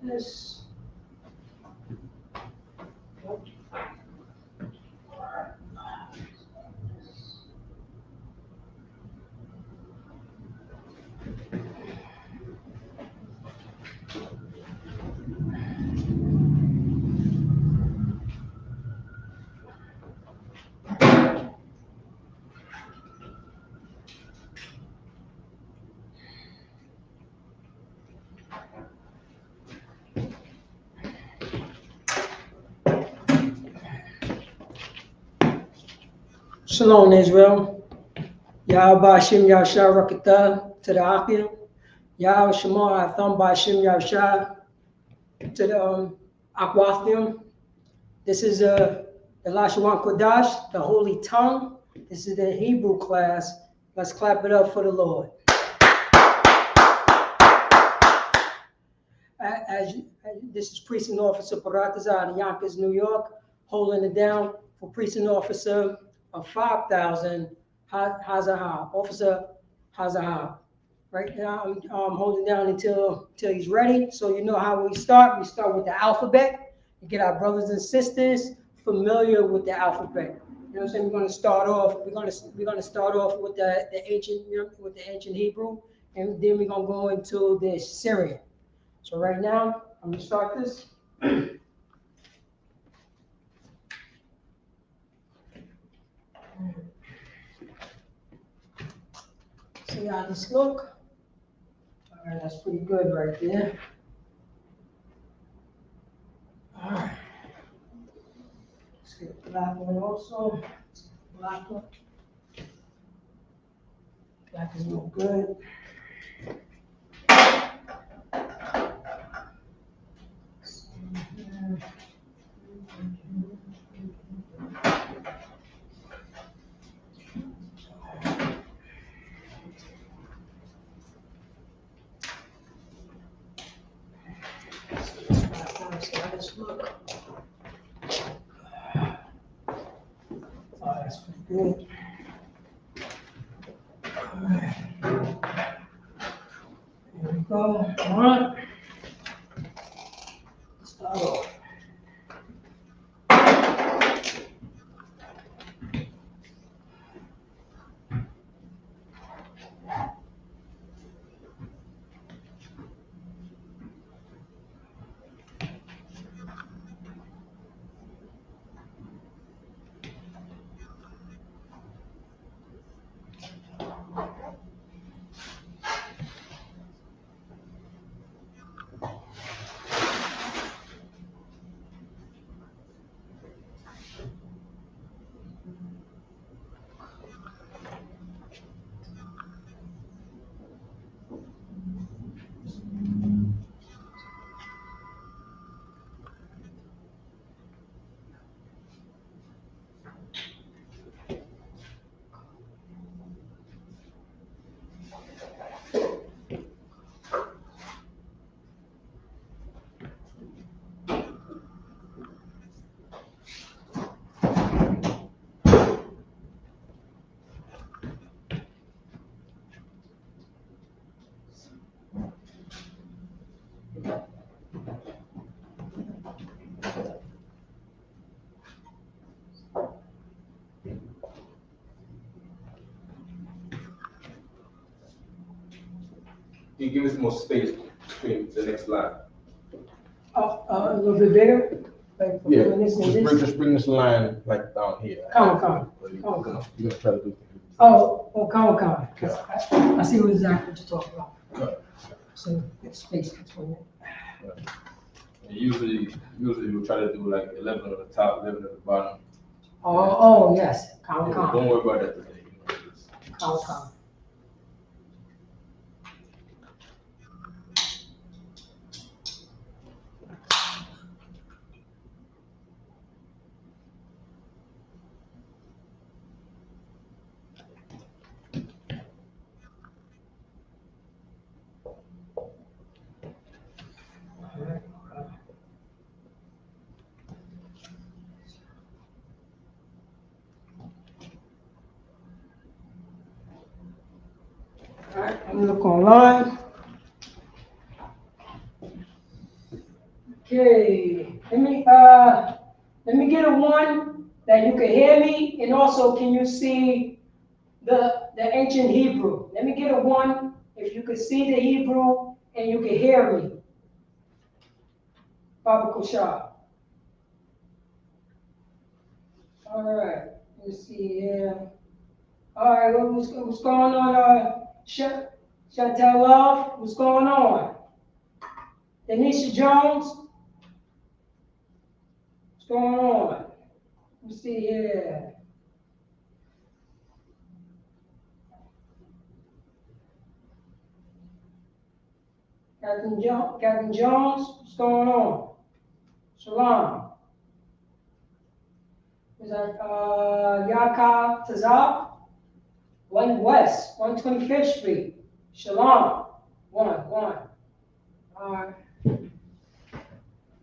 this. Shalom, Israel. Yah Ba'Shem Yahshua Rakatah to the Akim. Yah Shema Atham Ba'Shem Yahshua to the Akwathim. This is the Lashawan Qadash, the Holy Tongue. This is the Hebrew class. Let's clap it up for the Lord. This is Precinct Officer Paratazar out of Yonkers, New York, holding it down for Precinct Officer of 5,000, Hazahab, Officer Hazahab. Right now, I'm holding down until he's ready. So you know how we start. We start with the alphabet and get our brothers and sisters familiar with the alphabet. You know what I'm saying? We're going to start off. We're going to start off with the ancient Hebrew, and then we're going to go into the Syrian. So right now, I'm going to start this. See how this look? All right, that's pretty good right there. All right. Let's get the black one also. Black one. Black is no good. Look. Oh, that's pretty good. All right. Here we go. All right. Start off. You give us more space between the next line. A little bit bigger? Like Yeah, this and this? just bring this line like down here. Come. You're gonna try to do. Come. I see what exactly what you're talking about. Right. So it's space between it. Right. And usually we'll try to do like 11 on the top, 11 at the bottom. Oh yes. Come. Don't worry about that today. Come. All right, I'm gonna look online. Okay, let me get a one that you can hear me, and also can you see the ancient Hebrew? Let me get a one if you can see the Hebrew and you can hear me. Baba Kushar. All right, let's see here. All right, what's going on? Chantel Love, what's going on? Denisha Jones, what's going on? Let's see here. Captain Jones, what's going on? Shalom. Is that Yaka Tazab? 1 West, 125th Street. Shalom. One.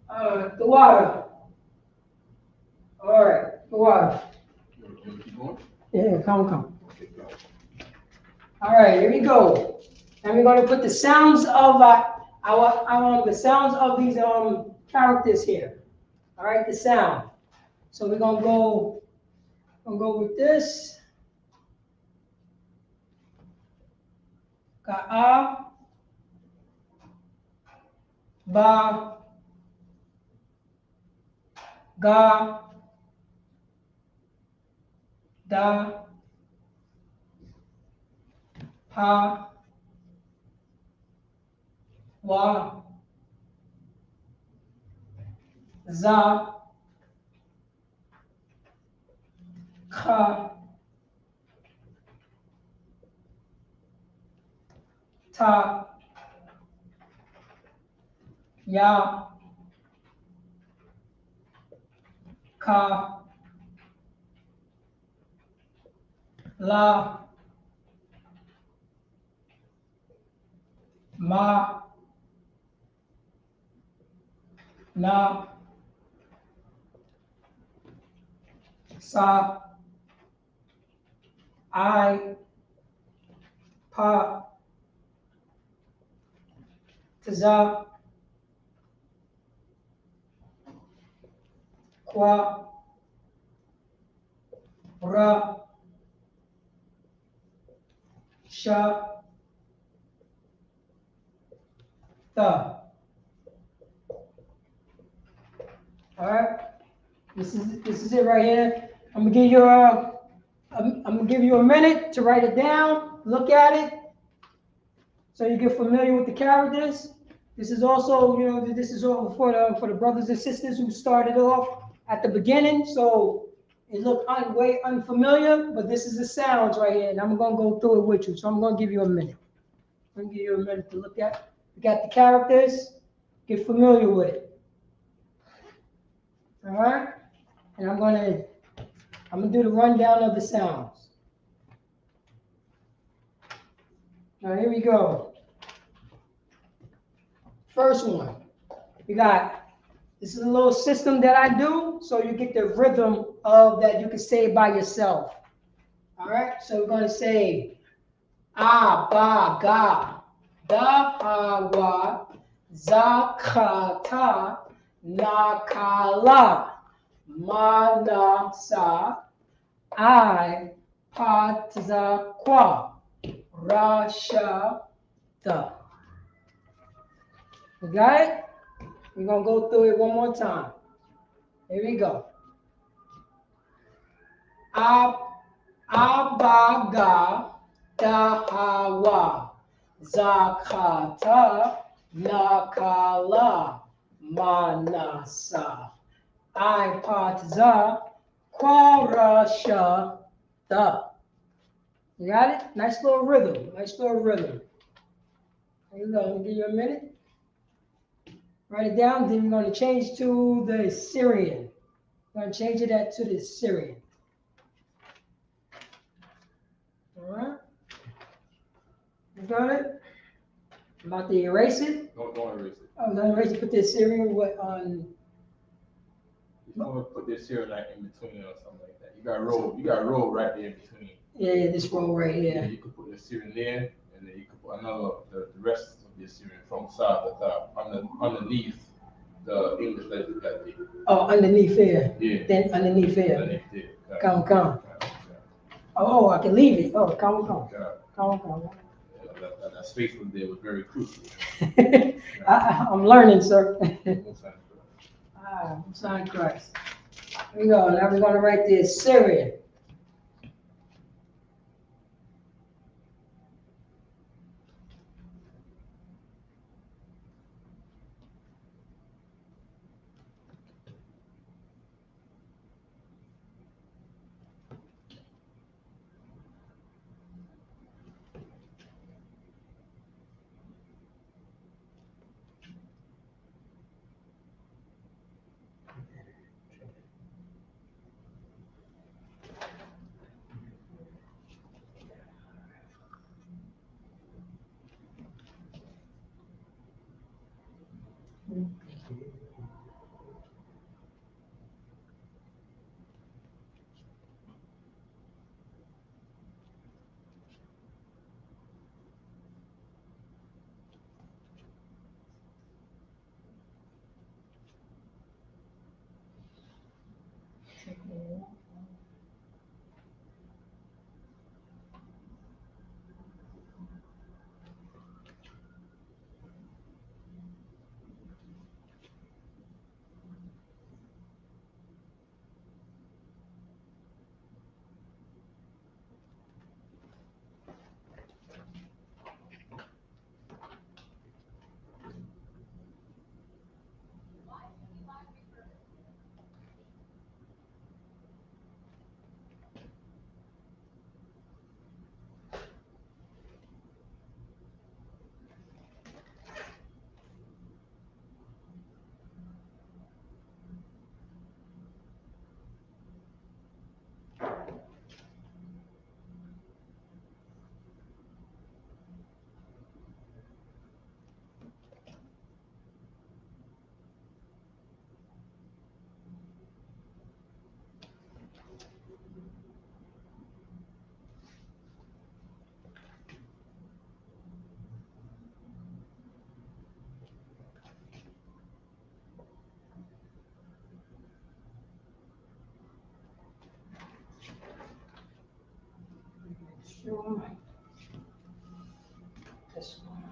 The water. All right, the water. You keep going? Yeah, come. All right, here we go. And we're going to put the sounds of the sounds of these characters here. All right, the sound. So we're gonna go with this. Ka, ba, ga, da, ha, wa, za, ka, ta, ya, ka, la, ma, na, sa, I, pa, za, kwa, ra, sha, ta. All right, this is it right here. I'm gonna give you a minute to write it down, look at it, so you get familiar with the characters. This is also, this is all for the brothers and sisters who started off at the beginning. So it looked way unfamiliar, but this is the sounds right here, and I'm gonna go through it with you. So I'm gonna give you a minute. I'm gonna give you a minute to look at the characters, get familiar with it. All right, and I'm gonna do the rundown of the sounds. Now here we go. First one, this is a little system that I do, so you get the rhythm of that. You can say it by yourself. All right, so we're gonna say a, ba, ga, da, ha, wa, za, ka, ta, na, ka, la, ma, na, sa, I, pa, za, kwa, ra, sha, ta. You got it? We're going to go through it one more time. Here we go. A, ba, ga, da, ha, wa, za, ka, ta, na, ka, la, ma, na, sa, I, pa, za, kwa, ra, sha, ta. You got it? Nice little rhythm. Here you go. I'll give you a minute. Write it down. Then we're going to change to the Syrian. We're going to change it to the Syrian. All right. You got it? I'm about to erase it. Don't erase it. I'm going to erase it. Put the Syrian on. You want to put this here like in between or something like that. You got roll right there in between. Yeah, this row right here. Yeah, you could put the Syrian there, and then you could put the rest of the Syrian from side to top, underneath the English letter that day. Oh, underneath here. Yeah. Then underneath here. Underneath there. Come. Oh, I can leave it. Oh, come. Yeah. Come. That space was there was very crucial. I'm learning, sir. Most times, bro. Sign Christ. Here we go. Now we're gonna write this Syrian. Sure. This one.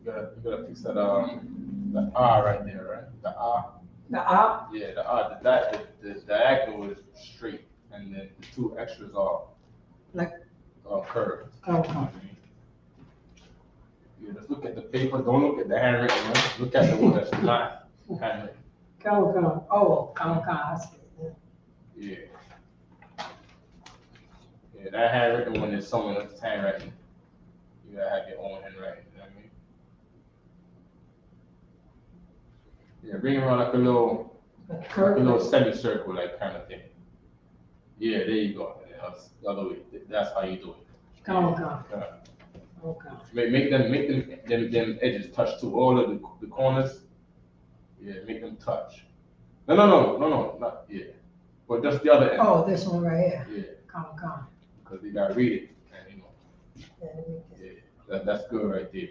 You gotta fix that the R right there, right? The R. The R. Yeah, the R. The diagonal is straight, and then the two extras are Like curved. okay. Yeah, just look at the paper. Don't look at the handwritten one. Look at the one that's not handwritten. Come. Oh, come. I see. Yeah. Yeah, that handwritten one is someone else's handwriting. You gotta have your own handwriting. You know what I mean? Yeah, bring it around like a little semicircle, like kind of thing. Yeah, there you go. Yeah, that's the other way. That's how you do it. Come. Yeah. Okay. Make them edges touch too. All of the corners. Yeah, make them touch. No, not yeah. But just the other end. Oh, this one right here. Yeah. Come. Because you gotta read it. And, you know. Yeah, let me get- Yeah. That's good right there.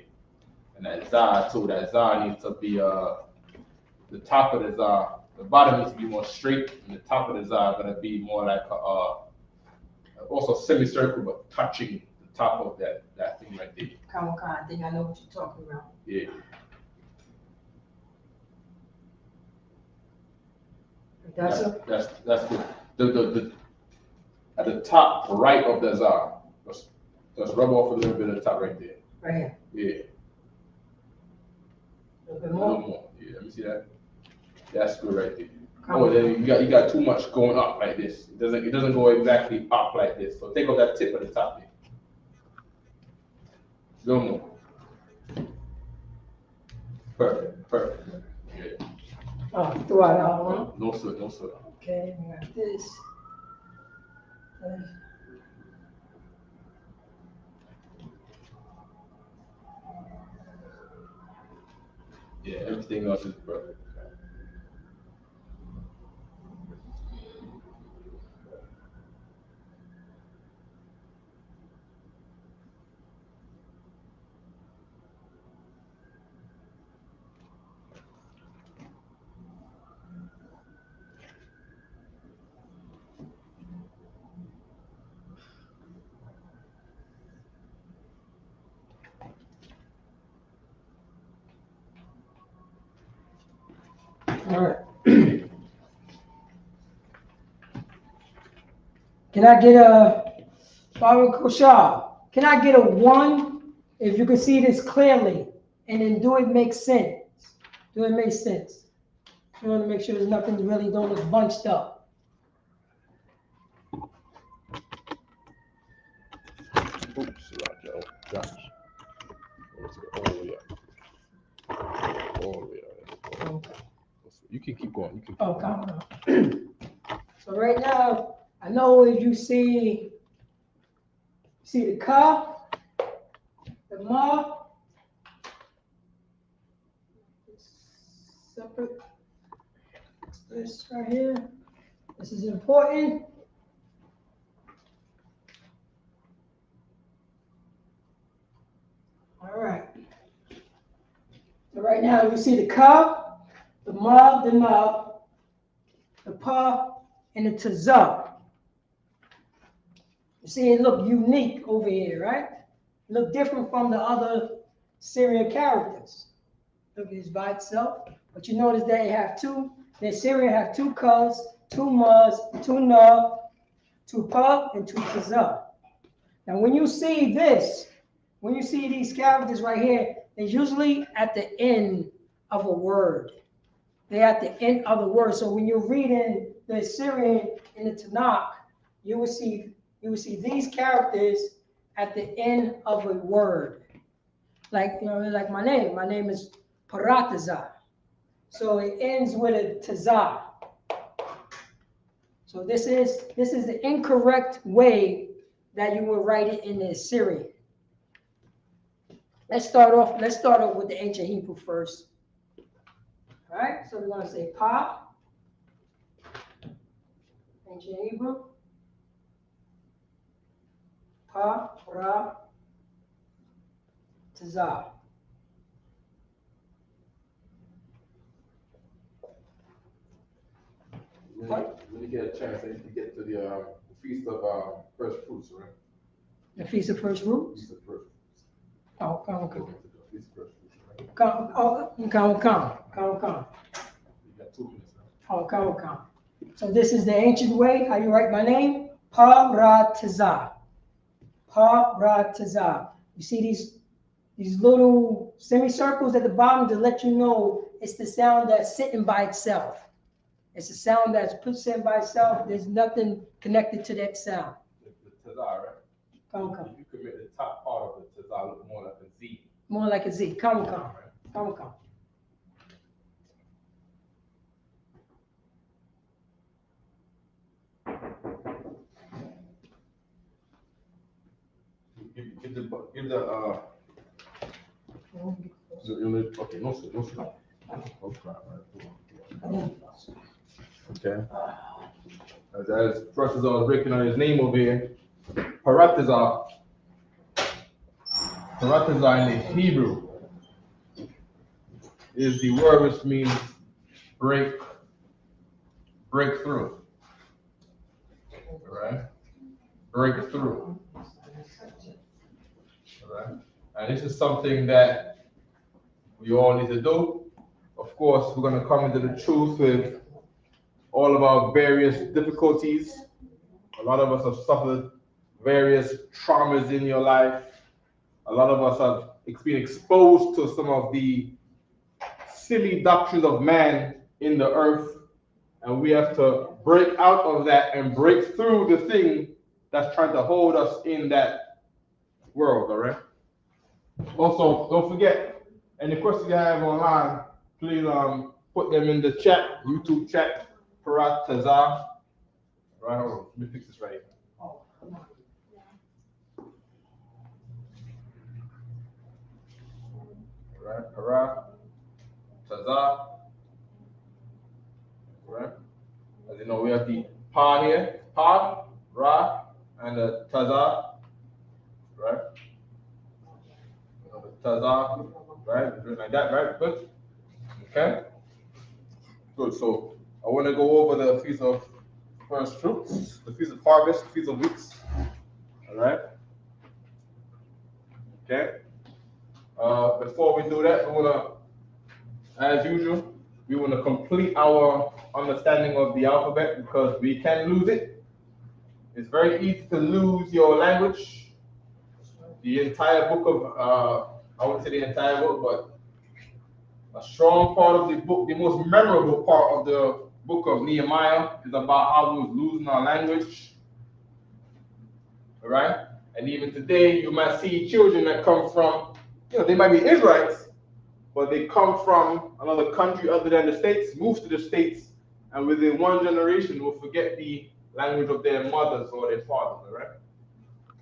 And that za too. That za needs to be the top of the za. The bottom needs to be more straight, and the top of the za gonna be more like also semicircle, but touching the top of that thing right there. Come. I think I know what you're talking about. Yeah. That's it. That's good. The at the top right of the za, just rub off a little bit of the top right there. Right here. Yeah. A little bit A little more. more. Yeah. Let me see that. That's good right there. Come. Oh, then you got too much going up like this. It doesn't go exactly up like this. So take off that tip at the top there. A little more. Perfect. Yeah. Oh, throughout all one. No sweat. Okay, we got this. Yeah, everything else is perfect. All right. Can I get a, Barbara Koshar, can I get a 1 if you can see this clearly? And then do it make sense? Do it make sense? You want to make sure there's nothing really don't look bunched up. Oops, Josh. Let's go all the way up. All the way up. Okay. You can keep going. You can. Oh, come on. So right now, I know if you see the ka, the ma, separate. This right here. This is important. All right. So right now you see the ka, the ma, the pa, and the tazah. You see it look unique over here, right? Look different from the other Syrian characters. Look, it's by itself. But you notice that it have two. The Syrian have 2 kas, 2 mas, 2 na, 2 pa, and 2 tazah. Now when you see this, when you see these characters right here, they're usually at the end of a word. They're at the end of the word. So when you're reading the Assyrian in the Tanakh, you will see these characters at the end of a word. Like, like my name. My name is Paratazah. So it ends with a tazah. So this is the incorrect way that you would write it in the Assyrian. Let's start off with the ancient Hebrew first. All right, so we're going to say pa, ancient Hebrew, pa, ra, tazah. When you get a chance, you can get to the Feast of First Fruits, right? The Feast of First Fruits? Feast of First Fruits. Oh, okay. Feast of First Fruits, right? Come. You got 2 minutes now. Oh, come. So this is the ancient way, how you write my name? Pa-ra-tazah. Pa-ra-tazah. You see these little semicircles at the bottom to let you know it's the sound that's sitting by itself. It's a sound that's sitting by itself. There's nothing connected to that sound. The tazah, right? Come. If you commit the top part of the tazah, look more like a Z. More like a Z. Come. Give the okay, no sweat. Oh crap, right? Okay. As first as I was breaking on his name over here, Paratazah in the Hebrew is the word which means breakthrough. Right? Breakthrough. Right? And this is something that we all need to do. Of course, we're going to come into the truth with all of our various difficulties. A lot of us have suffered various traumas in your life. A lot of us have been exposed to some of the silly doctrines of man in the earth. And we have to break out of that and break through the thing that's trying to hold us in that world, all right? Also, don't forget, any questions you have online, please put them in the chat, YouTube chat, Paratazah. Right, hold on, let me fix this right here. Right, Paratazah. Right? As you know, we have the pa here, pa, ra, and the tazah. Right? The tazah, right? Like that, right? Good. Okay. Good. So I want to go over the Feast of First Fruits, the Feast of Harvest, the Feast of Weeks. All right. Okay. Before we do that, we want to, as usual, we want to complete our understanding of the alphabet because we can lose it. It's very easy to lose your language. The entire book of, I wouldn't say the entire book, but a strong part of the book, the most memorable part of the book of Nehemiah is about how we was losing our language. All right? And even today, you might see children that come from, they might be Israelites, but they come from another country other than the States, move to the States, and within one generation will forget the language of their mothers or their fathers, all right?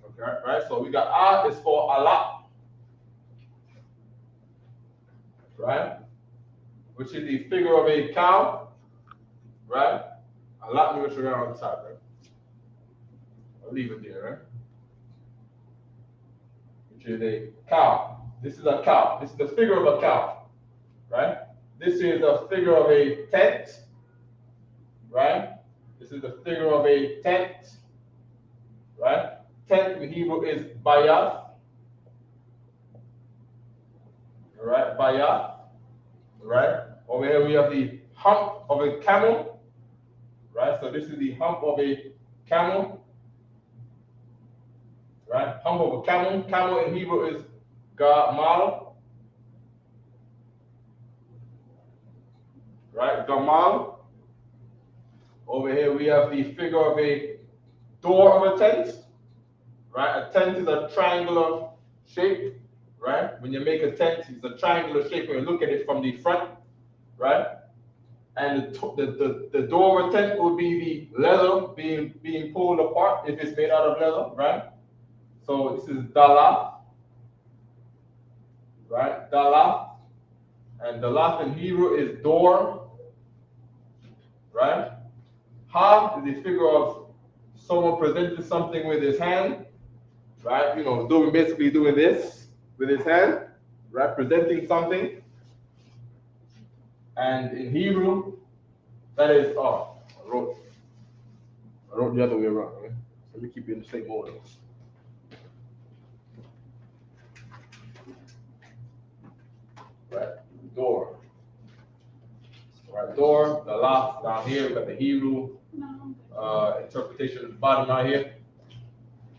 Okay, right? So we got A is for Allah, right? Which is the figure of a cow, right? Allah means around the top, right? I'll leave it there, right? Which is a cow. This is a cow. This is the figure of a cow, right? This is the figure of a tent, right? This is the figure of a tent, right? Tent in Hebrew is bayath, right? Bayath, right? Over here we have the hump of a camel, right? So this is the hump of a camel, right? Hump of a camel. Camel in Hebrew is gamal, right? Gamal. Over here we have the figure of a door of a tent, right? A tent is a triangular shape, right? When you make a tent, it's a triangular shape when you look at it from the front, right? And the door of a tent would be the leather being pulled apart if it's made out of leather, right? So this is dalah, right? Dalah. And dalah in Hebrew is door, right? Ha is the figure of someone presenting something with his hand, right? Basically doing this with his hand, right? Presenting something. And in Hebrew, that is, I wrote the other way around, right? Let me keep it in the same order. Right, door. Right, door, the last down here, we got the Hebrew interpretation at the bottom right here.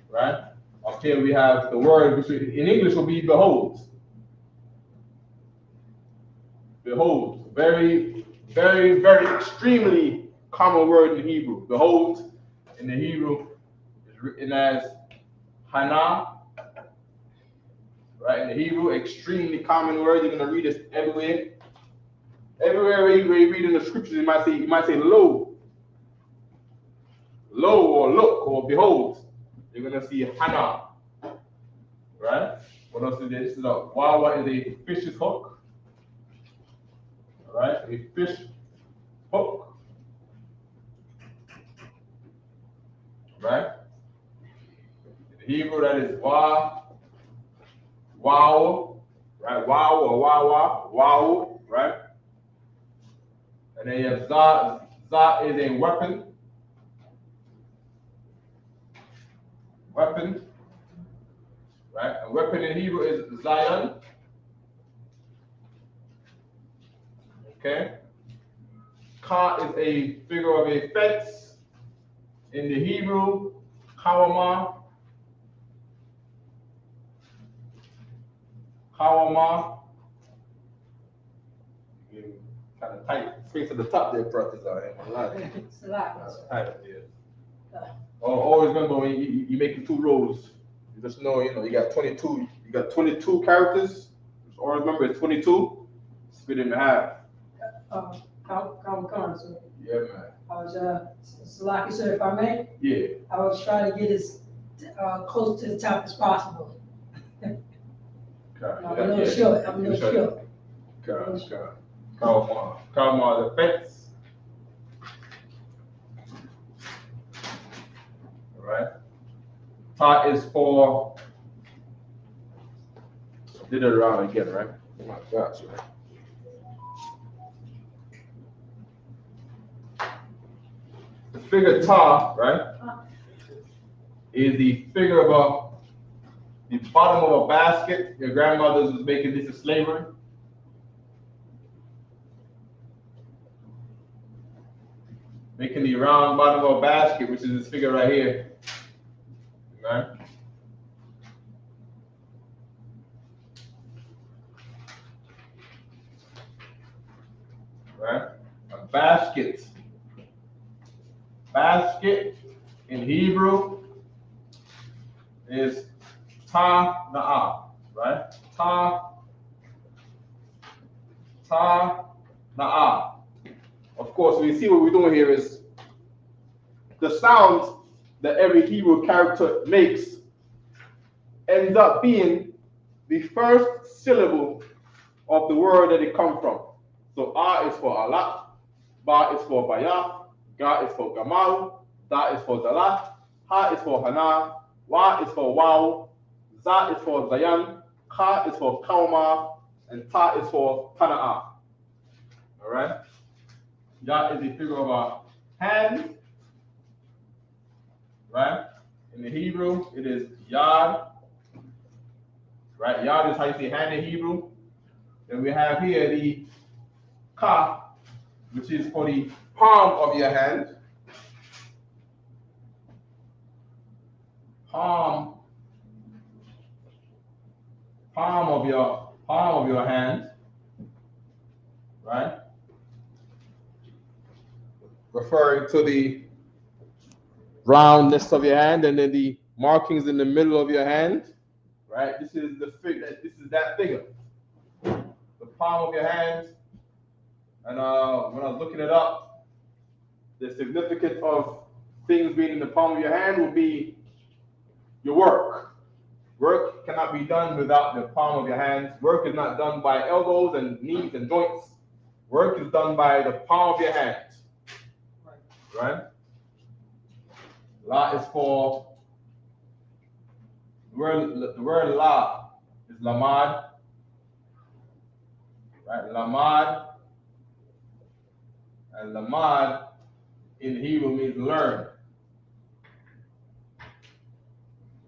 Right? Up here we have the word, which in English will be behold. Behold. Very, very, very extremely common word in Hebrew. Behold in the Hebrew is written as hana. Right? In the Hebrew, extremely common word. You're gonna read this everywhere. Everywhere where you read in the scriptures, you might say lo. Lo or look or behold. You're gonna see hana. Right? What else is this? This is a wawa is a fish's hook. All right, a fish hook. Right? In Hebrew, that is wow, right? Wow or wow, right? And then you have za. Za is a weapon. Weapon. Right? A weapon in Hebrew is Zion. Okay. Ka is a figure of a fence. In the Hebrew, kawama. Kawama. Kind of tight space at the top there, brothers. It's a lot. Always remember when you make 2 rows, you just know, you got 22. You got 22 characters. Just always remember it's 22. Split it in half. So Yeah, man. I was, Salaki, sir, if I may, Yeah. I was trying to get as close to the top as possible. Okay. I'm a little short. Okay. Kawama, the fence. All right. Ta is for. Did it around again, right? Oh my gosh, right? The figure ta, right, is the figure of the bottom of a basket. Your grandmothers was making this in slavery. making the round bottom of a basket, which is this figure right here. Right? Right? A basket. Basket in Hebrew is ta-na'ah, right? Ta-na'ah. Of course, we see what we're doing here is the sounds that every Hebrew character makes ends up being the first syllable of the word that it comes from. So A is for Allah, Ba is for Bayah, Ga is for Gamal, Da is for Zalat, Ha is for Hana, Wa is for Wow, Za is for Zayan, Ka is for Kauma, and Ta is for Tana'ah. Alright? Ya is the figure of a hand. Right? In the Hebrew, it is Yad. Right? Yad is how you say hand in Hebrew. Then we have here the Ka, which is for the palm of your hand. Palm of your hand. Right? Referring to the roundness of your hand, and then the markings in the middle of your hand. Right? This is the figure. This is that figure. The palm of your hand. And when I was looking it up, the significance of things being in the palm of your hand will be your work. Work cannot be done without the palm of your hands. Work is not done by elbows and knees and joints. Work is done by the palm of your hands. Right? La is for the word la is lamad. Right? Lamad. And lamad in Hebrew means learn.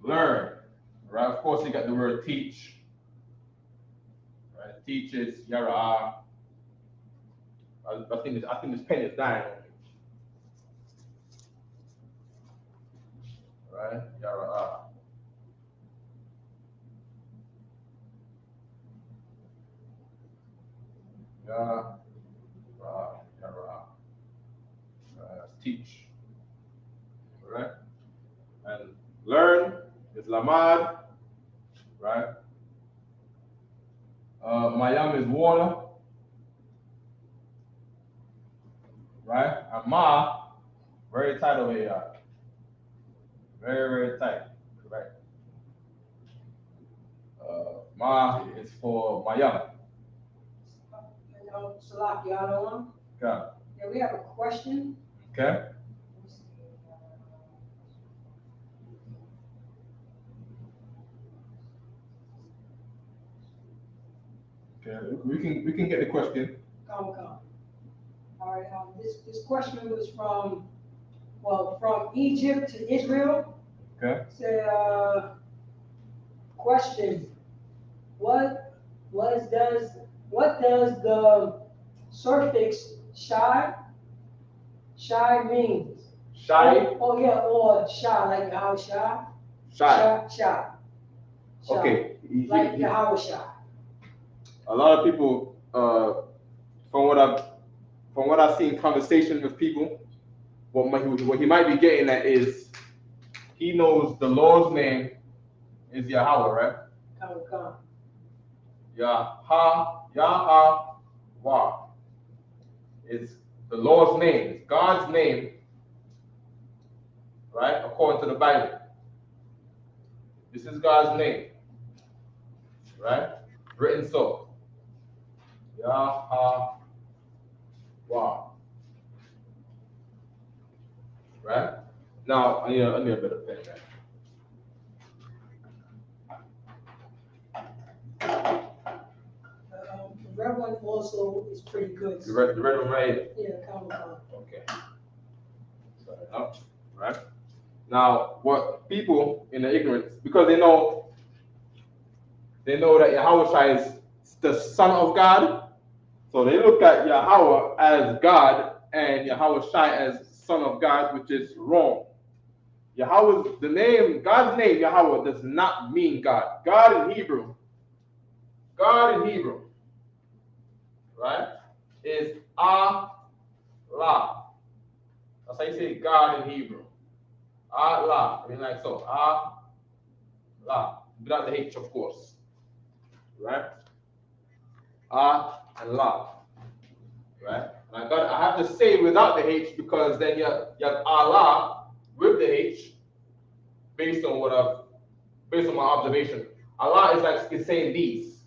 Learn. Right? Of course, you got the word teach. Right? Teach is yara. I think this pen is dying on me. Right? Yara. Yara. Teach. Right? And learn is lamad. Right? Mayam is water. Right? And ma, very tight over here. Very, very tight. Correct. Ma is for Mayam. Salak, y'all know him? Okay. Yeah, we have a question. Okay. Okay. We can get the question. Come. All right. This question was from Egypt to Israel. Okay. Say, question: What does the suffix shy means? Shy. Oh yeah, or shy, like Yahweh shy. Shy. Okay. Like Yahweh shy. A lot of people, from what I've seen conversations with people, what he might be getting at is he knows the Lord's name is Yahweh, right? Come. Yahweh. It's the Lord's name. It's God's name, right? According to the Bible. This is God's name, right? Written so. Yahweh. Right? Now, I need a bit of pen, man. The red one also is pretty good. The red one right here? Yeah, come. Okay. Sorry, enough. Right? Now, what people in the ignorance, because they know that Yahweh is the Son of God, so they look at Yahweh as God and Yahweh as Son of God, which is wrong. Yahweh's the name, God's name, Yahweh, does not mean God. God in Hebrew, right, is Allah. That's how you say God in Hebrew. Allah. I mean, like so. Allah. Without the H, of course. Right? Allah. Right? And I have to say without the H because then you have Allah with the H based on my observation. Allah is like it's saying these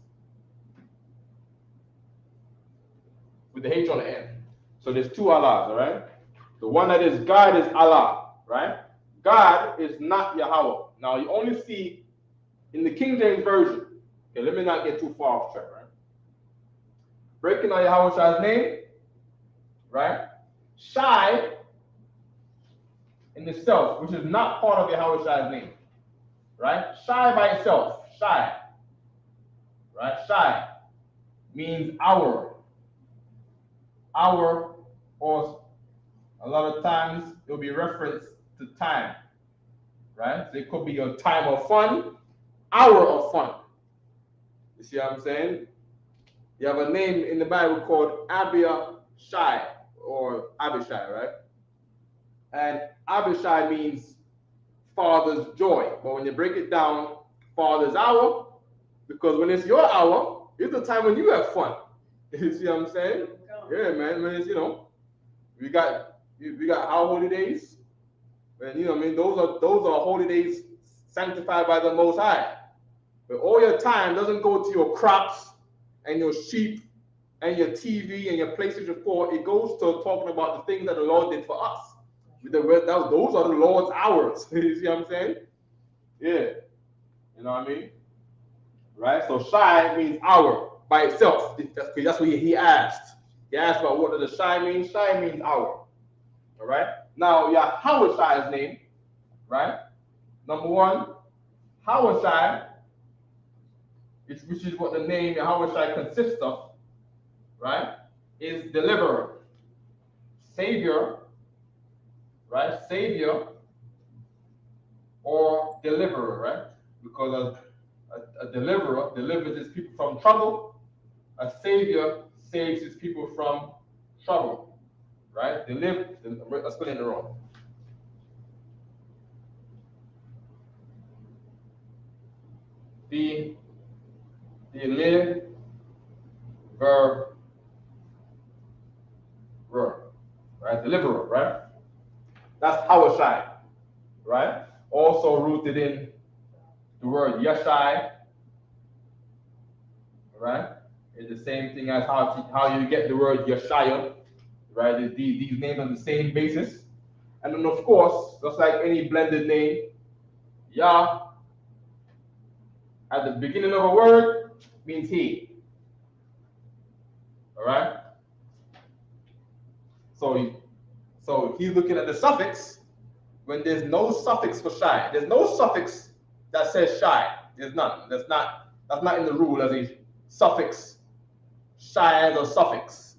with the H on the end. So there's two Allahs, all right? The one that is God is Allah, right? God is not Yahweh. Now you only see in the King James Version. Okay, let me not get too far off track, right? Breaking down Yahweh's name, right? Shai in itself, which is not part of Yahweh's name, right? Shai by itself, Shai, right? Shai means hour, or a lot of times it'll be referenced to time, right? So it could be a time of fun, hour of fun. You see what I'm saying? You have a name in the Bible called Abishai or Abishai, right? And Abishai means father's joy. But when you break it down, father's hour, because when it's your hour, it's the time when you have fun. You see what I'm saying? Yeah, man. When it's, we got our holy days. And I mean, those are holy days sanctified by the Most High. But all your time doesn't go to your crops and your sheep and your TV and your PlayStation 4. It goes to talking about the things that the Lord did for us. Those are the Lord's hours. You see what I'm saying? Yeah. You know what I mean? Right? So Shai means hour by itself. That's what he asked. He asked about what does the Shai mean? Shai means hour. All right? Now, Yahweh Shai's name, right? Number one, Yahweh Shai, which is what the name Yahweh Shai consists of, right? Is deliverer, savior, right? Savior or deliverer, right? Because a deliverer delivers his people from trouble. A savior saves his people from trouble, right? Let's put it in the wrong. The deliverer, right? Deliverer, right? That's Hawashai, right? Also rooted in the word Yeshai, right? It's the same thing as how you get the word Yeshaya, right? These names are the same basis. And then, of course, just like any blended name, Yah at the beginning of a word means he. All right? So he's looking at the suffix when there's no suffix for Shai. There's no suffix that says Shai. There's none. That's not in the rule as a suffix. Shai as a suffix.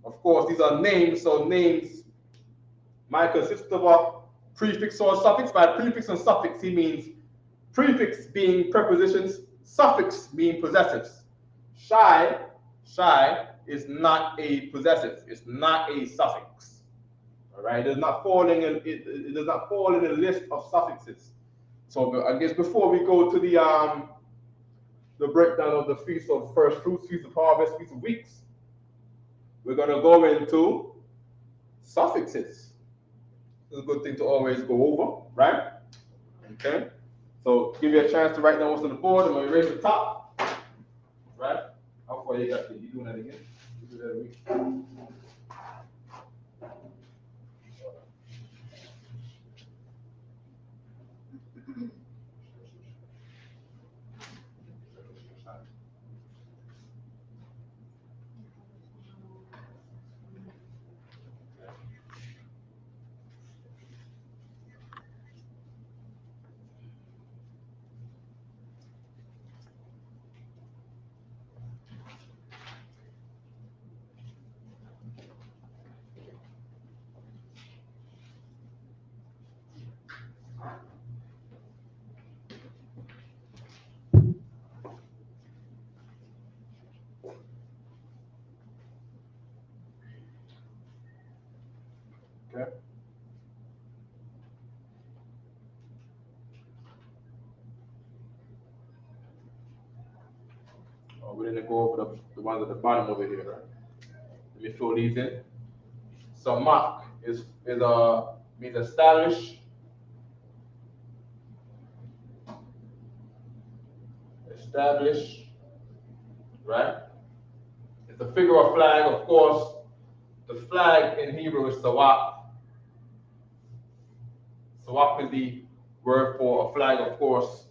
Of course, these are names, so names might consist of a prefix or a suffix. By prefix and suffix, he means prefix being prepositions, suffix being possessives. Shai is not a possessive. It's not a suffix. All right, it does not fall in. It does not fall in the list of suffixes. So I guess before we go to the breakdown of the feast of first fruits, feast of harvest, feast of weeks, we're gonna go into suffixes. It's a good thing to always go over, right? Okay. So give you a chance to write down what's on the board. I'm gonna erase the top, right? How far you got? You doing that again? You do that a week. Okay. Oh, we didn't go over the ones at the bottom over here, right? Let me fill these in. So mark is means establish. Establish, right? It's a figure of flag, of course. The flag in Hebrew is sawak. Sawak is the word for a flag, of course.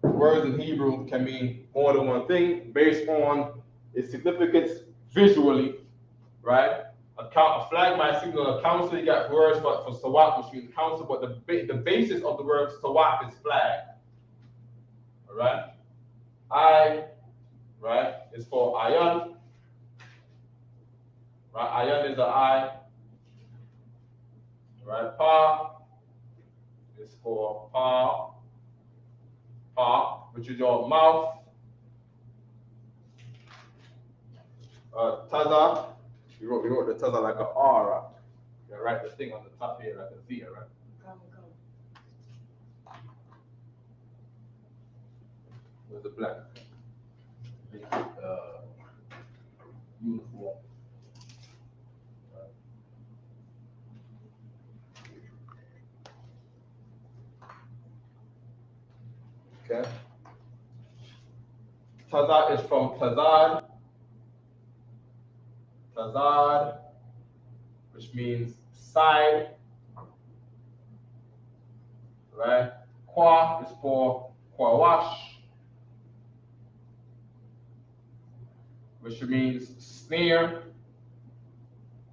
Words in Hebrew can mean more than one thing based on its significance visually, right? A flag might signal a council. You got words for sawak, which means council, but the basis of the word sawak is flag. All right? I, right, is for ayan. Right? Ayan is the I. Right? Pa is for pa. Pa, which is your mouth. Taza, we wrote the taza like an R. Right? You write the thing on the top here like a Z, right? Where's the black? Uniform. Okay. Tazad is from Tazad. Tazad, which means side. Right? Kwa is for Kwawash, which means snare.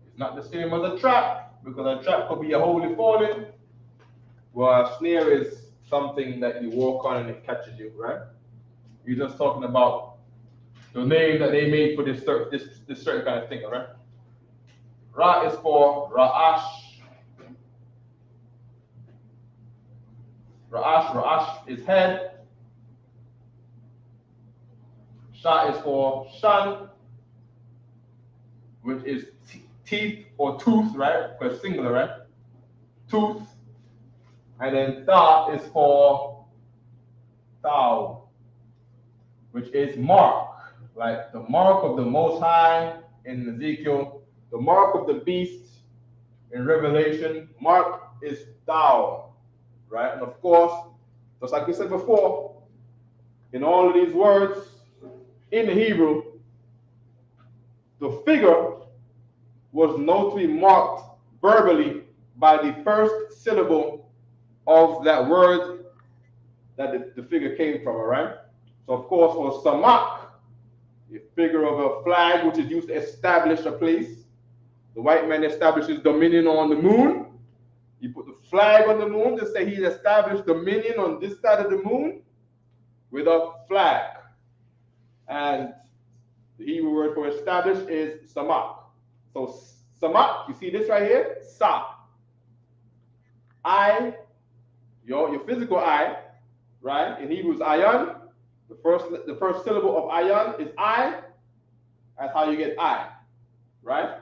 It's not the same as a trap, because a trap could be a holy falling, while a snare is something that you walk on and it catches you, right? You're just talking about the name that they made for this certain kind of thing, all right? Ra is for Ra'ash. Ra'ash is head. Sha is for Shan, which is teeth or tooth, right? For singular, right? Tooth. And then Tha is for Thou, which is mark, like the mark of the Most High in Ezekiel, the mark of the beast in Revelation. Mark is Thou, right? And of course, just like we said before, in all of these words in the Hebrew, the figure was known to be marked verbally by the first syllable of that word that the figure came from, all right? So, of course, for samak, a figure of a flag which is used to establish a place. The white man establishes dominion on the moon. You put the flag on the moon to say he established dominion on this side of the moon with a flag. And the Hebrew word for establish is samak. So samak, you see this right here? Sa. I, your physical eye, right? In Hebrew is ayan. The first syllable of ayan is I. That's how you get I, right?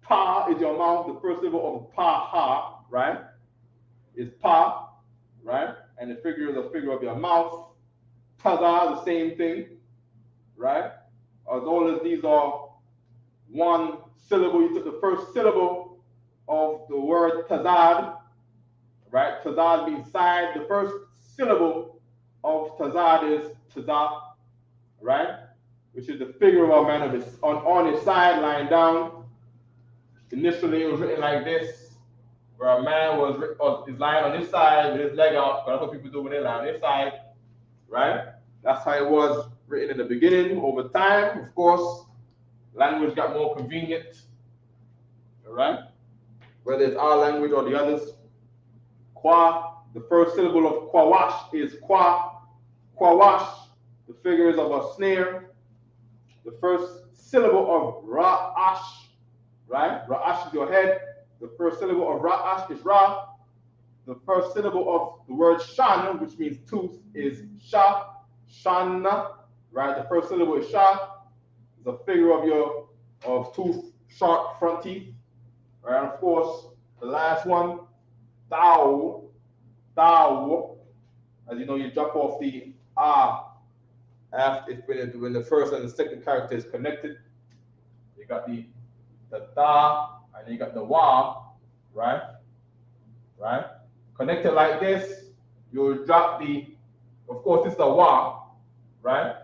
Pa is your mouth. The first syllable of pa ha, right, is pa, right? And the figure is a figure of your mouth. Taza, the same thing, right? As long as these are one syllable, you took the first syllable of the word tazad, right? Tazad means side. The first syllable of tazad is tazah, right? Which is the figure of a man on his side, lying down. Initially, it was written like this, where a man is lying on his side with his leg out. That's what people do when they lie on their side, right? That's how it was written in the beginning. Over time, of course, language got more convenient, all right? Whether it's our language or the others. Kwa, the first syllable of kwawash is kwa. Kwawash, the figures of a snare. The first syllable of ra'ash, right? Ra'ash is your head. The first syllable of ra'ash is ra. The first syllable of the word shan, which means tooth, is sha. Shanna, right? The first syllable is sha. It's a figure of tooth, sharp front teeth. All right, of course, the last one, thou, thou. As you know, you drop off the ah after when the first and the second character is connected. You got the da, and you got the wa, right? Right? Connected like this, you'll drop the, of course, it's the wa, right?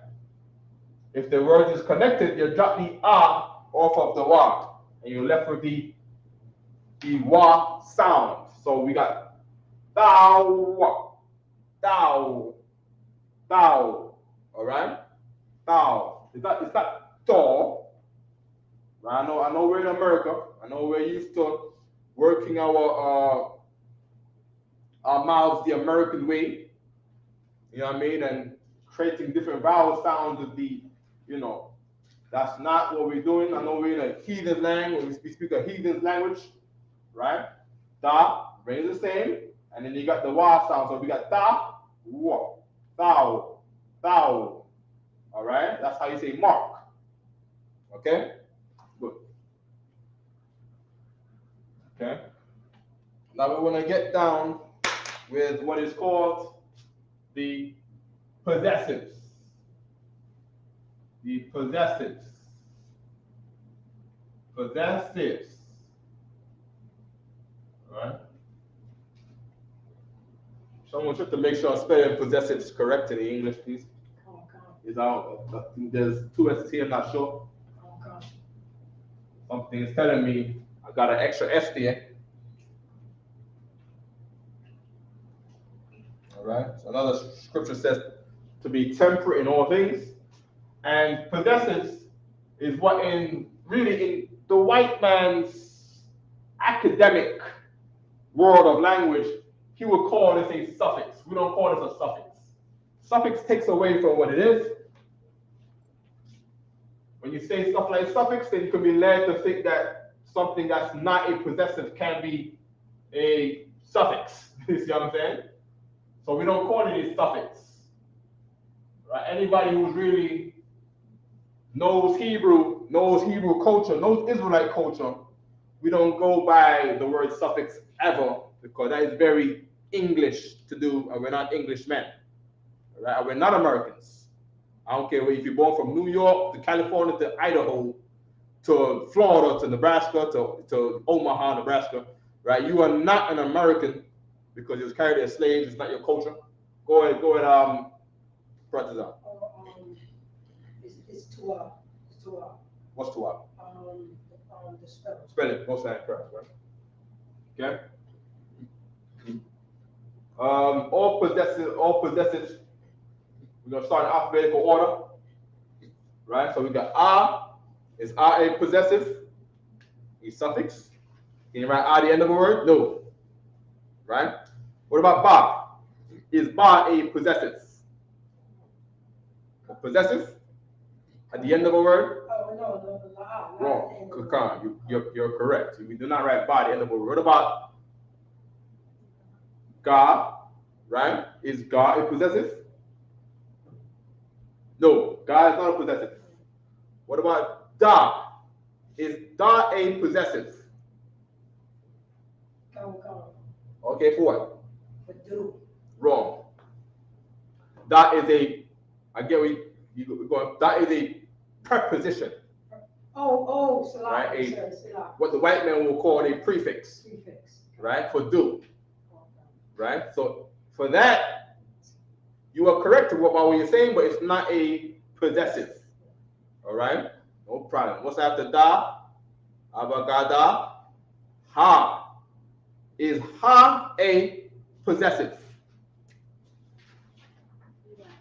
If the word is connected, you drop the ah off of the wa, and you're left with the wa sound. So we got thou, thou, thou, all right? Thou. It's not to, right? I know we're in America. I know we're used to working our mouths the American way, you know what I mean, and creating different vowel sounds with the, you know, that's not what we're doing. I know we're in a heathen language. We speak a heathen language, right? Da, remains the same, and then you got the wa sound. So we got da, wa, thou, thou. All right, that's how you say mark. Okay, good. Okay. Now we want to get down with what is called the possessives. The possessives. Possessives. All right. Someone should to make sure I'm spelling possessives correct in the English, please. Is out. There's two S's here, I'm not sure. Something is telling me I got an extra S there. All right. So another scripture says to be temperate in all things. And possessives is what in the white man's academic world of language, he would call this a suffix. We don't call this a suffix. Suffix takes away from what it is. When you say stuff like suffix, then you can be led to think that something that's not a possessive can be a suffix. You see what I'm saying? So we don't call it a suffix. Right? Anybody who's really knows Hebrew culture, knows Israelite culture, we don't go by the word suffix ever, because that is very English to do, and we're not Englishmen. Right? We're not Americans. I don't care if you're born from New York to California to Idaho to Florida to Nebraska to Omaha, Nebraska, right? You are not an American because you was carried as slaves. It's not your culture. Go ahead, Pratizan. It's Tua. It's Tua. What's Tua? The spelling. Spelling, most of correct, right? Okay. All possessives. We're gonna start in alphabetical order, right? So we got is a possessive, a suffix. Can you write the end of a word? No. Right? What about ba? Is ba a possessive? A possessive at the end of a word? Oh no. Wrong. Kakan, you're correct. We do not write ba at the end of a word. What about ga? Right? Is ga a possessive? No, ga is not a possessive. What about da? Is da a possessive? Okay, for what? For do. Wrong. Da is a, I get what you're going, da is a preposition. Right? What the white man will call a prefix. Right? For do. Right? So for that, you are correct about what you're saying, but it's not a possessive. All right? No problem. What's after da? Abagada. Ha. Is ha a possessive?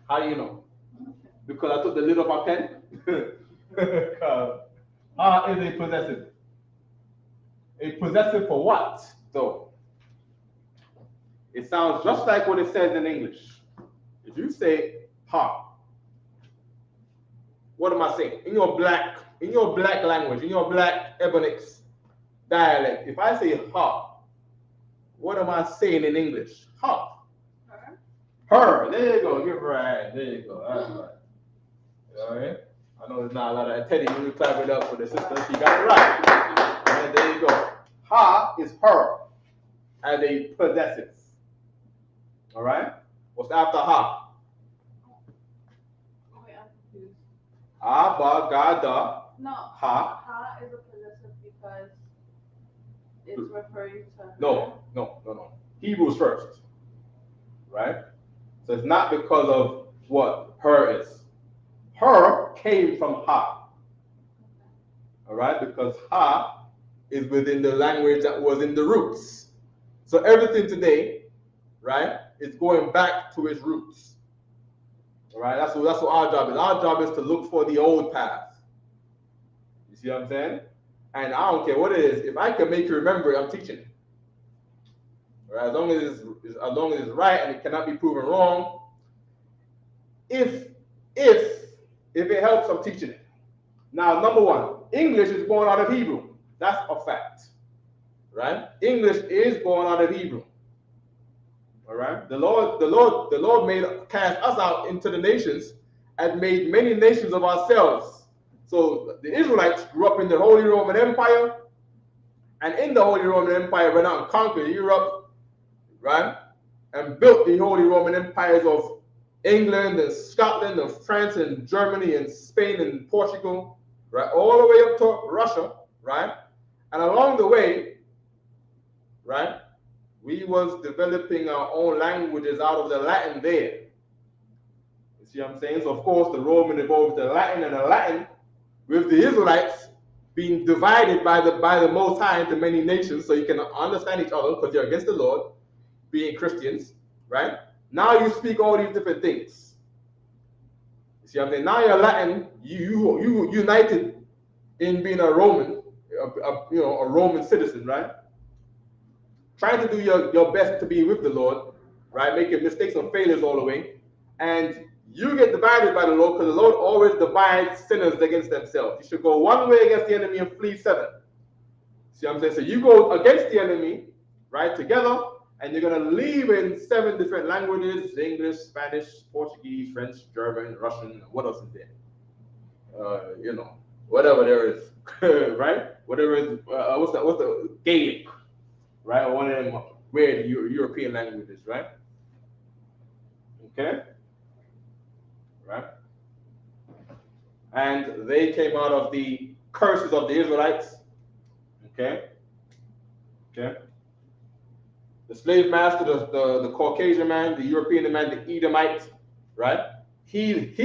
How do you know? Because I took the lid off my pen. Ha is a possessive. A possessive for what, though? It sounds just like what it says in English. If you say ha, what am I saying? In your black language, in your black Ebonics dialect, if I say ha, what am I saying in English? Ha. Her. There you go. Give right. There you go. That's right. All right. I know there's not a lot of Teddy. You clap it up for the sister. She got it right. And there you go. ha is her as a possessive. All right? What's after ha? Wait, I'm confused. Abagada. No. Ha. Ha is a possessive because it's referring to her. No. Hebrews first. Right? So it's not because of what her is. Her came from ha. All right? Because ha is within the language that was in the roots. So everything today, right, is going back to its roots. All right? That's what our job is. Our job is to look for the old path. You see what I'm saying? And I don't care what it is. If I can make you remember it, I'm teaching it. All right? As long as it's right and it cannot be proven wrong. If it helps, I'm teaching it. Now, number one, English is born out of Hebrew. That's a fact. Right? English is born out of Hebrew. All right? The Lord cast us out into the nations and made many nations of ourselves. So the Israelites grew up in the Holy Roman Empire, and in the Holy Roman Empire went out and conquered Europe, right? And built the Holy Roman Empires of England and Scotland and France and Germany and Spain and Portugal, right? All the way up to Russia, right? And along the way, right, we was developing our own languages out of the Latin there. You see what I'm saying? So of course the Roman evolved the Latin, and the Latin, with the Israelites being divided by the Most High into many nations, so you can understand each other because you're against the Lord, being Christians, right? Now you speak all these different things. You see what I'm saying? Now you're Latin, you united in being a Roman, a Roman citizen, right? Trying to do your best to be with the Lord, right? Making mistakes and failures all the way. And you get divided by the Lord because the Lord always divides sinners against themselves. You should go one way against the enemy and flee seven. See what I'm saying? So you go against the enemy, right, together, and you're going to leave in 7 different languages: English, Spanish, Portuguese, French, German, Russian, what else is there? Whatever there is, right? Whatever is, what's the Gaelic? Right, or one of them weird European languages, right? Okay, right? And they came out of the curses of the Israelites. Okay. The slave master, the Caucasian man, the European man, the Edomite, right? He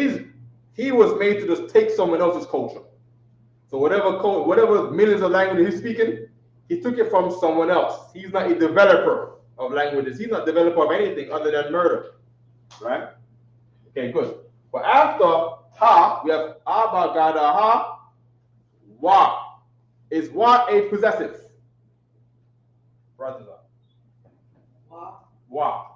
was made to just take someone else's culture. So whatever millions of languages he's speaking, he took it from someone else. He's not a developer of languages. He's not a developer of anything other than murder. Right? Okay, good. But after ha, we have abagada ha, wa. Is wa a possessive? Wa.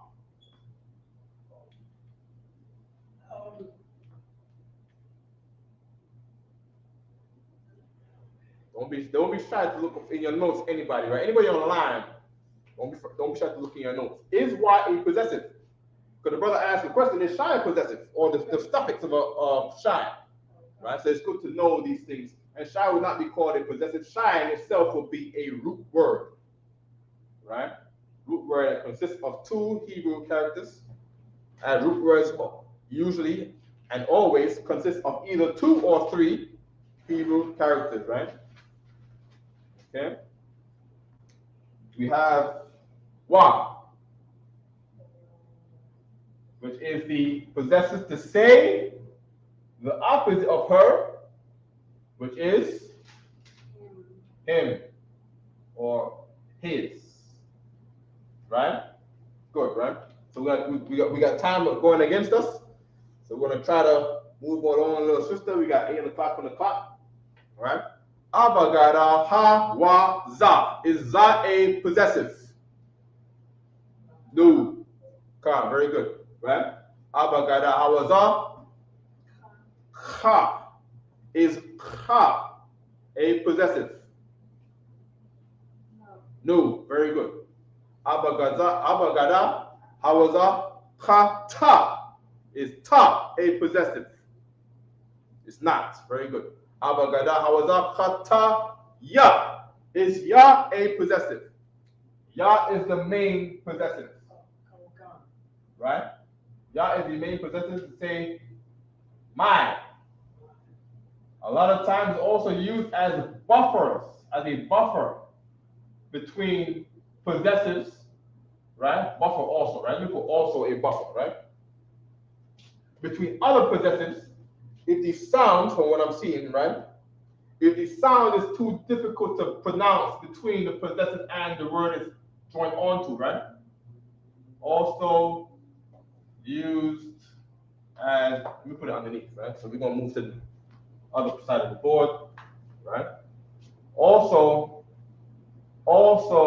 Don't be shy to look in your notes, anybody, right? Anybody online, don't be shy to look in your notes. Is wa a possessive? Because the brother asked the question, is shy a possessive? Or the suffix of shy, right? So it's good to know these things. And shy would not be called a possessive. Shy in itself would be a root word, right? Root word that consists of 2 Hebrew characters. And root words usually and always consist of either 2 or 3 Hebrew characters, right? Okay. We have wa, which is the possessive to say the opposite of her, which is him or his. Right? Good, right? So we got time going against us. So we're gonna try to move on, little sister. We got 8 o'clock on the clock. All right? Abagada ha wa za. Is za a possessive? No. Come on, very good. Right? Abagada ha wa za. Ka. Is ka a possessive? No. Very good. Abagada ha wa za. Ka ta. Is ta a possessive? It's not. Very good. Abagada hawaza kata ya. Is ya a possessive? Ya is the main possessive. Right? Ya is the main possessive to say my. A lot of times also used as buffers, as a buffer between possessives, right? Buffer also, right? We put also a buffer, right? Between other possessives, if the sound, from what I'm seeing, right? If the sound is too difficult to pronounce between the possessive and the word it's joined onto, right? Also used as, let me put it underneath, right? So we're gonna move to the other side of the board, right? Also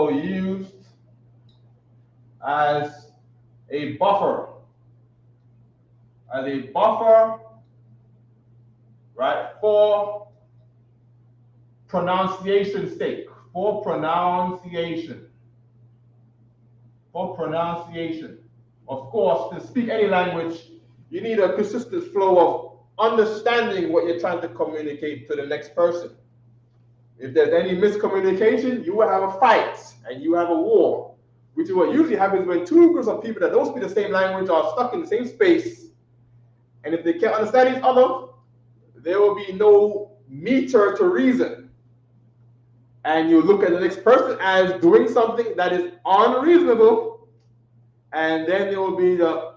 used as a buffer, right? For pronunciation's sake, for pronunciation. Of course, to speak any language, you need a consistent flow of understanding what you're trying to communicate to the next person. If there's any miscommunication, you will have a fight and you have a war, which is what usually happens when two groups of people that don't speak the same language are stuck in the same space. And if they can't understand each other, there will be no meter to reason. And you look at the next person as doing something that is unreasonable, and then there will be the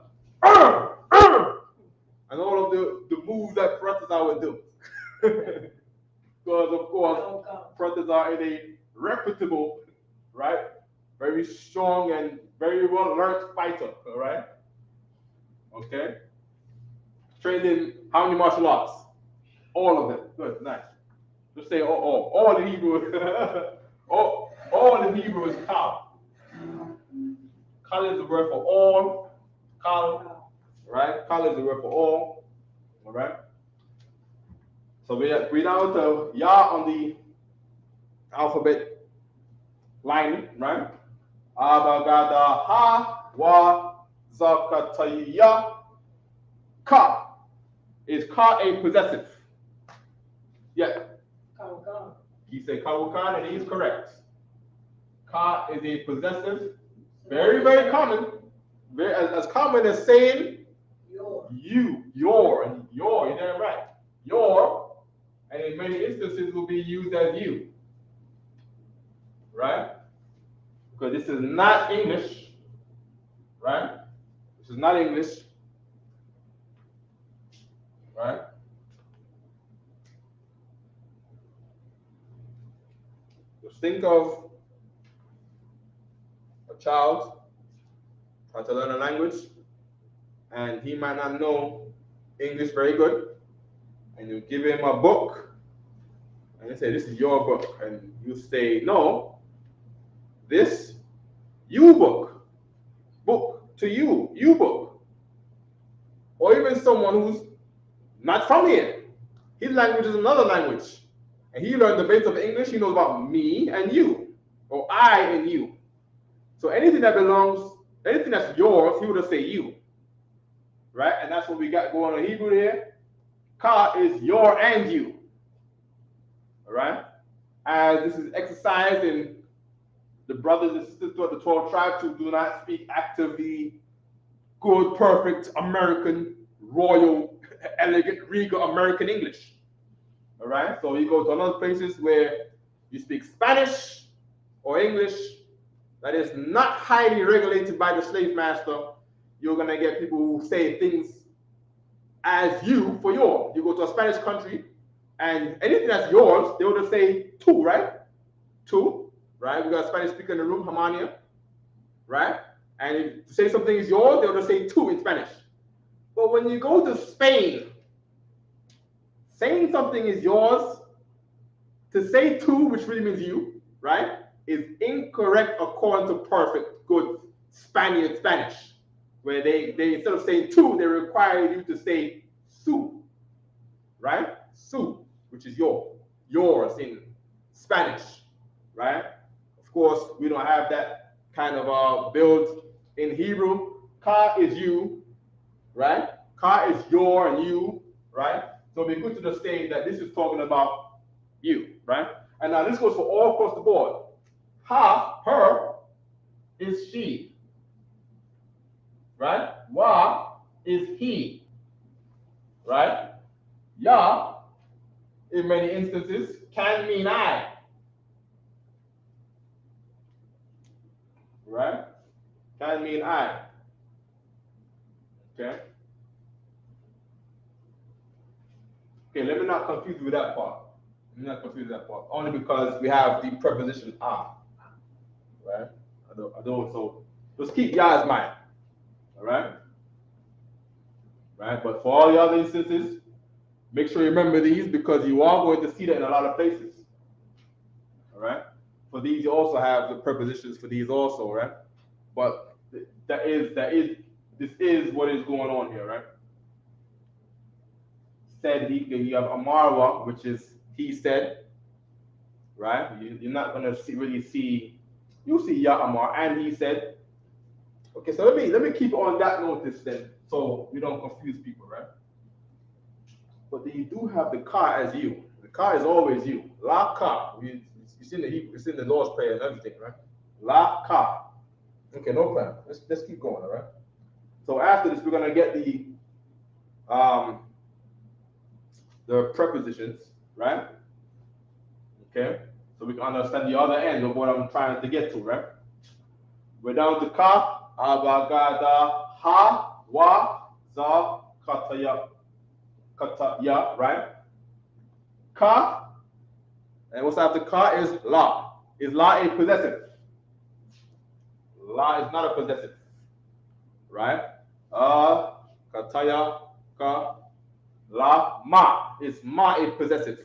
and all of the moves that Protestants would do. Because of course, Protestants is a reputable, right, very strong and very well learned fighter, all right? Okay? Trained in how many martial arts? All of them. Good, nice. Just say all in Hebrew. all in Hebrew is kal. Kal is the word for all. Kal, right? Kal is the word for all. All right. So we down to Ya on the alphabet line, right? Abagada ha wa zakataya ka. Is ka a possessive? Yeah. He said Kawukan, and he is correct. Ka is a possessive, very, very common, very as common as saying you, your, you're damn right. Your, and in many instances will be used as you. Right? Because this is not English. Right? This is not English. Right? Just think of a child trying to learn a language, and he might not know English very good, and you give him a book, and you say, this is your book, and you say, no, this, you book, to you, you book. Or even someone who's not from here, his language is another language, and he learned the base of English, he knows about me and you, or I and you. So anything that belongs, anything that's yours, he would have say you. Right? And that's what we got going on in Hebrew here. Ka is your and you. All right? As this is exercised in the brothers and sisters of the 12 tribes who do not speak actively good, perfect American, royal, elegant, regal American English. All right? So you go to other places where you speak Spanish or English that is not highly regulated by the slave master. You're going to get people who say things as you for your. You go to a Spanish country, and anything that's yours, they will just say tú, right? Tú, right? We got a Spanish speaker in the room, Hamania, right? And if to say something is yours, they'll just say tú in Spanish. But when you go to Spain, saying something is yours, to say tú, which really means you, right, is incorrect according to perfect, good Spaniard Spanish, where they instead of saying tú, they require you to say su, right? Su, which is yours in Spanish, right? Of course, we don't have that kind of build in Hebrew. Ka is you, right? Ka is your and you, right? So it'd be good to just say that this is talking about you, right? And now this goes for all across the board. Ha, her, is she. Right? Wa is he. Right? Ya, in many instances, can mean I. Right? Can mean I. Okay? Okay, let me not confuse you with that part. Let me not confuse that part. Only because we have the preposition are. Right? I don't, so just keep ya in mind. Alright? Right? But for all the other instances, make sure you remember these because you are going to see that in a lot of places. Alright? For these, you also have the prepositions for these also, right? But this is what is going on here, right? Said he, you have Amarwa, which is he said, right? You're not going to really see, you see Ya Amar and he said. Okay, so let me keep on that notice then, so we don't confuse people, right? But then you do have the car as you. The car is always you. La car. It's in the Hebrew, it's in the Lord's Prayer and everything, right? La car. Okay, no problem. Let's keep going, all right? So after this, we're gonna get the prepositions, right? Okay, so we can understand the other end of what I'm trying to get to, right? We're down to ka, abagada, ha, wa, za, kataya, right? Ka, and what's after ka is la. Is la a possessive? La is not a possessive, right? Kataya, ka, la, ma. Is ma a possessive?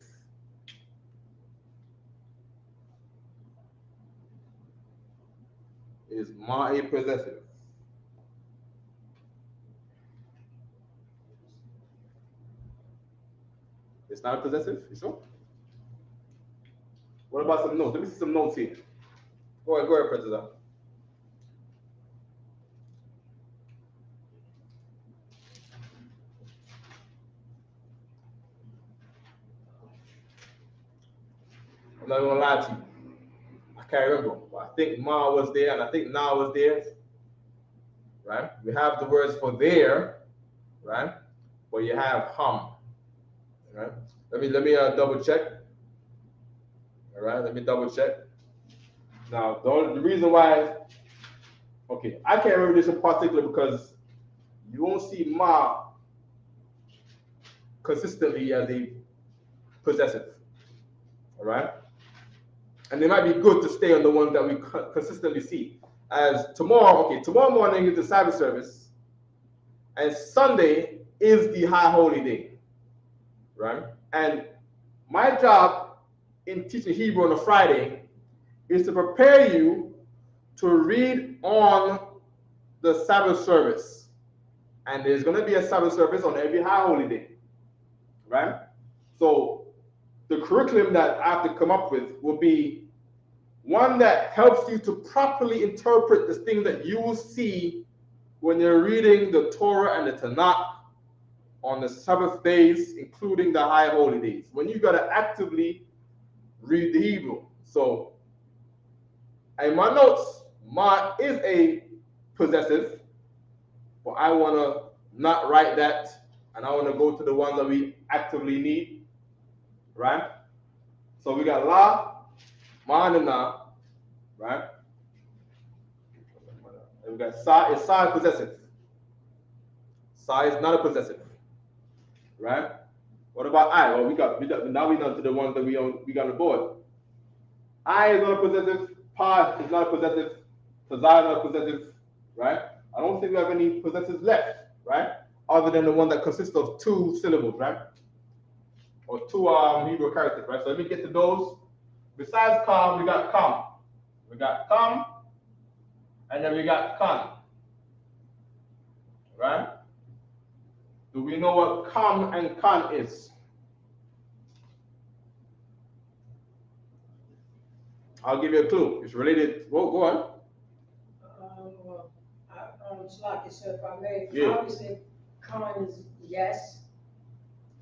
Is ma a possessive? It's not a possessive, you sure? What about some notes? Let me see some notes here. Go ahead, President. I'm not gonna lie to you. I can't remember. I think ma was there and I think na was there. Right? We have the words for there, right? But you have hum. Right? Let me double check. All right, let me double check. Now, the reason why, okay, I can't remember this in particular because you won't see ma consistently as a possessive. All right? And it might be good to stay on the ones that we consistently see. As tomorrow morning is the Sabbath service, and Sunday is the high holy day, right? And my job in teaching Hebrew on a Friday is to prepare you to read on the Sabbath service. And there's going to be a Sabbath service on every high holy day, right? So the curriculum that I have to come up with will be one that helps you to properly interpret the things that you will see when you're reading the Torah and the Tanakh on the Sabbath days, including the high holy days, when you got to actively read the Hebrew. So in my notes, ma is a possessive, but I want to not write that, and I want to go to the ones that we actively need, right? So we got la, ma, and na, right? And we got sa. Is sa a possessive? Sa is not a possessive, right? What about I? Well, we got now we know to the ones that we got on board. I is not a possessive. Pa is not a possessive. Tazai is not a possessive, right? I don't think we have any possessives left, right? Other than the one that consists of two syllables, right? Or two Hebrew characters, right? So let me get to those. Besides come, we got come. We got come, and then we got kan. Right? Do we know what come and kan is? I'll give you a clue. It's related. Well, go on. Slaki, so if I may, Yeah. obviously, con is yes.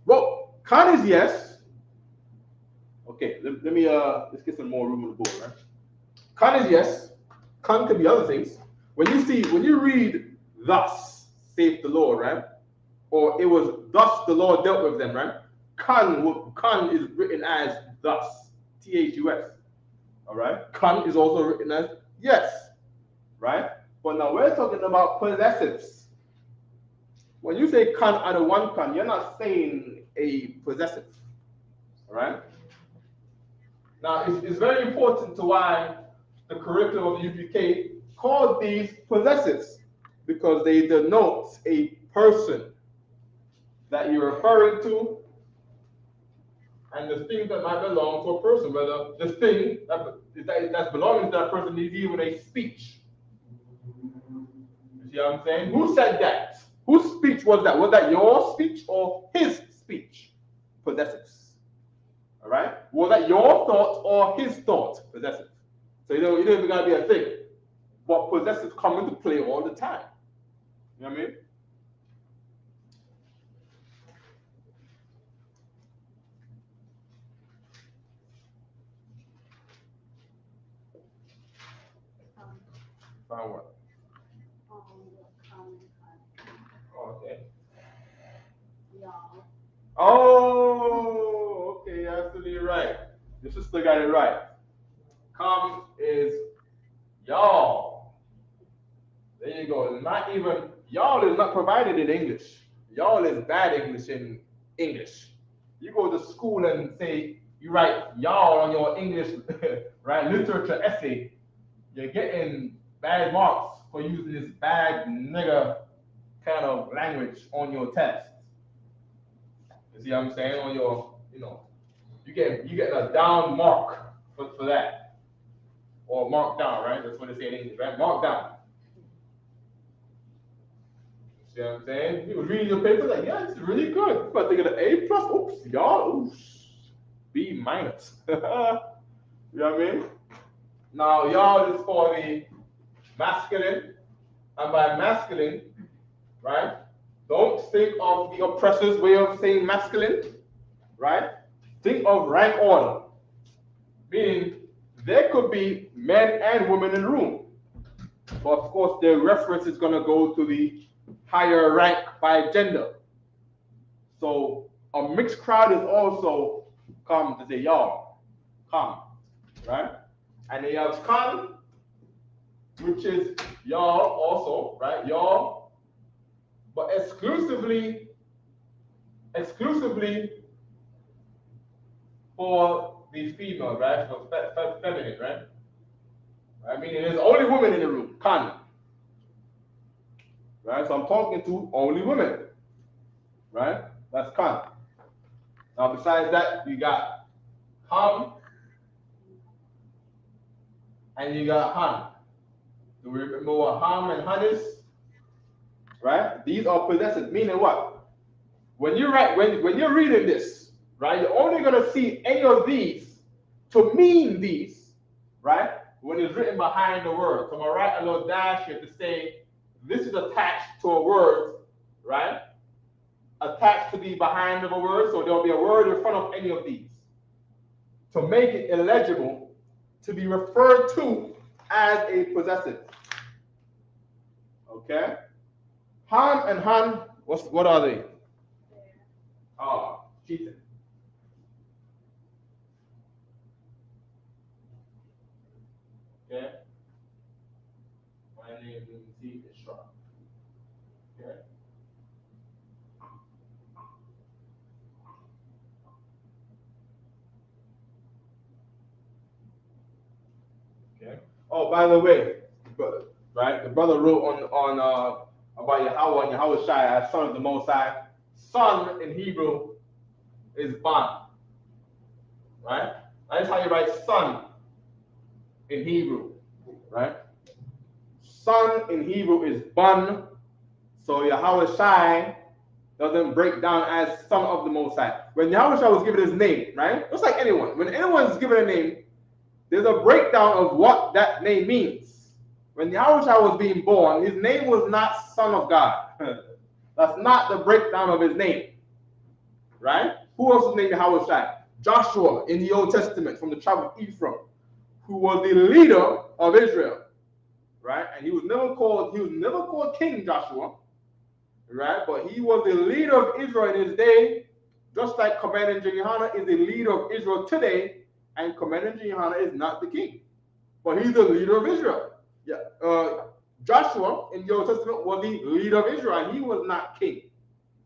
Well, kan is yes. Okay, let me let's get some more room on the board, right? Con is yes. Con could be other things. When you read thus saith the Lord, right? Or it was thus the Lord dealt with them, right? Con is written as thus, thus. All right. Con is also written as yes, right? But now we're talking about possessives. When you say con out of one con, you're not saying a possessive. All right. Now it's very important to why the curriculum of UPK calls these possessives, because they denote a person that you're referring to, and the thing that might belong to a person, whether the thing that's belonging to that person is even a speech. You see what I'm saying? Who said that? Whose speech was that? Was that your speech or his speech? Possessives. All right? Was that your thought or his thought? Possessive. So you don't even gotta be a thing. But possessives come into play all the time. You know what I mean? Found what? Oh, okay. Y'all. Oh, okay, you're absolutely right. Your sister got it right. Come is y'all. There you go. Not even y'all is not provided in English. Y'all is bad English in English. You go to school and say you write y'all on your English right literature essay, you're getting bad marks for using this bad nigger kind of language on your test. You see what I'm saying? On your, you get a down mark for that. Or mark down, right? That's what they say in English, right? Mark down. You see what I'm saying? He was reading your paper like, yeah, it's really good. But they get an A plus, oops, y'all, oops, B minus. You know what I mean? Now, y'all is for the masculine, and by masculine, right? Don't think of the oppressor's way of saying masculine, right? Think of rank order, meaning there could be men and women in the room, but of course their reference is going to go to the higher rank by gender. So a mixed crowd is also come to say y'all, come, right? And then you have con, which is y'all also, right? Y'all, but exclusively for the female, right? For feminine, right? I mean, there's only women in the room, con. Right? So I'm talking to only women, right? That's con. Now, besides that, you got ham and you got han. Do we remember what ham and han is? Right? These are possessive, meaning what? When you're reading this, right, you're only gonna see any of these to mean these, right? When it's written behind the word. So I'm gonna write a little dash here to say this is attached to a word, right? Attached to the behind of a word, so there'll be a word in front of any of these to make it illegible to be referred to as a possessive. Okay? Han and han, what are they? Oh, cheating. Okay? My name is Isupk. Okay? Okay. Oh, by the way, brother, right? The brother wrote on about Yahweh and Yahweh Shai as son of the Most High. Son in Hebrew is ban, right? That's how you write son in Hebrew, right? Son in Hebrew is ban, so Yahweh Shai doesn't break down as son of the Most High. When Yahweh Shai was given his name, right? Just like anyone, when anyone's given a name, there's a breakdown of what that name means. When Yahushua was being born, his name was not Son of God. That's not the breakdown of his name. Right? Who else is named Yahushua? Joshua in the Old Testament from the tribe of Ephraim, who was the leader of Israel, right? And he was never called King Joshua, right? But he was the leader of Israel in his day, just like Commander Jehoiada is the leader of Israel today, and Commander Jehoiada is not the king, but he's the leader of Israel. Yeah, Joshua in the Old Testament was the leader of Israel, and he was not king.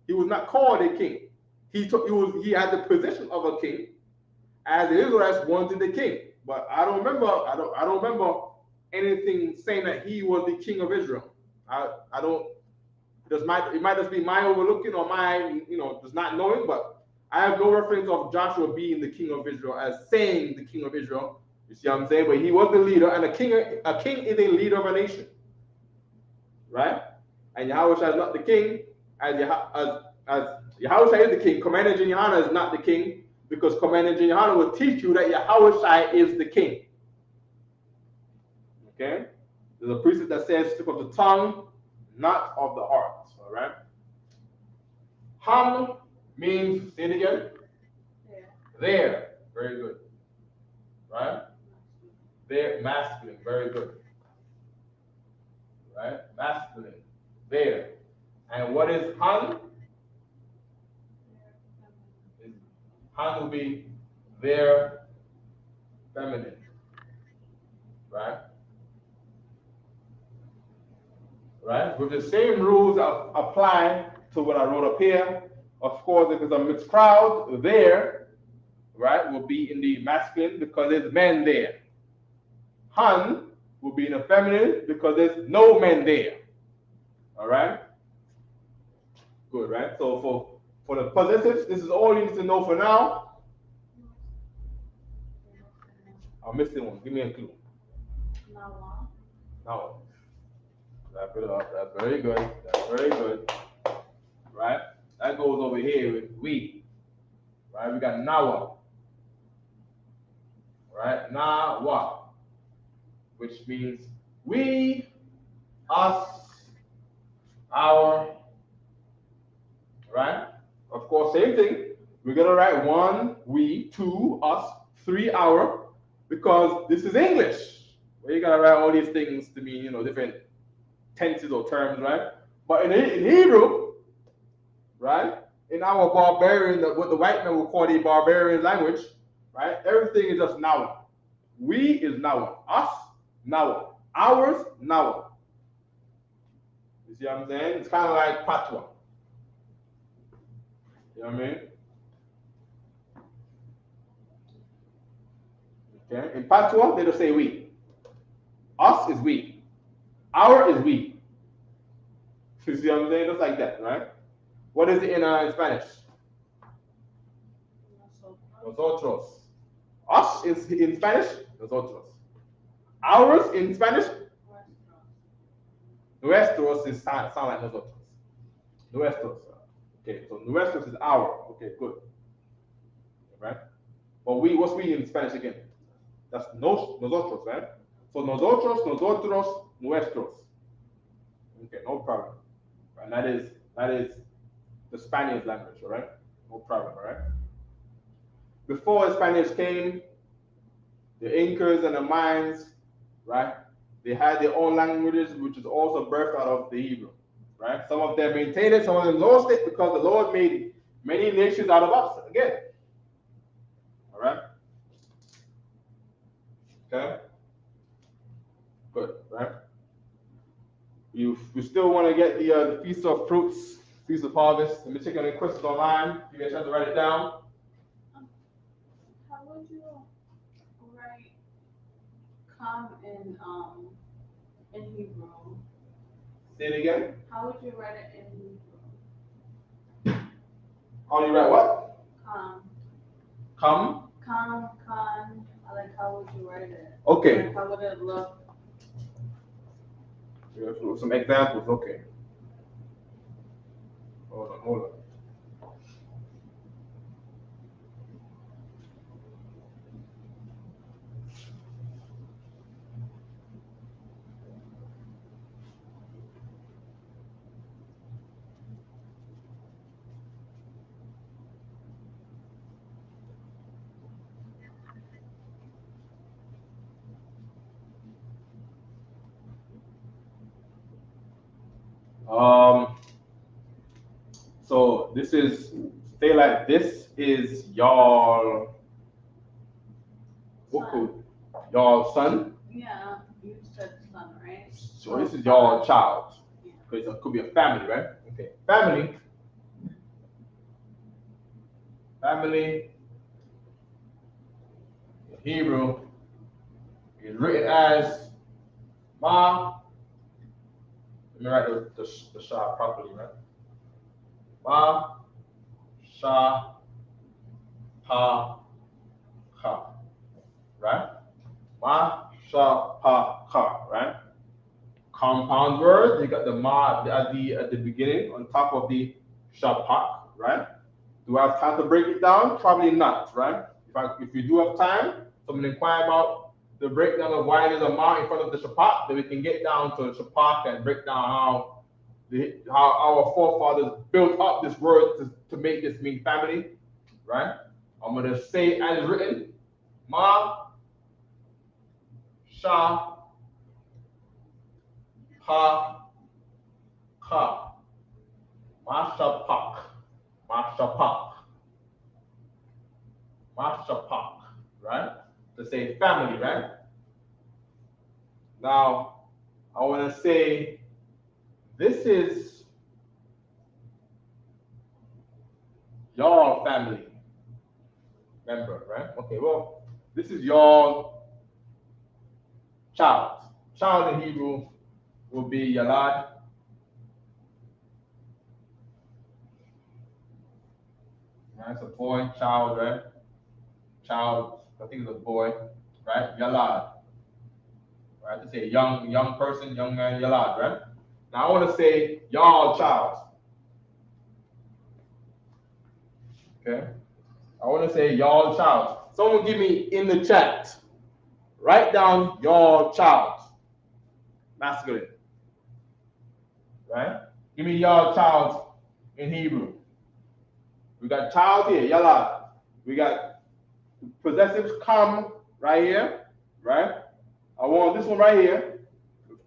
He was not called a king. He had the position of a king, as the Israelites wanted the king. But I don't remember anything saying that he was the king of Israel. I don't. It might just be my overlooking or my just not knowing. But I have no reference of Joshua being the king of Israel as saying the king of Israel. You see what I'm saying? But he was the leader, and a king is a leader of a nation, right? And Yahushua is not the king, as Yahushua is the king. Commander Jehoiada is not the king, because Commander Jehoiada will teach you that Yahushua is the king. Okay? There's a precept that says, "Stick of the tongue, not of the heart." All right? Ham means, say it again. There. Very good. Right? There, masculine. Very good. Right? Masculine. There. And what is Han? Han will be there, feminine. Right? Right? With the same rules apply to what I wrote up here. Of course, if it's a mixed crowd, there, right, will be in the masculine because there's men there. Han will be in the feminine because there's no men there. All right? Good, right? So for the possessives, this is all you need to know for now. I'm missing one. Give me a clue. No. Wrap it up. That's very good. That's very good. Right? That goes over here with we. Right? We got nawa. Right? Nawa. Which means we, us, our. Right? Of course, same thing. We're going to write 1, we, 2, us, 3, our, because this is English. Where you got to write all these things to mean, different tenses or terms, right? But in Hebrew, right? In our barbarian, what the white man will call the barbarian language, right? Everything is just nawa. We is nawa. Us, nawa. Ours, nawa. You see what I'm saying? It's kind of like patwa. You know what I mean? Okay. In patwa, they just say we. Us is we. Our is we. You see what I'm saying? Just like that, right? What is it in Spanish? Nosotros. Us is in Spanish, nosotros. Ours in Spanish, nuestros is sound like nosotros. Nuestros. Okay, so nuestros is our. Okay, good. Right? But what's we in Spanish again? That's nosotros, right? So nosotros, nosotros, nuestros. Okay, no problem. And that is the Spanish language, all right? No problem, all right? Before the Spanish came, the Incas and the Mayans, right? They had their own languages, which is also birthed out of the Hebrew, right? Some of them maintained it, some of them lost it because the Lord made many nations out of us again. All right? Okay? Good, right? We still want to get the Feast of Fruits, Feast of Harvest. Let me check any questions online. You get a chance to write it down. How would you write come in Hebrew? Say it again. How would you write it in Hebrew? How do you write what? Come. Come? Come. Like, how would you write it? Okay. Like, how would it look? Some examples, okay. Hold on. So this is, say like this is y'all, what could, y'all son? Yeah, you said son, right? So this is y'all child. Because it could be a family, right? Okay. Family. Family. In Hebrew is written as Ma. Let me write the Shah properly, right? Ma, Shah, Pa, Ka. Right? Ma, Shah, Pa, Ka. Right? Compound word. You got the Ma at the beginning on top of the Shapak. Right? Do I have time to break it down? Probably not. Right? If you do have time, someone inquire about the breakdown of why there's a Ma in front of the Shapak, then we can get down to the Shapak and break down how our forefathers built up this word to make this mean family, right? I'm going to say as written, Ma, Sha, Pa, Ka, Ma, Sha, Pak, Ma, Sha, Pak, Ma, Sha, Pak, right? To say family, right? Now, I want to say this is y'all family member, right? Okay, well, this is y'all child. Child in Hebrew will be Yalad. Right? It's a boy, child, right? Child, I think it's a boy, right? Yalad. Right? To say young person, young man, Yalad, right? Now I want to say y'all child. Okay? I want to say y'all child. Someone give me in the chat. Write down y'all child. Masculine. Right? Give me y'all child in Hebrew. We got child here, Yalad. We got possessives come right here, right? I want this one right here.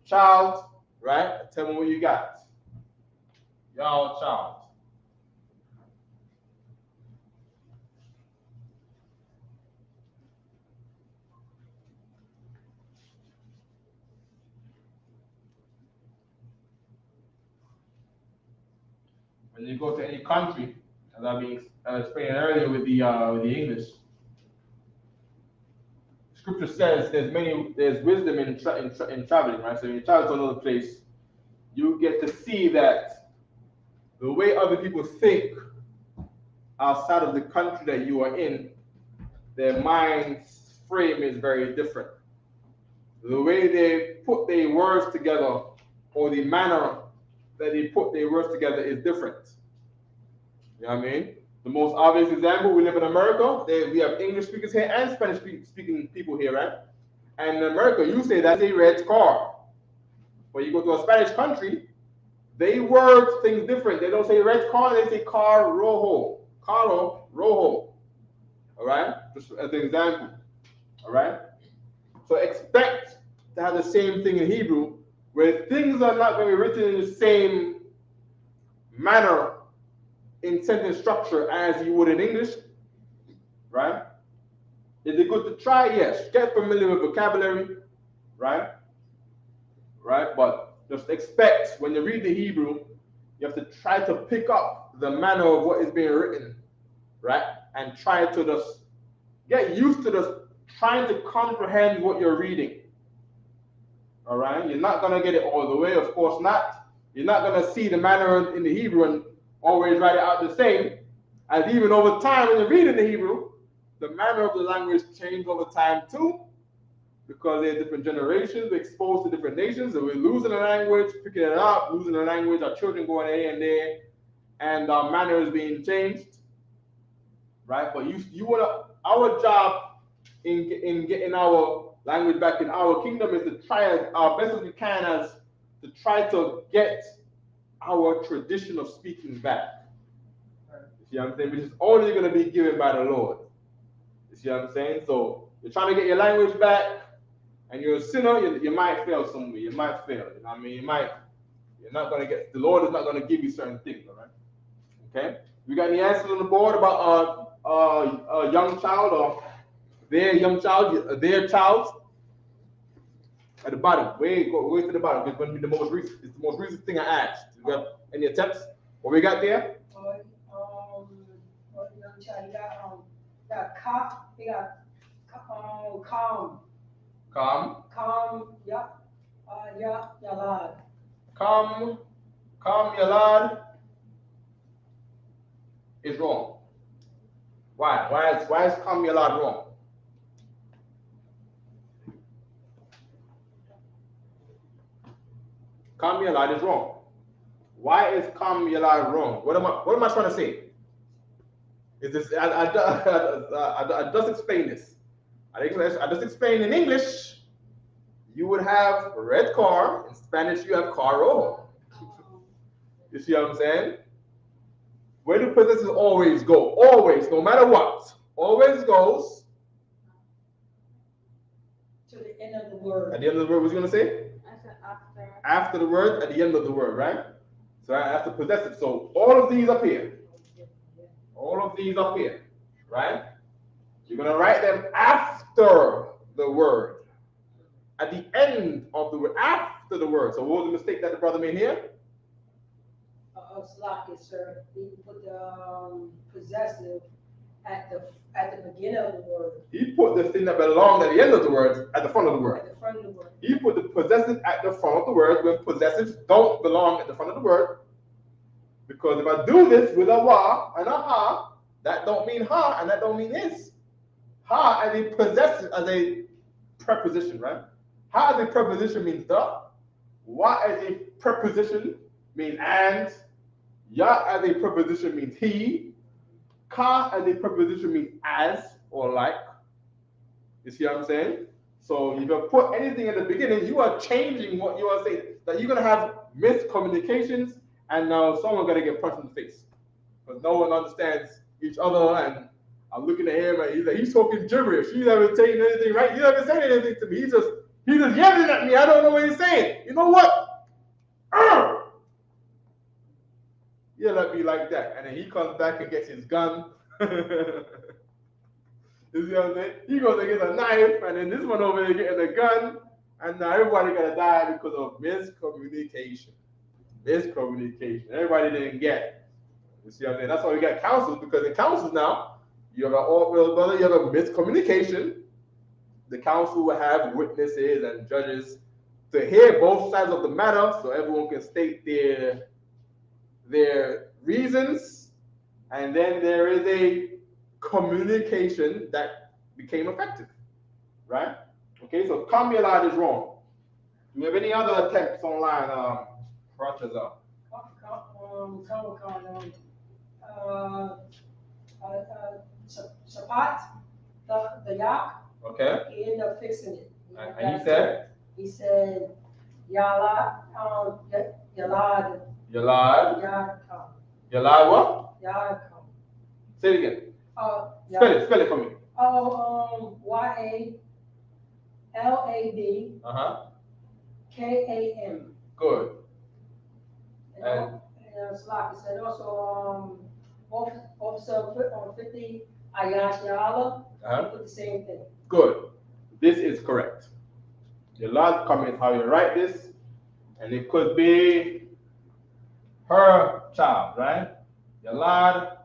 Child, right? Tell me what you got. Y'all child. When you go to any country, as I've been explaining earlier with the English, Scripture says there's wisdom in traveling, right? So when you travel to another place, you get to see that the way other people think outside of the country that you are in, their mind's frame is very different. The way they put their words together, or the manner that they put their words together, is different. You know what I mean? The most obvious example, we live in America. We have English speakers here and Spanish speaking people here, right? And in America, you say that's a red car. When you go to a Spanish country, they word things different. They don't say red car, they say car rojo. Carro rojo. All right? Just as an example. All right? So expect to have the same thing in Hebrew, where things are not going to be written in the same manner in sentence structure as you would in English, right? Is it good to try? Yes. Get familiar with vocabulary, right? Right? But just expect when you read the Hebrew, you have to try to pick up the manner of what is being written, right? And try to just get used to just trying to comprehend what you're reading. All right? You're not going to get it all the way, of course not. You're not going to see the manner in the Hebrew and always write it out the same. As even over time, when you read in the Hebrew, the manner of the language changes over time too, because they're different generations, we're exposed to different nations, and we're losing a language, picking it up, losing a language, our children going here and there, and our manner is being changed, right? But you want to, our job in getting our language back in our kingdom is to try our best as we can as to try to get our tradition of speaking back. You see what I'm saying? Which is only going to be given by the Lord. You see what I'm saying? So you're trying to get your language back, and you're a sinner, you might fail somewhere. You might fail. You know what I mean? You You're not gonna get. The Lord is not gonna give you certain things. All right. Okay. We got any answers on the board about a young child or their young child, their child? At the bottom, way to the bottom. It's going to be the most recent. It's the most recent thing I asked. Do we have any attempts? What we got there? Young child, got cop, we got calm. Yeah, yalad. Calm, yalad is wrong. Why? Why is calm yalad wrong? Calm yalad is wrong. Why is calm yalad wrong? What am I trying to say? Is this? I just explain this. I just explained in English. You would have red car. In Spanish, you have car rojo. You see what I'm saying? Where do possessives always go? Always, no matter what. Always goes to the end of the word. At the end of the word, what was you gonna say? I said after. After the word, at the end of the word, right? So I have to possessive. So all of these up here. All of these up here, right? You're gonna write them after the word. At the end of the word, after the word. So what was the mistake that the brother made here? Slack it, sir. He put the possessive at the beginning of the word. He put the thing that belonged at the end of the word at the front of the word. At the front of the word. He put the possessive at the front of the word when possessives don't belong at the front of the word. Because if I do this with a wa and a ha, that don't mean ha and that don't mean is. Ha as a possessive, as a preposition, right? Ha as a preposition means the. Wa as a preposition means and. Ya as a preposition means he. Ka as a preposition means as or like. You see what I'm saying? So if you put anything at the beginning, you are changing what you are saying. That you're going to have miscommunications, and now someone's going to get punched in the face. Because no one understands each other, and I'm looking at him, and he's talking gibberish. He's never saying anything right. He never said anything to me. He's just yelling at me. I don't know what he's saying. You know what? Yell at me like that. And then he comes back and gets his gun. You see what I'm saying? He goes and gets a knife, and then this one over here getting a gun, and now everybody gonna die because of miscommunication. Miscommunication. Everybody didn't get it. You see what I'm saying? That's why we got counsels, because in counsels now, you have you have a miscommunication. The counsel will have witnesses and judges to hear both sides of the matter, so everyone can state their reasons, and then there is a communication that became effective, right? Okay, so Kamilad is wrong. Do we have any other attempts online, Rataza? Sapat, the yak. Okay. He ended up fixing it. And he said? He said, Yalad, Yalad. Yalad. Yalad what? Yalad. Say it again. Spell it for me. YALAD. KAM. Good. And Slack said also Officer 50 Ayash Yala. Put the same thing. Good. This is correct. Your last comment how you write this, and it could be her child, right? Yalad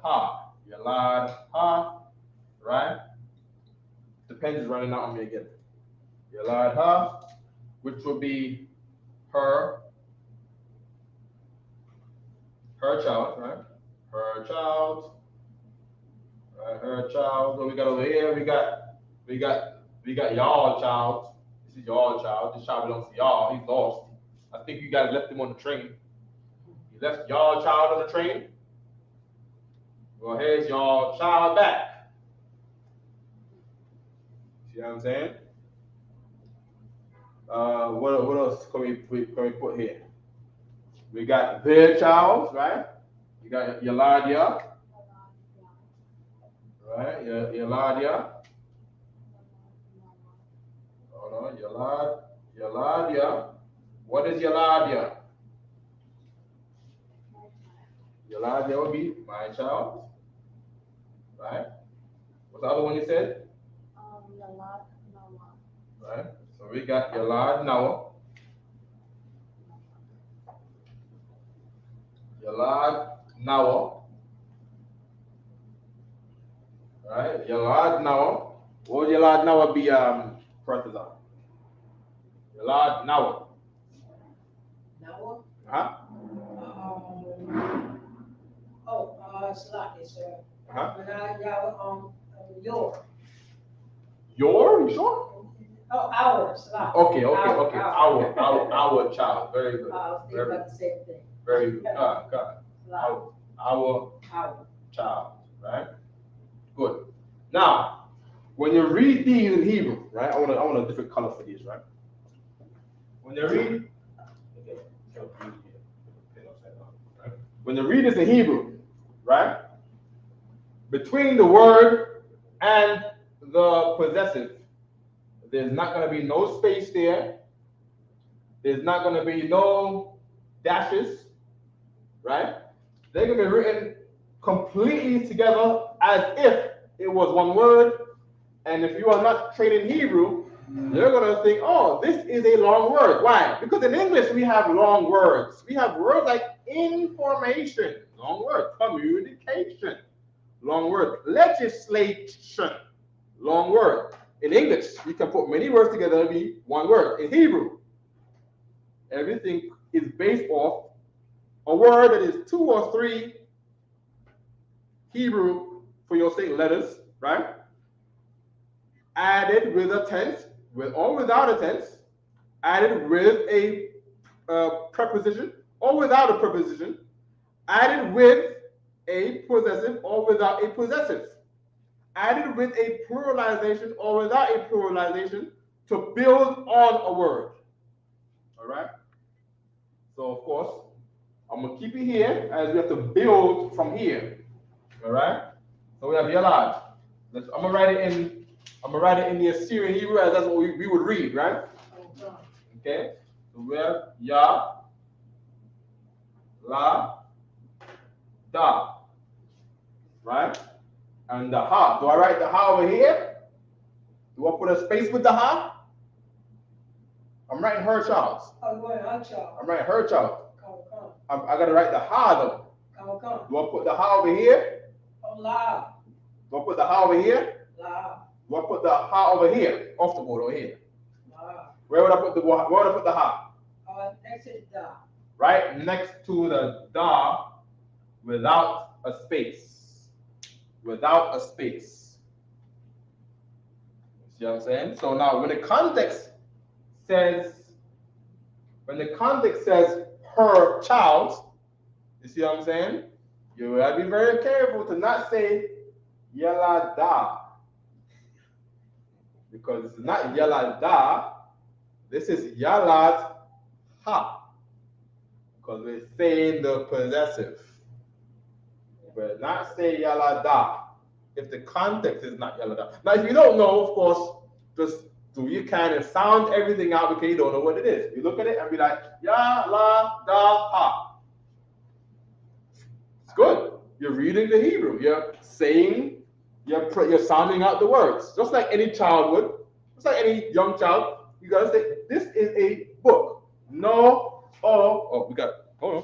ha, right? The pen is running out on me again. Yalad ha, which will be her child, right? Her child. Her child. What we got over here? We got y'all child. This is y'all child. This child belongs to y'all. He's lost. I think you guys left him on the train. You left y'all child on the train. Well, here's y'all child back. See what I'm saying? What else can we put here? We got their child, right? You got Yaladia. Right, Yaladia. Hold on, Yaladia. What is Yaladia? Yaladia would be my child. Right? What's the other one you said? Yalad Nawa. Right? So we got Yalad Nawa. Yalad Nawa. Right? Yalad Nawa. What would Yalad Nawa be, Partizan? Yalad Nawa. Now, Huh? Slack, sir. Huh? But your. Your? You sure? Oh, our, Slack. Okay. Our. Our child. Very good. I was thinking Very, about the same thing. very good. God. Slack. Our Our. child. Right? Good. Now, when you read these in Hebrew, right? I want a different color for these, right? When you read, when you read this in Hebrew, right? Between the word and the possessive, there's not going to be no space there. There's not going to be no dashes, right? They're going to be written completely together as if it was one word. And if you are not trained in Hebrew, you're going to think, oh, this is a long word. Why? Because in English, we have long words. We have words like information, long word, communication, long word, legislation, long word. In English, you can put many words together and be one word. In Hebrew, everything is based off a word that is 2 or 3 Hebrew, for your sake, letters, right? Added with a tense, with or without a tense, added with a preposition or without a preposition, added with a possessive or without a possessive, added with a pluralization or without a pluralization to build on a word. All right? So, of course, I'm going to keep it here as we have to build from here. All right? So we have Yalad. I'm going to write it in the Assyrian Hebrew as that's what we would read, right? Okay? So we have Ya, La, Da. Right? And the Ha. Do I write the Ha over here? Do I put a space with the Ha? I'm writing her child. Oh, go ahead, our child. I'm writing her child. Come. I got to write the Ha though. Come. Do I put the Ha over here? Oh, la. Do I put the Ha over here? La. Do I put the Ha over here? Off the board over here. La. Where would I put the Ha? Next is da. Right next to the Da without a space. Without a space. See what I'm saying? So now when the context says her child, you see what I'm saying? You gotta be very careful to not say Yalada. Because it's not Yalada, this is Yalad Ha. Because we're saying the possessive. But not say Yalada if the context is not Yalada. Now, if you don't know, of course, just do you kind of sound everything out because you don't know what it is. You look at it and be like, Yalada Ha. It's good. You're reading the Hebrew. You're saying, you're sounding out the words. Just like any child would. Just like any young child. You got to say, this is a book. No, we got, hold on.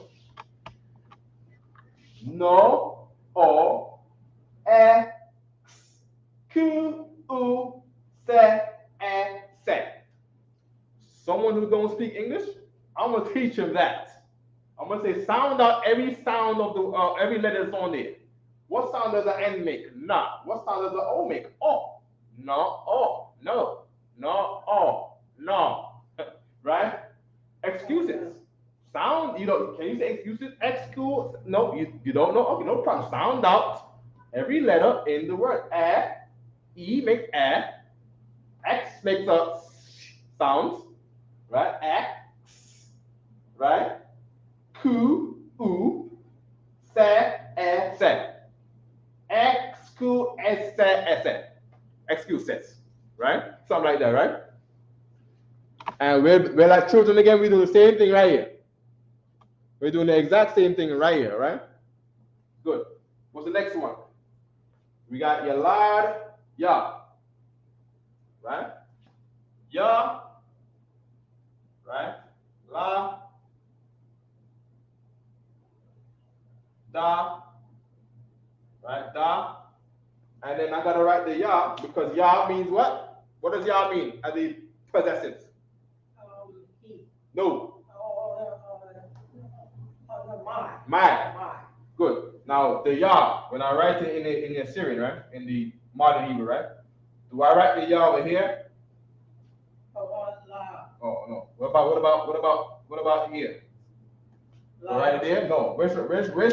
No, X, Q, U, se, se. Someone who don't speak English, I'm going to teach him that. I'm going to say, sound out every sound of the, every letter that's on there. What sound does the N make? Nah. What sound does the O make? Oh. No, oh. No. No, oh. No. Right? Excuses. Sound, can you say excuses? Excuse? No, you don't know? Okay, no problem. Sound out every letter in the word. A, E makes A. X makes a sound. Right? X. Right? Q, U, se, se. Excuses. Right? Something like that, right? And we're like children again, we do the same thing right here. We're doing the exact same thing right here, right? Good. What's the next one? We got Yalad, Ya. Right? Ya. Right? La. Da. Right? Da. And then I gotta write the Ya because Ya means what? What does Ya mean as the possessive? He. No. My. My. Good. Now the Ya, when I write it in the Assyrian, right? In the modern Hebrew, right? Do I write the Ya over here? Oh no. What about here? Do I write it there? No. Where should I write it? Where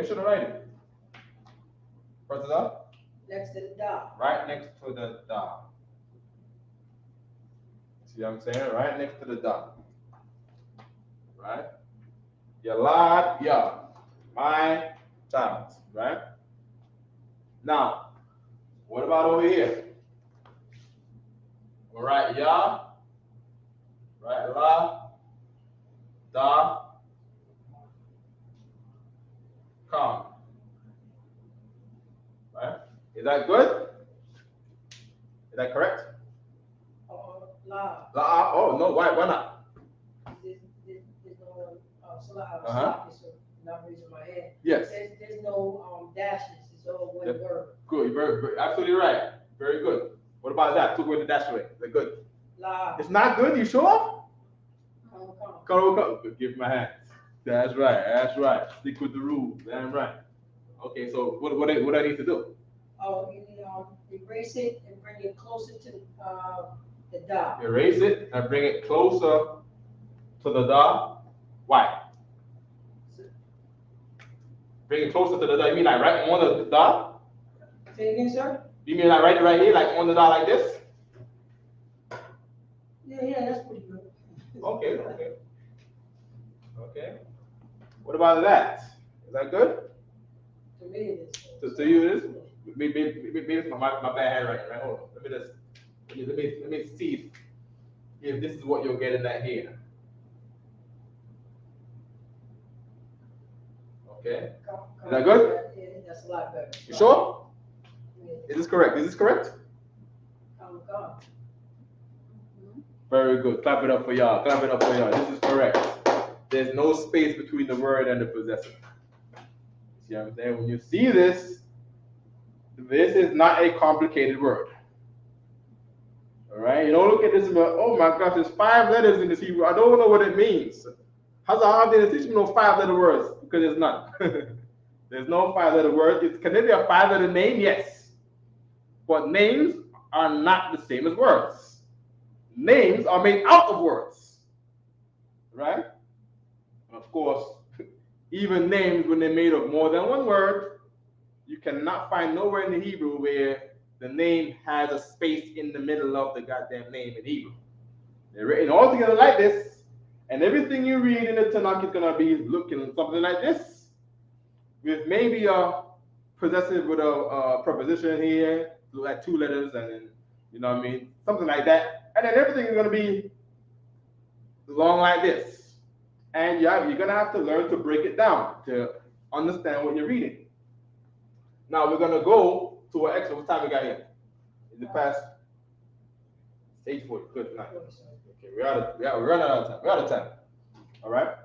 should I write it? Where's it up? Next to the dot. Right next to the dot. See what I'm saying? Right next to the dot. Right? Yalad, Ya. My child. Right? Now, what about over here? We'll write Ya. Right? La. Da. Come. Right? Is that good? Is that correct? La. La. Oh no, why not? There's no slap is not raising my hand. Yes. There's no dashes. It's all one word. Good, very absolutely right. Very good. What about that? Took away the dash away. Is that good? La. It's not good, you sure? Come. Give my hand. That's right. Stick with the rules. Damn right. Okay, so what do I need to do? Erase it and bring it closer to the dot. Erase it and bring it closer to the dot. Why? Bring it closer to the dot. You mean like right on the dot? Say it again, sir? You mean like right here, like on the dot like this? Yeah, that's pretty good. Okay. What about that? Is that good? To me it is. To you it is? Maybe it's my bad handwriting, right? Hold on. Let me see if this is what you'll get in that here. Okay. Is that good? Yeah, that's a lot better. You sure? Yeah. Is this correct? Very good. Clap it up for y'all. This is correct. There's no space between the word and the possessor. See what I'm saying? When you see this is not a complicated word. All right? You don't look at this and go, oh my gosh, there's 5 letters in this Hebrew. I don't know what it means. How did it teach me no 5-letter words? Because there's none. There's no 5-letter word. Can there be a 5-letter name? Yes. But names are not the same as words. Names are made out of words. Right? And of course, even names, when they're made of more than one word, you cannot find nowhere in the Hebrew where the name has a space in the middle of the goddamn name in Hebrew. They're written all together like this, and everything you read in the Tanakh is going to be looking something like this, with maybe a possessive with a preposition here, like 2 letters, and then, you know what I mean, something like that. And then everything is going to be long like this. And you're going to have to learn to break it down to understand what you're reading. Now we're going to go to an extra. What time we got here? In the past 8:40. Good night. Okay, we're running out of time. We're out of time. All right.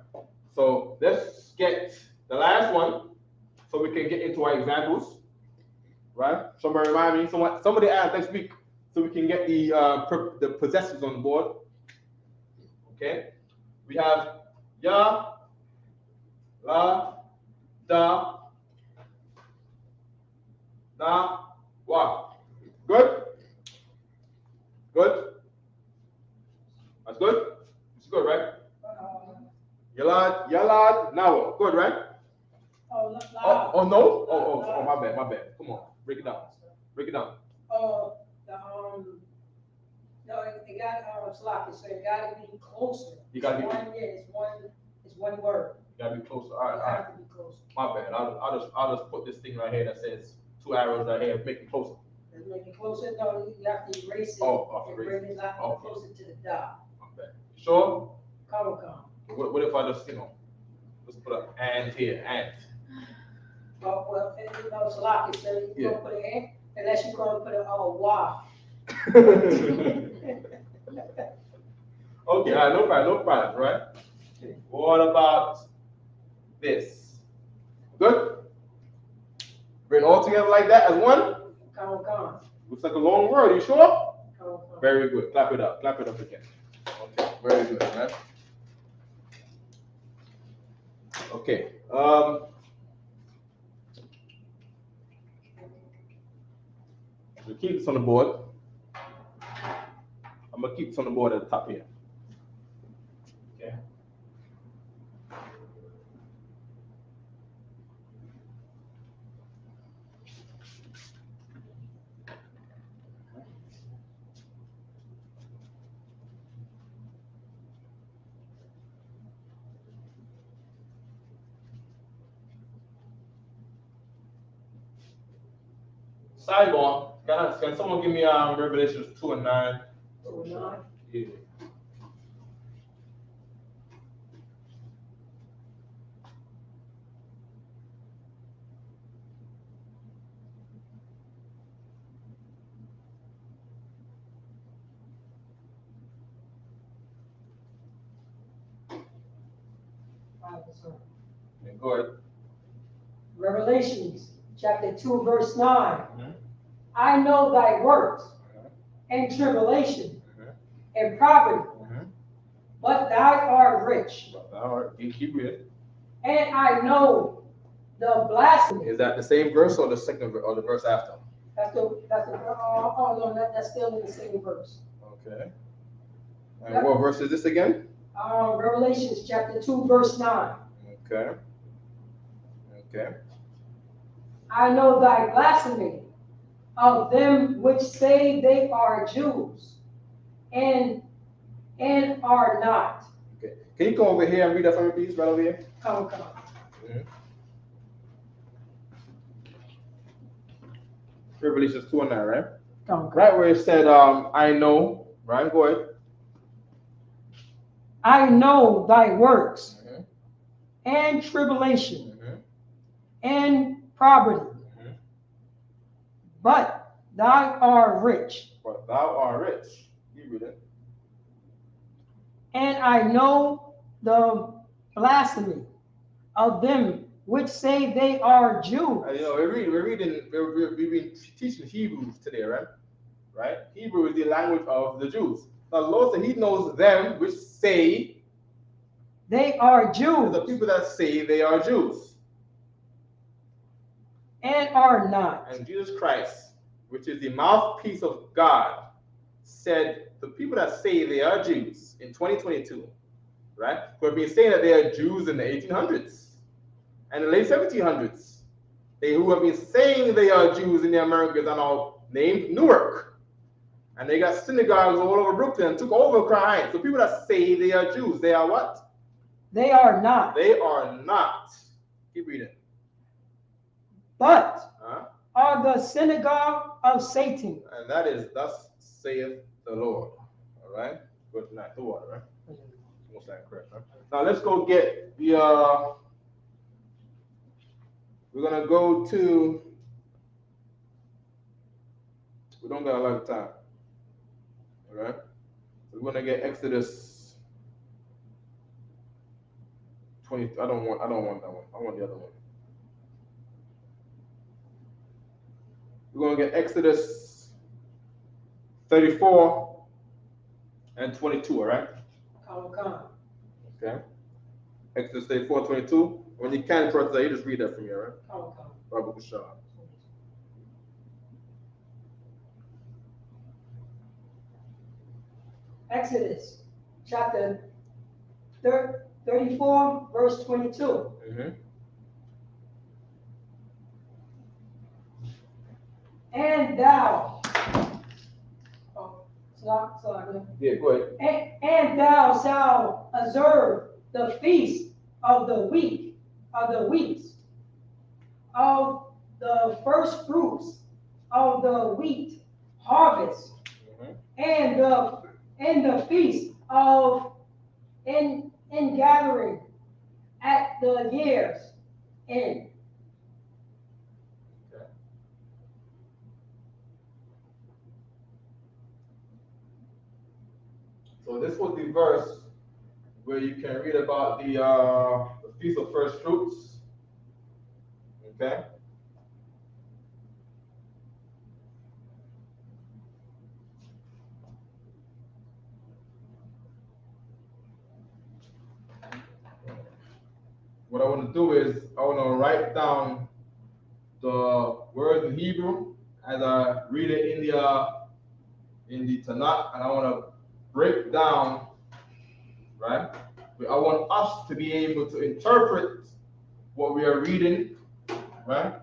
So let's get the last one, so we can get into our examples. Right? Somebody remind me. Somebody ask next week, so we can get the possessors on the board. Okay. We have Ya, La, Da, Na, Wa. Good? Good? That's good? It's good, right? Yalad, Nawa. Good, right? Oh, no? Oh, my bad. Come on. Break it down. No, it got sloppy, so it got to be closer. You got to be. It's one word. You got to be closer. All right. Have to be closer. My bad. I'll just put this thing right here that says 2 arrows right here. Make it closer. Let's make it closer. No, you have to erase it. Oh, and erase bring it. it like Okay. closer to the dot. Okay. Sure. Come. What if I just, let's put an and here, and. Well, it's like it says you don't put an N unless you're going to put a Y. Okay, all right, no problem, right? What about this? Good? Bring it all together like that as one? Come. Looks like a long word, you sure? Come. Very good. Clap it up again. Okay, very good, right? Okay. We'll keep this on the board. I'm gonna keep this on the board at the top here. Okay. Sidebar. Can someone give me Revelations 2 and 9? 2 and 9. Yeah. Go ahead. Revelations chapter 2, verse 9. Mm-hmm. I know thy works and tribulation and poverty, but thou art rich. Keep reading. And I know the blasphemy. Is that the same verse or the second or the verse after? That's no, that's still in the same verse. Okay. And what verse is this again? Revelations chapter 2, verse 9. Okay. I know thy blasphemy of them which say they are Jews and are not. Okay. Can you come over here and read that for me, please? Right over here. Come. Mm-hmm. Revelations 2 and 9, right? Come. Right where it said, I know, right? Go ahead. I know thy works and tribulation and poverty, but thou art rich. But thou art rich. You read it. And I know the blasphemy of them which say they are Jews. We've been teaching Hebrews today, right? Right? Hebrew is the language of the Jews. Now, the Lord said He knows them which say they are Jews. The people that say they are Jews and are not. And Jesus Christ, which is the mouthpiece of God, said the people that say they are Jews in 2022, right? Who have been saying that they are Jews in the 1800s and the late 1700s. They who have been saying they are Jews in the Americas are now named Newark. And they got synagogues all over Brooklyn and took over Crown Heights. So people that say they are Jews, they are what? They are not. They are not. Keep reading. But are the synagogue of Satan. And that is, thus saith the Lord. All right? But not the water, right? Almost that correct, right? Now let's go get the, we're going to go to, we don't got a lot of time. All right? We're going to get Exodus 20. I don't want that one. I want the other one. We're going to get Exodus 34 and 22, all right? Come. Okay. Exodus 34, 22. When you can, brother, you just read that for me, all right? Come. Baruch Hashem. Exodus chapter 34, verse 22. Mm-hmm. And thou, Yeah, go ahead. And thou shalt observe the feast of the weeks, of the first fruits of the wheat harvest, and the feast of in gathering at the year's end. Okay. So this was the verse where you can read about the Feast of First Fruits. Okay. What I want to do is I want to write down the words in Hebrew as I read it in the Tanakh, and I want to break down, right? I want us to be able to interpret what we are reading, right?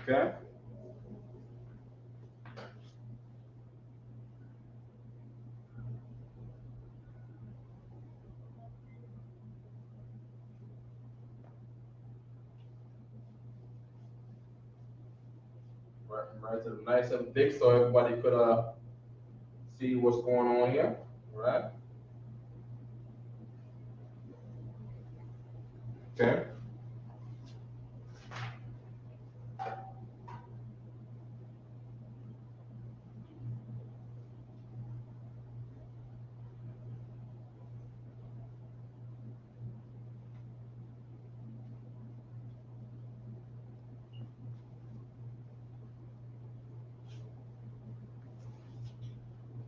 Okay. Right, so nice and big so everybody could see what's going on here, right? Okay.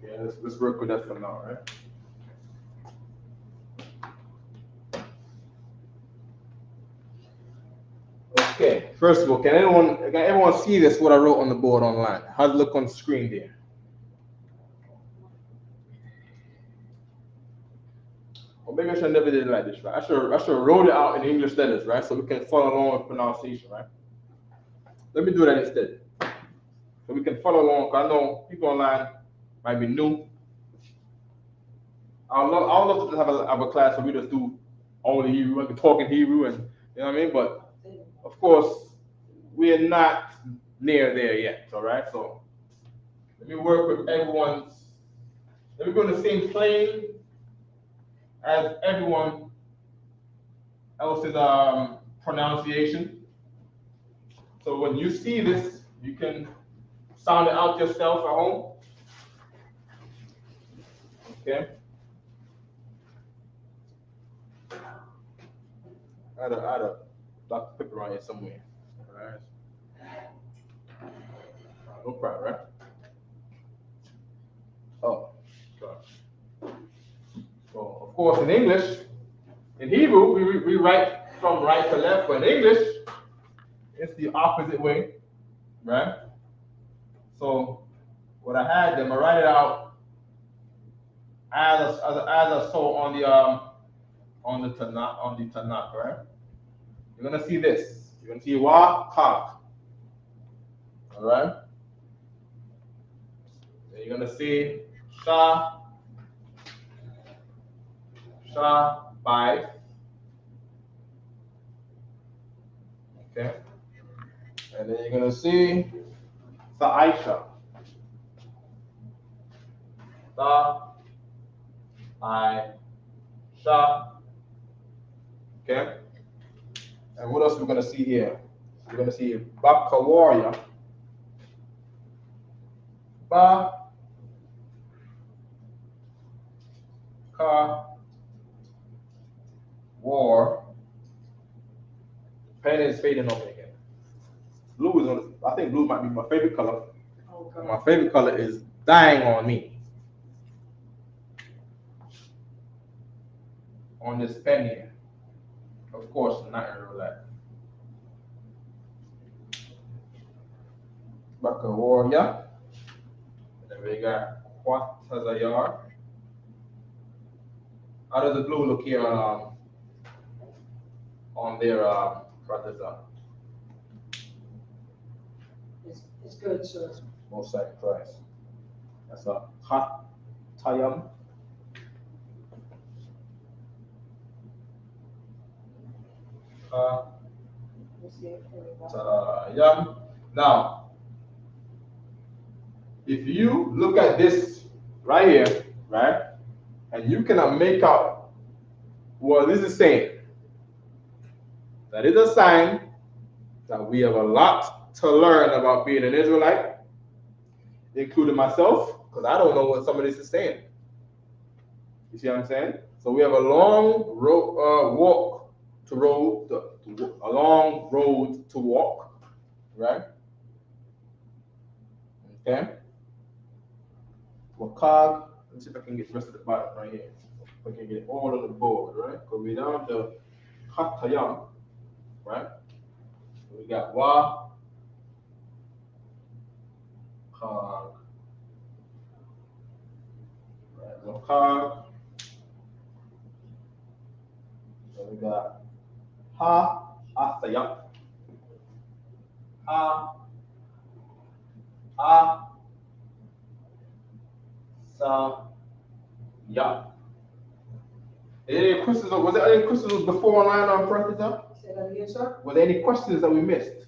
Yeah, let's work with that for now, right? Okay, first of all, can everyone see this, what I wrote on the board online? How's it look on the screen there? Or maybe I should never did it like this, right? I should wrote it out in English letters, right? So we can follow along with pronunciation, right? Let me do that instead. So we can follow along, because I know people online might be new. I would love to have a class where we just do only Hebrew, I can talk in Hebrew, and you know what I mean? But of course, we're not near there yet, all right? So let me work with let me go in the same plane as everyone else's pronunciation. So when you see this, you can sound it out yourself at home. Okay? I had a Dr. Pepper around here somewhere. All right. No problem, right? Oh, sorry. So, of course, in English, in Hebrew, we write from right to left, but in English, it's the opposite way, right? So, what I had them, I write it out as I saw on the Tanakh, right? You're gonna see this. You're gonna see wa kaf, all right? Then you're gonna see sha by, okay? And then you're gonna see Aisha. Aisha. Okay? And what else we're gonna see here? We're gonna see Baka warrior. Ka war. Pen is fading on me again. Blue is on. I think blue might be my favorite color. Okay. My favorite color is dying on me. On this pen here. Of course, not in real life. Baka warrior. And then we got Quatazayar. How does the blue look here on their Quatazar? It's good, sir. Most sacrifice. That's a hot tayam. Yum. Now, if you look at this right here, right, and you cannot make out what this is saying, that is a sign that we have a lot to learn about being an Israelite, including myself, because I don't know what some of this is saying. You see what I'm saying? So we have a long road, a long road to walk, right? Okay. Wakag. Let's see if I can get the rest of the bottom right here. If I can get it all on the board, right? Because we're down to Hatayam, right? So we got Wa, Kag, right? Wakag. So we got Ha, Asayam. Ha, A, Sa, Ya. Any questions? Was there any questions before line on Professor? Say that again, sir? Were there any questions that we missed?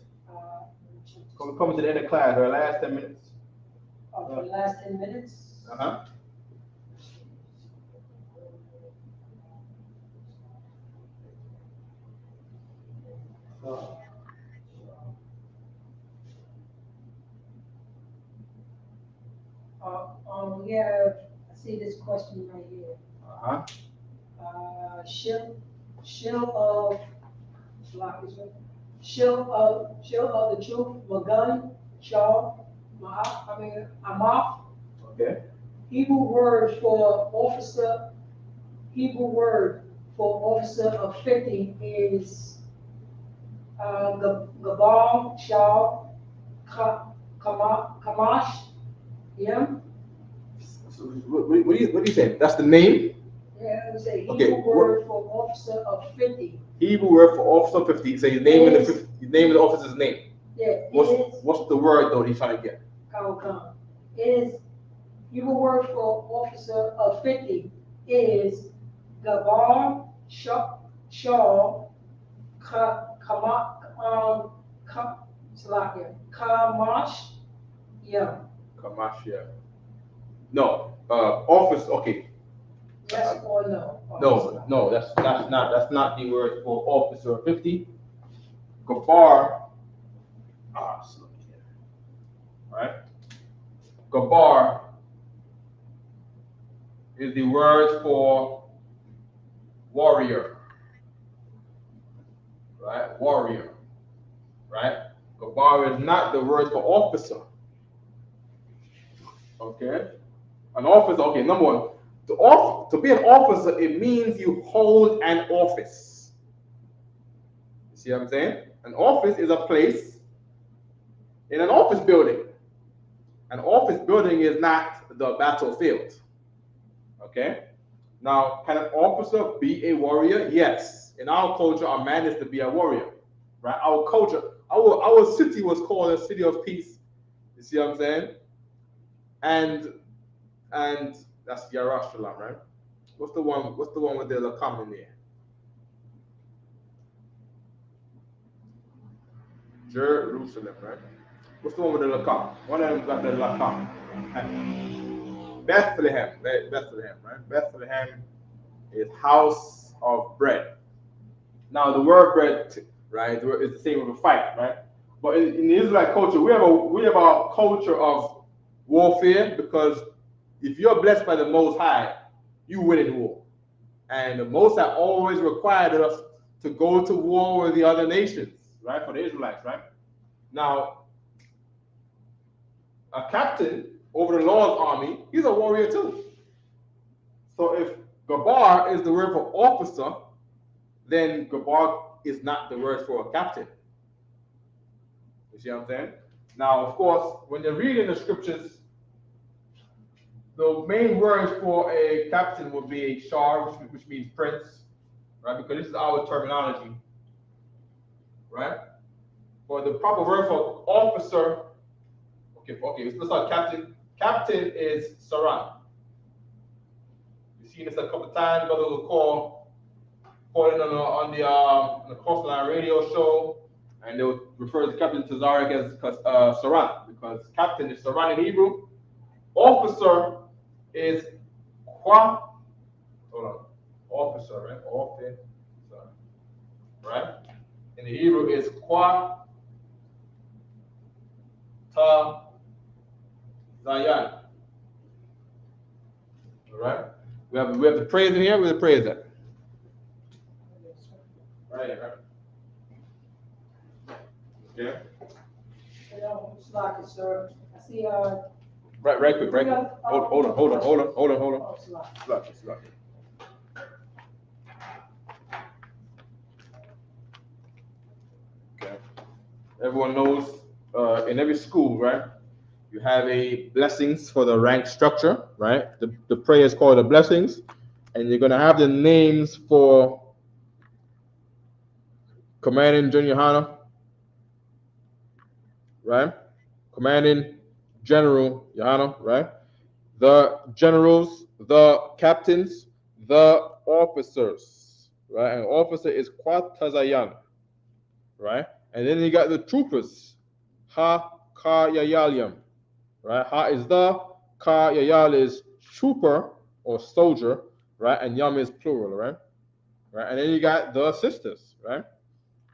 We're coming to the end of class, our last 10 minutes. For the last 10 minutes? Uh-huh. We have, I see this question right here. Uh-huh. Shield of the truth, Magun, Shaw, Amaf. Okay. Hebrew word for officer of 50 is Gabal, Shaw, Kamash, Yem. So what do you say? That's the name? Yeah, it was a Okay, Hebrew word for officer of 50. Hebrew word for officer 50. So his name Yes. his name of the officer's name. Yeah, What's the word though he's trying to get? It is Hebrew word for officer of 50 is Gabar, Shaw, Kamash, yeah. Kamash, yeah. No, office, okay. Yes or no? No, that's not the word for officer 50. Gabar, right? Gabar is the word for warrior, right? Warrior, right? Gabar is not the word for officer. Okay? An officer, okay, number one, to be an officer, it means you hold an office. You see what I'm saying? An office is a place in an office building. An office building is not the battlefield. Okay? Now, can an officer be a warrior? Yes. In our culture, a man is to be a warrior. Right? Our culture, our city was called a city of peace. You see what I'm saying? And that's Yerushalayim, right? What's the one with the lakam in there? Jerusalem, right? What's the one with the lakam? One of them got the lakam. Bethlehem, right? Bethlehem is house of bread. Now the word bread, right, is the same with a fight, right? But in the Israelite culture, we have a culture of warfare, because if you're blessed by the Most High, you win in war. And the Most High always required us to go to war with the other nations, right? For the Israelites, right? Now, a captain over the Lord's army, he's a warrior too. So if Gabar is the word for officer, then Gabar is not the word for a captain. You see what I'm saying? Now, of course, when you're reading the scriptures, the main word for a captain would be a shar, which means prince, right? Because this is our terminology, right? But the proper word for officer, okay, let's start captain. Captain is saran. You've seen this a couple of times, brothers will call calling on the Coastline radio show, and they would refer to Captain Tazarek as Saran, because captain is Saran in Hebrew. Officer is Kwa. Hold on. Officer, right? Officer. Right? In the Hebrew is Kwa Ta Zayan. All right? We have the praise in here. Where's the praise at? Right here, right? Okay. Slack, sir. I see, Right quick. Hold on. Slack. Okay. Everyone knows in every school, right? You have a blessings for the rank structure, right? The prayer is called the blessings, and you're gonna have the names for Commanding Junior Hana, right? Commanding General Johanna, right? The generals, the captains, the officers, right? And officer is Kwatazayan, right? And then you got the troopers, Ha Ka Yayalyam, right? Ha is the, Ka Yayal is trooper or soldier, right? And Yam is plural, right? Right? And then you got the sisters, right?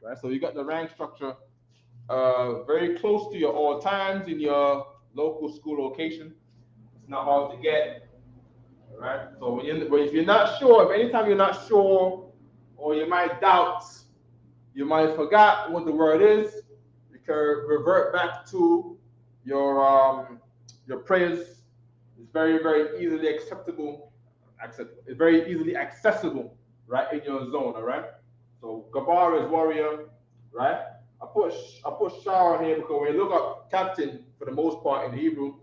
Right? So you got the rank structure very close to your all times in your local school location. It's not hard to get, right? So if you're not sure, if anytime you're not sure, or you might doubt, you might forgot what the word is, you can revert back to your prayers. It's very, very easily acceptable. It's very easily accessible, right, in your zone, all right? So Gabar is warrior, right? I put Shah on here because when you look up captain, for the most part in Hebrew,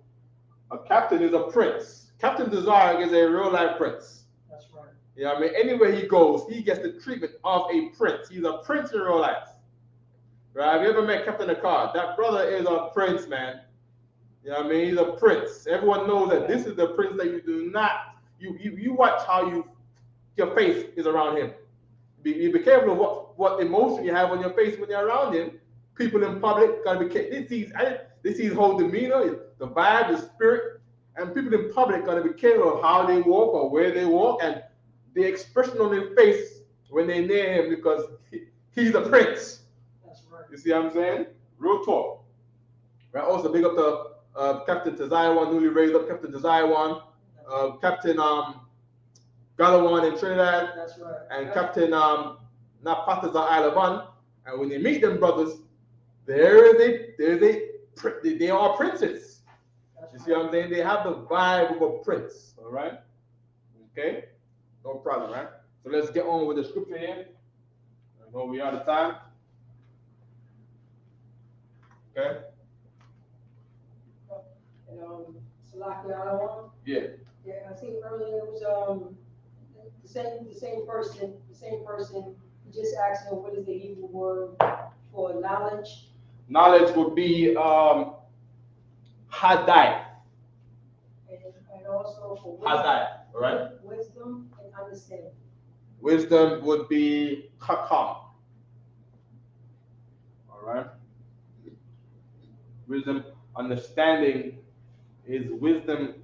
a captain is a prince. Captain Desire is a real life prince. That's right. Yeah, I mean, anywhere he goes, he gets the treatment of a prince. He's a prince in real life. Right? Have you ever met Captain Akar? That brother is a prince, man. You know what I mean? He's a prince. Everyone knows that this is the prince that you do not, you watch how your face is around him. Be careful of what emotion you have on your face when you're around him. People in public gotta be careful. This is his whole demeanor, the vibe, the spirit, and people in public gotta be careful of how they walk or where they walk and the expression on their face when they're near him, because he's a prince. That's right. You see what I'm saying? Real talk. Right. Also, big up to Captain Tazaiwan, newly raised up Captain Tazaiwan, Captain Galawan in Trinidad, That's right. and Captain Napataza Alaban. And when you meet them brothers, they are princes. You see what I'm saying? They have the vibe of a prince. All right? Okay? No problem, right? So let's get on with the scripture here. I know we are out of time. Okay? And Salaki Alawan. Yeah. Yeah, I think earlier it was the same person just asking what is the Hebrew word for knowledge. Knowledge would be hadai. And also for Hadai, all right? wisdom and understanding. Wisdom would be hakam. All right? Wisdom, understanding is wisdom.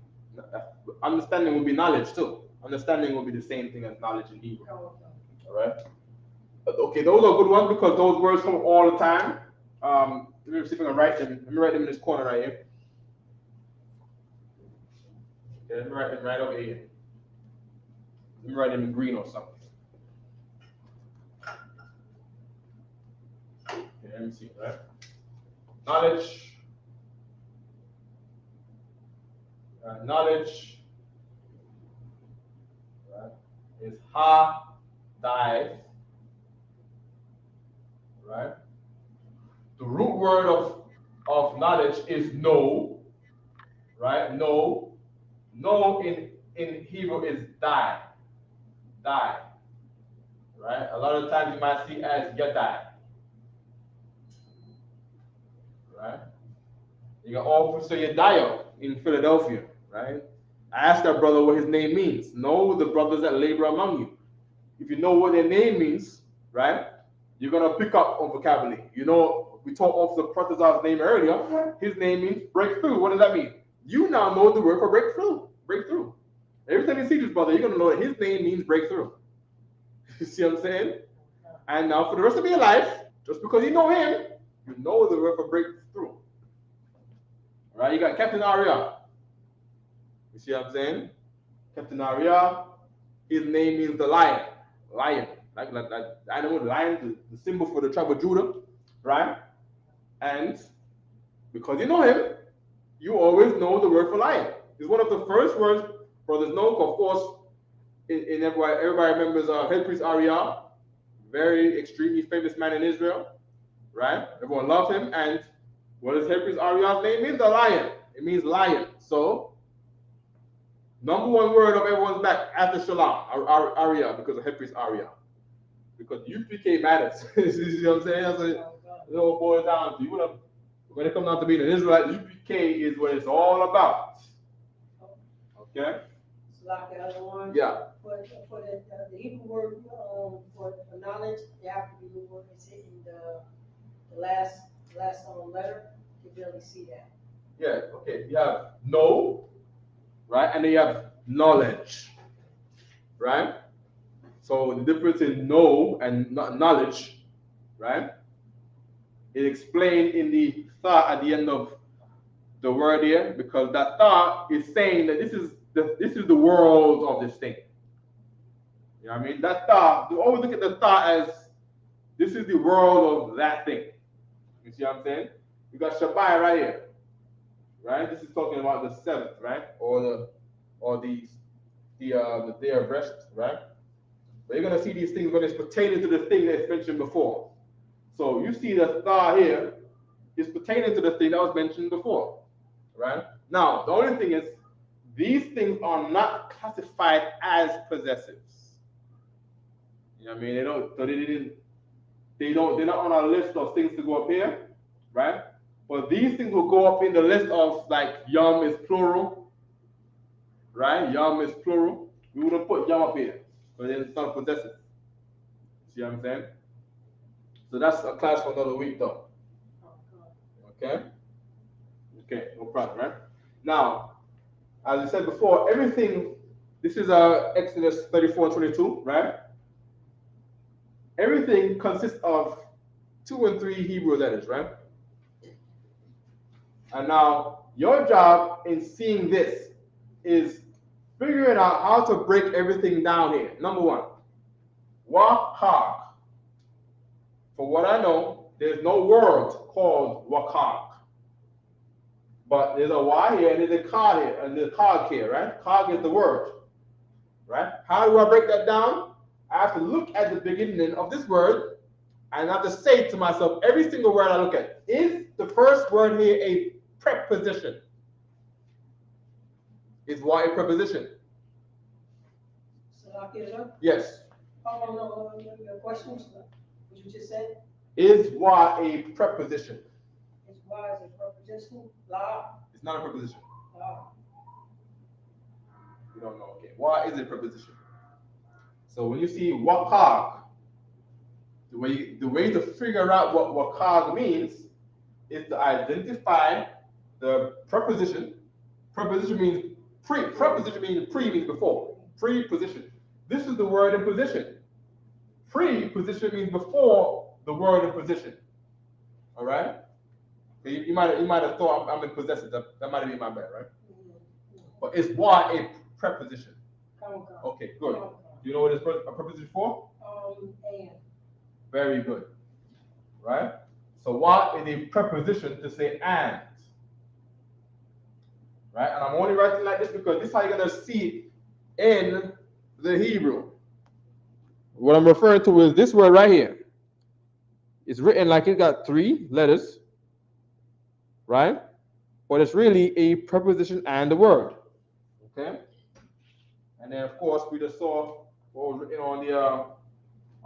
Understanding would be knowledge too. Understanding will be the same thing as knowledge in Hebrew. All right? Okay, those are good ones because those words come all the time. Let me see if I can write them. Let me write them in this corner right here. Okay, let me write them right over here. Let me write them in green or something. Okay, let me see, right? Knowledge. Knowledge, right, is ha-dive, right? The root word of knowledge is know, right? Know in Hebrew is die, right? A lot of times you might see as yadai, right? You got Officer Yadayo in Philadelphia, right? I asked that brother what his name means. Know the brothers that labor among you. if you know what their name means, right, you're gonna pick up on vocabulary. You know, we taught Officer Protazar's name earlier. His name means breakthrough. What does that mean? You now know the word for breakthrough. Breakthrough. Every time you see this brother, you're gonna know that his name means breakthrough. You see what I'm saying? And now for the rest of your life, just because you know him, you know the word for breakthrough. All right, you got Captain Aria. You see what I'm saying? Captain Aria, his name means the lion. Lion. Like the animal, the lion, the symbol for the tribe of Judah, right? And because you know him, you always know the word for lion. It's one of the first words brothers know. Of course, in everybody remembers head priest Arya, very extremely famous man in Israel, right? Everyone loved him. And what does head priest Arya's name mean? The lion. It means lion. So, number one word of everyone's back after Shalom, Arya, because of head priest Arya. Because UPK matters. You see what I'm saying? That's what it all boils down to. When it comes down to being an Israelite, UPK is what it's all about. Okay? Like the other one. Yeah. For the Hebrew word for knowledge, they have to be the word that's in the last letter. You can barely see that. Yeah, okay. You have know, right? And then you have knowledge, right? So the difference in know and knowledge, right? It explained in the thought at the end of the word here, because that thought is saying that this is the world of this thing. You know what I mean? That thought, you always look at the thought as this is the world of that thing. You see what I'm saying? You got Shabbat right here, right? This is talking about the seventh, right? Or the day of rest, right? But you're gonna see these things when it's pertaining to the thing that's mentioned before. So you see the thought here is pertaining to the thing that was mentioned before, right? Now the only thing is these things are not classified as possessives. You know what I mean? They're not on our list of things to go up here, right? But these things will go up in the list of like yum is plural, right? Yum is plural. We wouldn't put yum up here, but then it's not possessive. See what I'm saying? So that's a class for another week though. Okay? Okay, no problem, right? Now, as I said before, everything, this is Exodus 34:22, right? Everything consists of 2 and 3 Hebrew letters, right? And now, your job in seeing this is figuring out how to break everything down here. Number one, wakag. For what I know, there's no word called wakag. But there's a Y here and there's a cog here, and there's a cog here, right? Cog is the word, right? How do I break that down? I have to look at the beginning of this word, and I have to say to myself, every single word I look at, is the first word here a preposition? Is Y a preposition? Yes. Oh, no, your questions, what you just said? Is Y a preposition? Is Y is a preposition? La. It's not a preposition. La. You don't know. Okay. Y is a preposition. So when you see wakag, the way to figure out what wakag means is to identify the preposition. Preposition means pre. Preposition means pre means before. Preposition. This is the word in position. Preposition means before the word in position. All right. You might have thought I'm in possessive. That might have been my bad, right? But is Y a preposition? Okay, good. Do you know what it's a preposition for? And. Very good. Right? So Y is a preposition to say and. Right? And I'm only writing like this because this is how you're going to see it in the Hebrew. What I'm referring to is this word right here. It's written like it got 3 letters, right? But it's really a preposition and a word. Okay? And then of course we just saw what was written on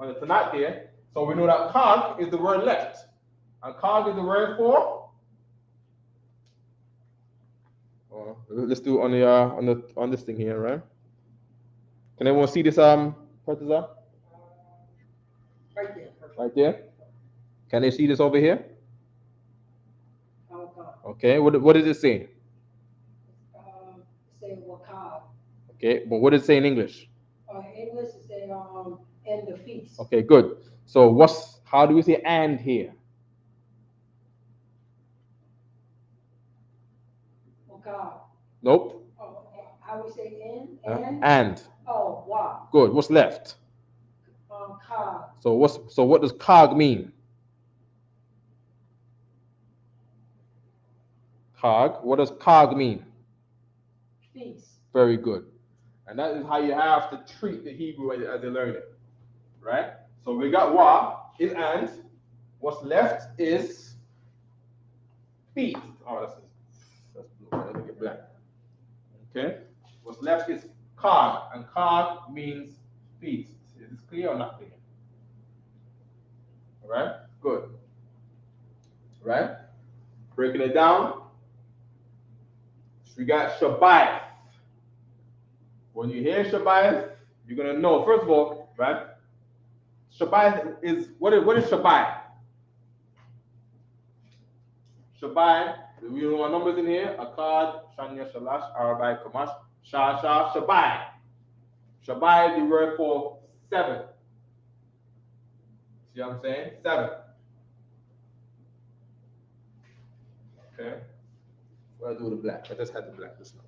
the Tanakh here. So we know that kag is the word left. And kag is the word for. Let's do on this thing here, right? Can everyone see this partisan? Right there. Right there. Can they see this over here? Okay. Okay. What is it saying? Say wakab. Okay. But what does it say in English? English is say end the feast. Okay. Good. So how do we say and here? Wakab. Nope. Oh, how we say and? And. Oh, wow. Good. What's left? Cog. So what does cog mean? Cog. What does cog mean? Feast. Very good. And that is how you have to treat the Hebrew as you learn it. Right? So we got wa is and. What's left is feast. Oh, that's blue. Let me get black. Okay? What's left is cog, and cog means feast. Is this clear or not clear? All right? Good. Right? Breaking it down. So we got Shabbat. When you hear Shabbat, you're gonna know. First of all, right? Shabbat is what is Shabbat? Shabbat. We know our numbers in here. Akkad, Shanya, Shalash, Arabai, Kamash, Shah, Shabbat. Shabbat is the word for 7. See what I'm saying? 7. Okay. What do I do with the black? I just had the black this now.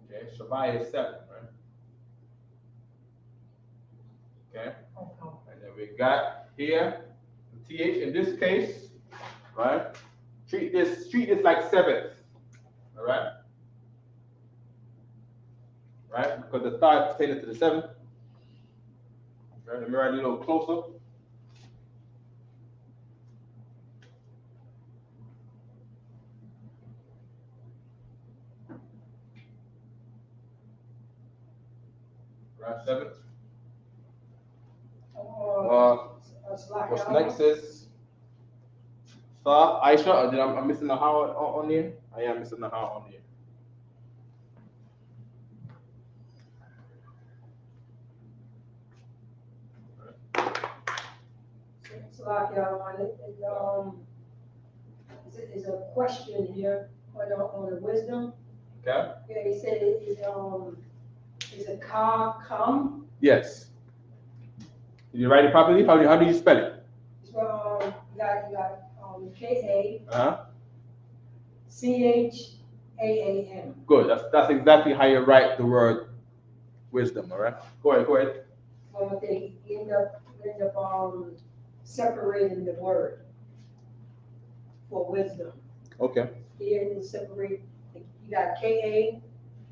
Okay, Shabbat is 7, right? Okay. And then we got here the TH in this case, right? Treat this like 7th. All right? Right? Because the thigh is pertaining to the 7th. Right? Let me write it a little closer. Right, 7th. What's next is Sa, Aisha. I'm missing the how on here. I am missing the how on here. Is a question here on the wisdom. Okay. Yeah, he said is a car come? Yes. Did you write it properly? How do you spell it? So you got K-A. Uh-huh. C-H-A-A-M. Good. That's exactly how you write the word wisdom. All right. Go ahead. Well, they end up separating the word for wisdom. Okay. Here you separate. You got K-A,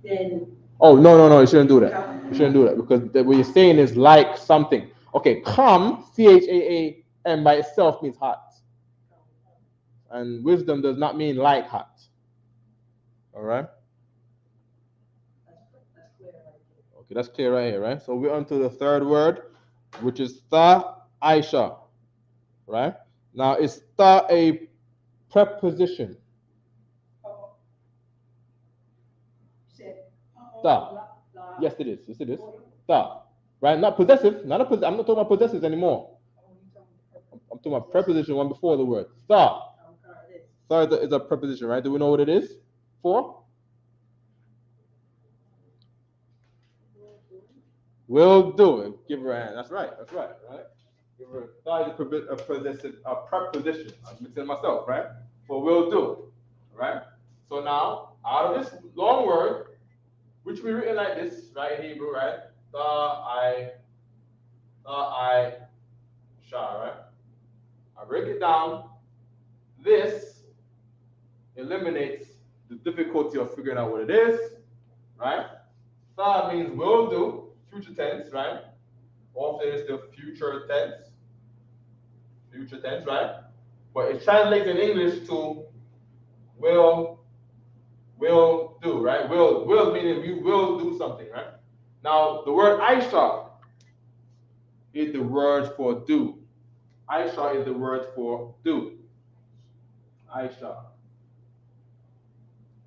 then. Oh no! You shouldn't do that. You shouldn't do that because what you're saying is like something. Okay, come, CHAAM by itself means hot, and wisdom does not mean like hot. All right. Okay, that's clear right here, right? So we're on to the third word, which is tha Aisha. Right? Now is tha a preposition? Tha. Yes, it is. Yes, it is. Tha. Right? Not possessive. I'm not talking about possessives anymore. I'm talking about preposition, one before the word. Tha. Tha is a preposition, right? Do we know what it is for? Will do. Give her a hand. That's right. Right? Give her tha is a preposition. I'm mixing myself, right? For will do. Right? So now, out of this long word, which we written like this, right, in Hebrew, right? Tha I, sha, right? I break it down. This eliminates the difficulty of figuring out what it is, right? Tha means will do, future tense, right? Often it's the future tense, right? But it translates in English to will do, right? Will meaning you will do something, right? Now the word Aisha is the word for do. Aisha is the word for do. Aisha.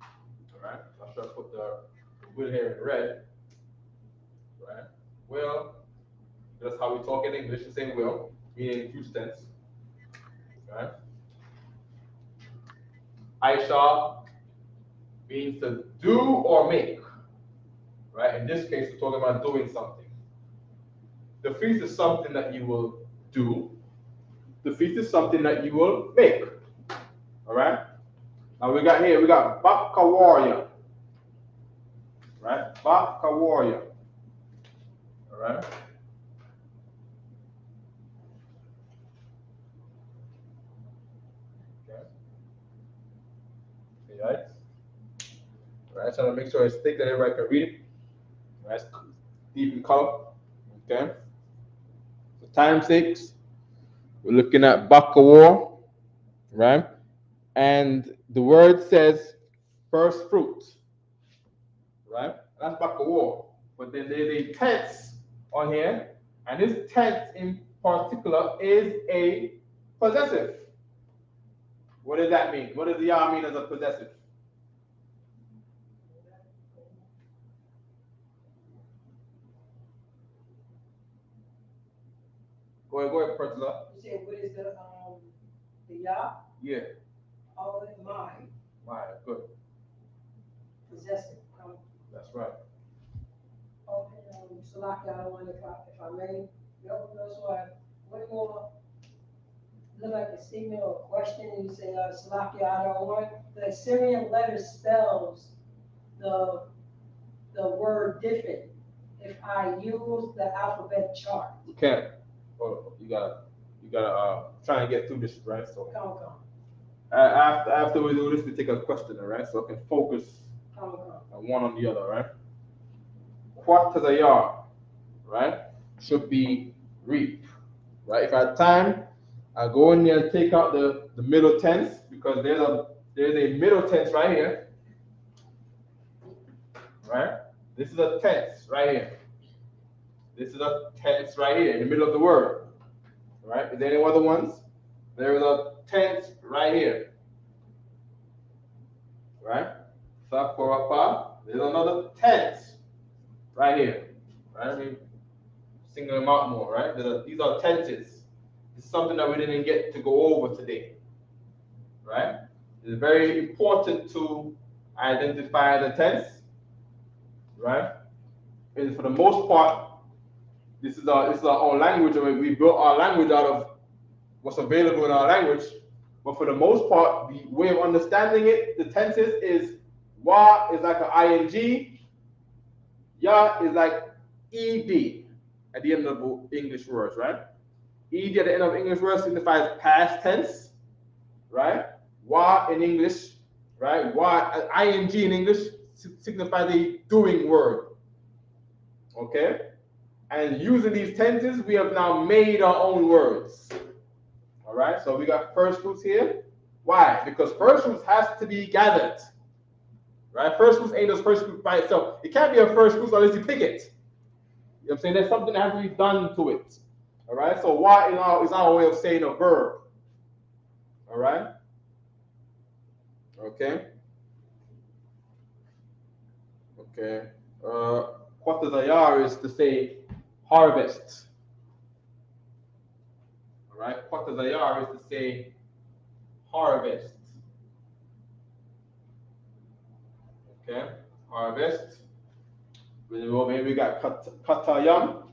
All right. I should put the will here in red. Right. Well, that's how we talk in English. The same will, meaning future tense. Right. Aisha means to do or make. Right. In this case, we're talking about doing something. The feast is something that you will do. The feast is something that you will make. All right. Now we got Baka warrior. Right? Baka warrior. All right. Okay. Right. All right. So to make sure it's thick that everybody can read it. All right. Deep in color. Okay. For time's sake, we're looking at Baka war. Right? And the word says first fruit. Right? That's Baka war. But then there's a tense on here, and this tense in particular is a possessive. What does that mean? What does the yah mean as a possessive? Go ahead, Pertula. You said what is the yah? Yeah. Oh, mine. Right, good. Possessive. That's right. Okay, Salaki, I don't want if I may. That's why. What more? Look like a statement or a question, and you say, Salaki, I don't want. The Assyrian letter spells the word different if I use the alphabet chart. You can't. Oh, you gotta try and get through this, right? So Come. after we do this, we take a question, all right? So I can focus Come. on one on the other, right? Quarters a yard, right? Should be reap, right? If I had time, I go in there and take out the middle tense because there's a middle tense right here, right? This is a tense right here. This is a tense right here in the middle of the word, right? Is there any other ones? There is a tense right here, right? Saporapa. There's another tense right here, right? I mean, single them out more, right? These are tenses. It's something that we didn't get to go over today, right? It's very important to identify the tense, right? And for the most part, this is our own language. I mean, we built our language out of what's available in our language. But for the most part, the way of understanding it, the tenses is wa is like an ing, ya is like ed at the end of English words, right? Ed at the end of English words signifies past tense, right? Wa in English, right? Wa ing in English signifies a doing word. Okay? And using these tenses, we have now made our own words. All right, so we got first fruits here. Why? Because first fruits has to be gathered. Right? First fruits ain't just first fruit by itself. It can't be a first fruit unless you pick it. You know what I'm saying? There's something that has to be done to it. All right, so why is our way of saying a verb. All right? Okay. Okay. Quatazayar is to say harvest. All right. Quatazayar is to say harvest. Okay. Harvest. Then over here we got katayam,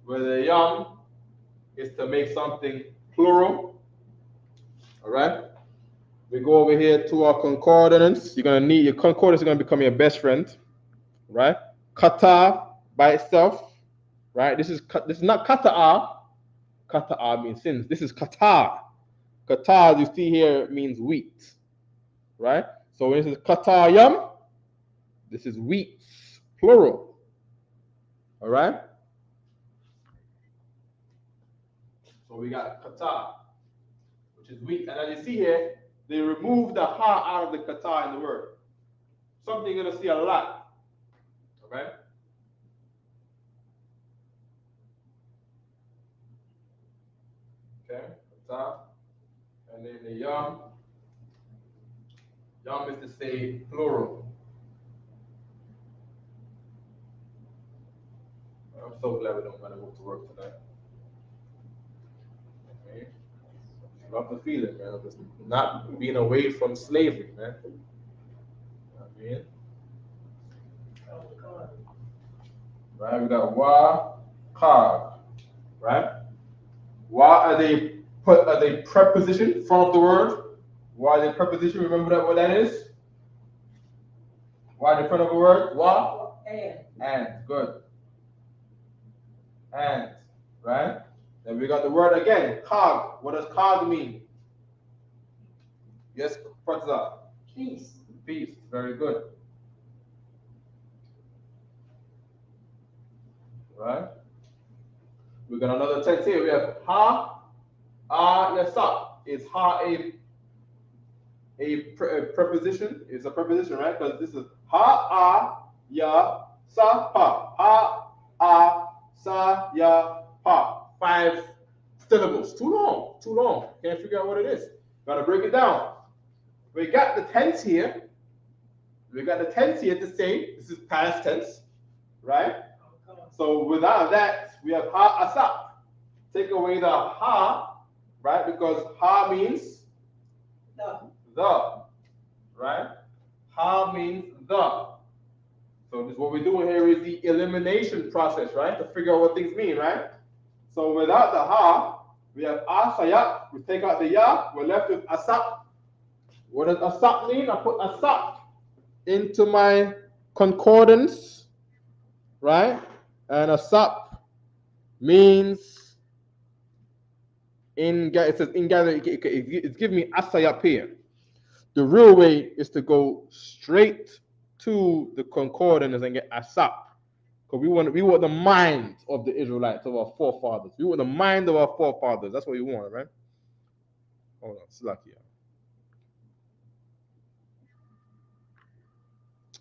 where the yam is to make something plural. All right. We go over here to our concordance. You're gonna need your concordance is gonna become your best friend, right? Kata by itself, right? This is not kata'a. Kata'a means sins. This is kata. Kata, as you see here, means wheat, right? So when this is katayam, this is wheat, plural. All right. So we got kata, which is wheat, and as you see here, they remove the ha out of the kata in the word. Something you're gonna see a lot. Okay. Okay, kata, and then the yam, Y'all meant to say plural. I'm so glad we don't gotta go to work tonight. Okay. Love the feeling, man, of just not being away from slavery, man. You know what I mean? Right, we got wa, ka, right? Wa as a put as a preposition in front of the word. Wa as a preposition. Remember that what that is? Wa in front of a word. Wa and good. And right. Then we got the word again. Cog. What does cog mean? Yes, what's up? Peace. Peace. Very good. Right. We got another text here. We have ha, yasa. Is ha a preposition? It's a preposition, right? Because this is ha, ya, sa, pa. Ha, sa, ya, pa. 5 syllables. Too long. Too long. Can't figure out what it is. Gotta break it down. We got the tense here. We got the tense here to say this is past tense, right? So without that, we have ha, asa. Take away the ha, right? Because ha means the, right? Ha means the. So this, what we're doing here is the elimination process, right? To figure out what things mean, right? So without the ha, we have asaya. We take out the ya. We're left with asap. What does asap mean? I put asap into my concordance, right? And asap means it says in gather. It's giving me asayap here. The real way is to go straight to the concordance and get asap, because we want the mind of the Israelites, of our forefathers. We want the mind of our forefathers. That's what we want, right? Hold on, Slakia.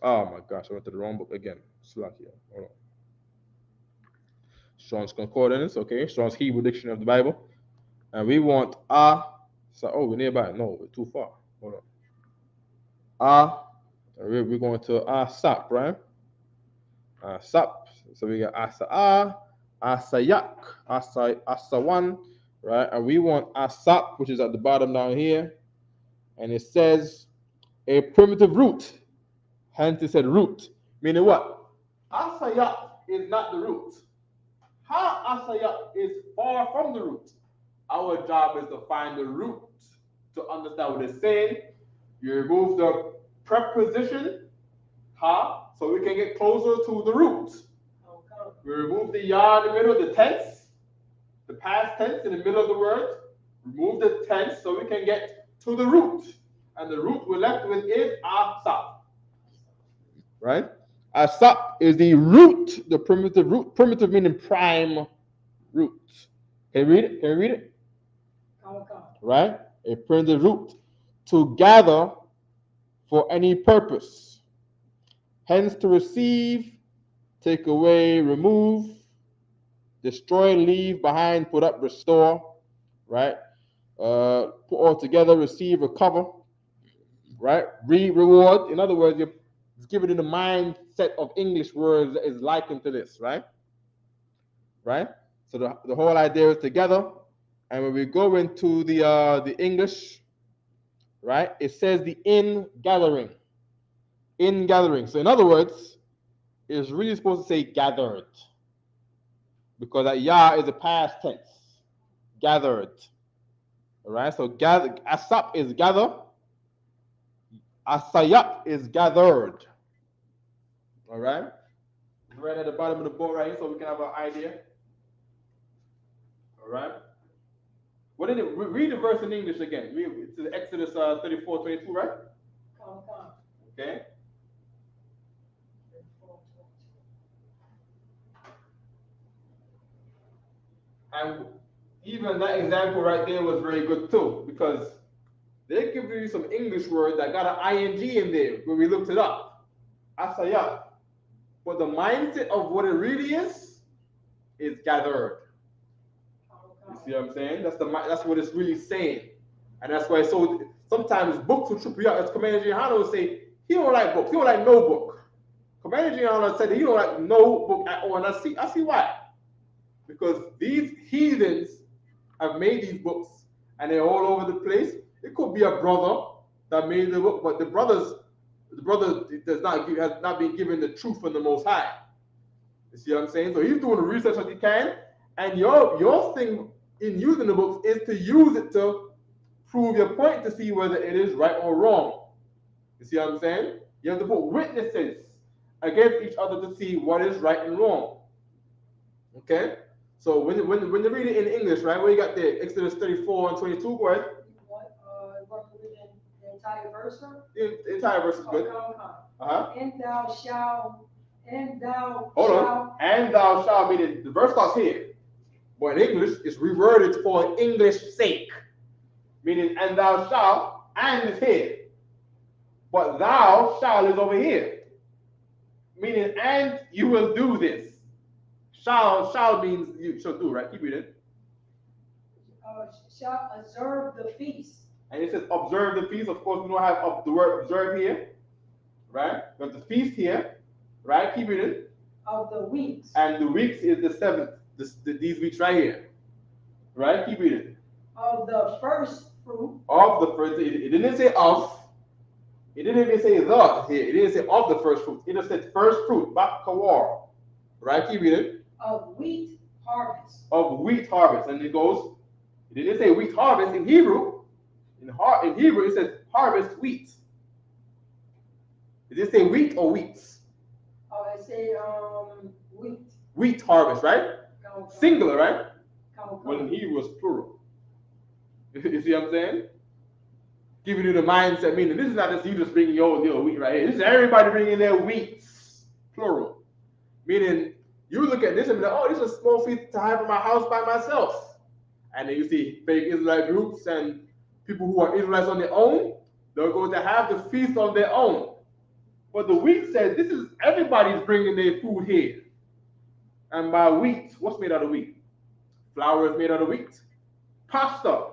Oh my gosh, I went to the wrong book again. Slakia. Hold on. Strong's Concordance, okay. Strong's Hebrew Dictionary of the Bible. And we want so we're nearby. No, we're too far. Hold on. We're going to asap, right? Asap. So we got asayak, asawan, right? And we want asap, which is at the bottom down here. And it says a primitive root. Hence it said root. Meaning what? Asayak is not the root. Ha asayak is far from the root. Our job is to find the root to understand what it's saying. You remove the preposition ha, so we can get closer to the root. We remove the ya in the middle, the tense, the past tense in the middle of the word. Remove the tense so we can get to the root. And the root we're left with is asap. Right? Asap is the root, the primitive root. Primitive meaning prime root. Can you read it? Can you read it? Right? A primitive root. To gather for any purpose. Hence to receive, take away, remove, destroy, leave behind, put up, restore, right? Put all together, receive, recover, right? Reward. In other words, you're given in the mindset of English words that is likened to this, right? Right? So the whole idea is together. And when we go into the English, right, it says the in gathering. In gathering. So in other words, it's really supposed to say gathered, because that ya is a past tense. Gathered. All right. So asap is gather. Asayap is gathered. All right. Right at the bottom of the board right here, so we can have an idea. All right. What did it? Read the verse in English again. It's Exodus 34:22, right? Okay. And even that example right there was very good too, because they give you some English words that got an ing in there when we looked it up. Asaya. But the mindset of what it really is gathered. You see what I'm saying? That's what it's really saying. And that's why so sometimes books will trip you out. As Commander Giuliano will say, he don't like books. He don't like no book. Commander Giuliano said that he don't like no book at all. And I see why. Because these heathens have made these books and they're all over the place. It could be a brother that made the book, but the brother has not been given the truth from the Most High. You see what I'm saying? So he's doing the research that he can, and your thing in using the books is to use it to prove your point to see whether it is right or wrong. You see what I'm saying? You have to put witnesses against each other to see what is right and wrong. Okay? So when you read it in English, right, where you got the Exodus 34 and 22, go ahead. What the entire verse? The entire verse is good. And thou shalt. Hold on. And thou shalt, meaning the verse starts here. But in English, it's reworded for English sake. Meaning, and thou shalt, and is here. But thou shalt is over here. Meaning, and you will do this. Shall means you shall do, right? Keep reading. Shall observe the feast. And it says observe the feast. Of course, we don't have the word observe here, right? But the feast here, right? Keep reading. Of the weeks. And the weeks is the 7th. These weeks right here, right? Keep reading. Of the first fruit. Of the first. It didn't say of. It didn't even say the here. It didn't say of the first fruit. It just said first fruit. Bakawar. Right? Keep reading. Of wheat harvest. Of wheat harvest. And it goes, it didn't say wheat harvest in Hebrew. In Hebrew, it says harvest wheat. Did it say wheat or wheats? Oh, it say wheat. Wheat harvest, right? Singular, right? When in Hebrew it's plural. You see what I'm saying? Giving you the mindset, meaning this is not just you just bringing your wheat right here. This is everybody bringing their wheats, plural. Meaning, you look at this and be like, oh, this is a small feast to have in my house by myself. And then you see fake Israelite groups and people who are Israelites on their own, they're going to have the feast on their own. But the wheat says, this is everybody's bringing their food here. And by wheat, what's made out of wheat? Flour is made out of wheat. Pasta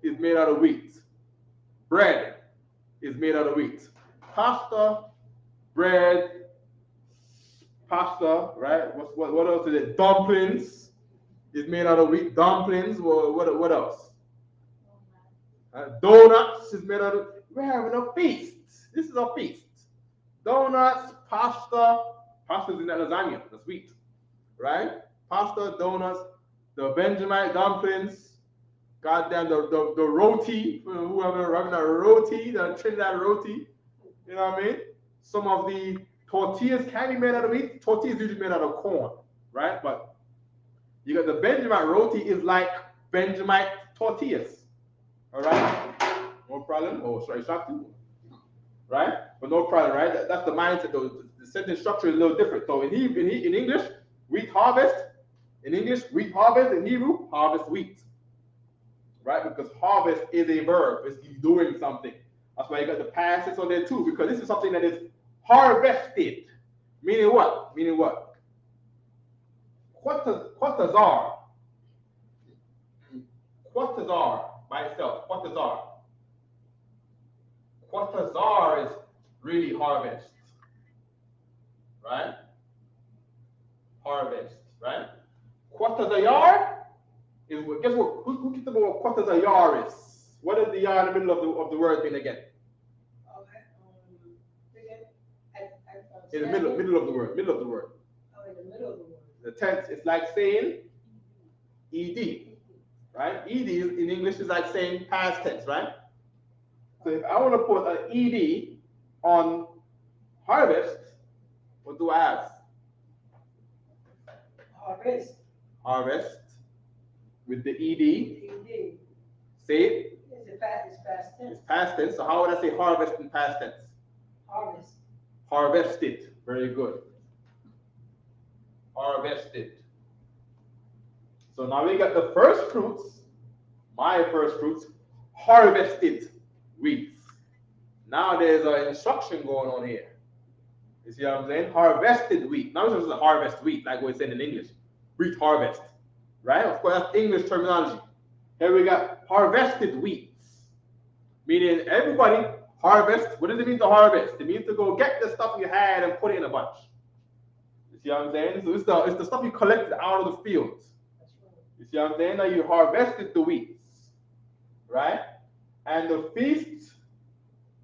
is made out of wheat. Bread is made out of wheat. Pasta, bread, pasta, right? What else is it? Dumplings is made out of wheat. Dumplings, what else? Donuts is made out of, we're having a feast. This is a feast. Donuts, pasta is in that lasagna, that's wheat, right? Pasta, donuts, the Benjamite dumplings, goddamn the roti, whoever having a roti, the Trinidad roti, you know what I mean? Some of the tortillas can be made out of wheat. Tortillas usually made out of corn, right? But you got the Benjamite roti is like Benjamite tortillas, all right? No problem. Oh, sorry, shock too, right? But no problem, right? That's the mindset. Though the sentence structure is a little different. So in English, wheat harvest. In English, wheat harvest. In Hebrew, harvest wheat. Right? Because harvest is a verb. It's doing something. That's why you got the past tense on there too, because this is something that is harvested. Meaning what? Meaning what? Quatazar. Quatazar by itself. Quatazar. Quatazar is really harvest. Right? Harvest. Right? Quatazayar is what? Guess what? Who keeps the word quatazayar is? What is the yar in the middle of the word mean again? In the middle of the word. Middle of the word. Oh, in the middle of the word. The tense is like saying ed, right? Ed in English is like saying past tense, right? So if I want to put an ed on harvest, what do I have? Harvest. Harvest with the ed. Ed. Say it. It's past tense. It's past tense. So how would I say harvest in past tense? Harvest. Harvested. Very good. Harvested. So now we got the first fruits, my first fruits, harvested wheat. Now there's an instruction going on here. You see what I'm saying? Harvested wheat. Now it's just a harvest wheat, like we said in English. Wheat harvest. Right? Of course, that's English terminology. Here we got harvested wheat. meaning everybody harvest. What does it mean to harvest? It means to go get the stuff you had and put it in a bunch. You see what I'm saying? So it's the stuff you collected out of the fields. You see what I'm saying? Now you harvested the weeds, right? And the feast,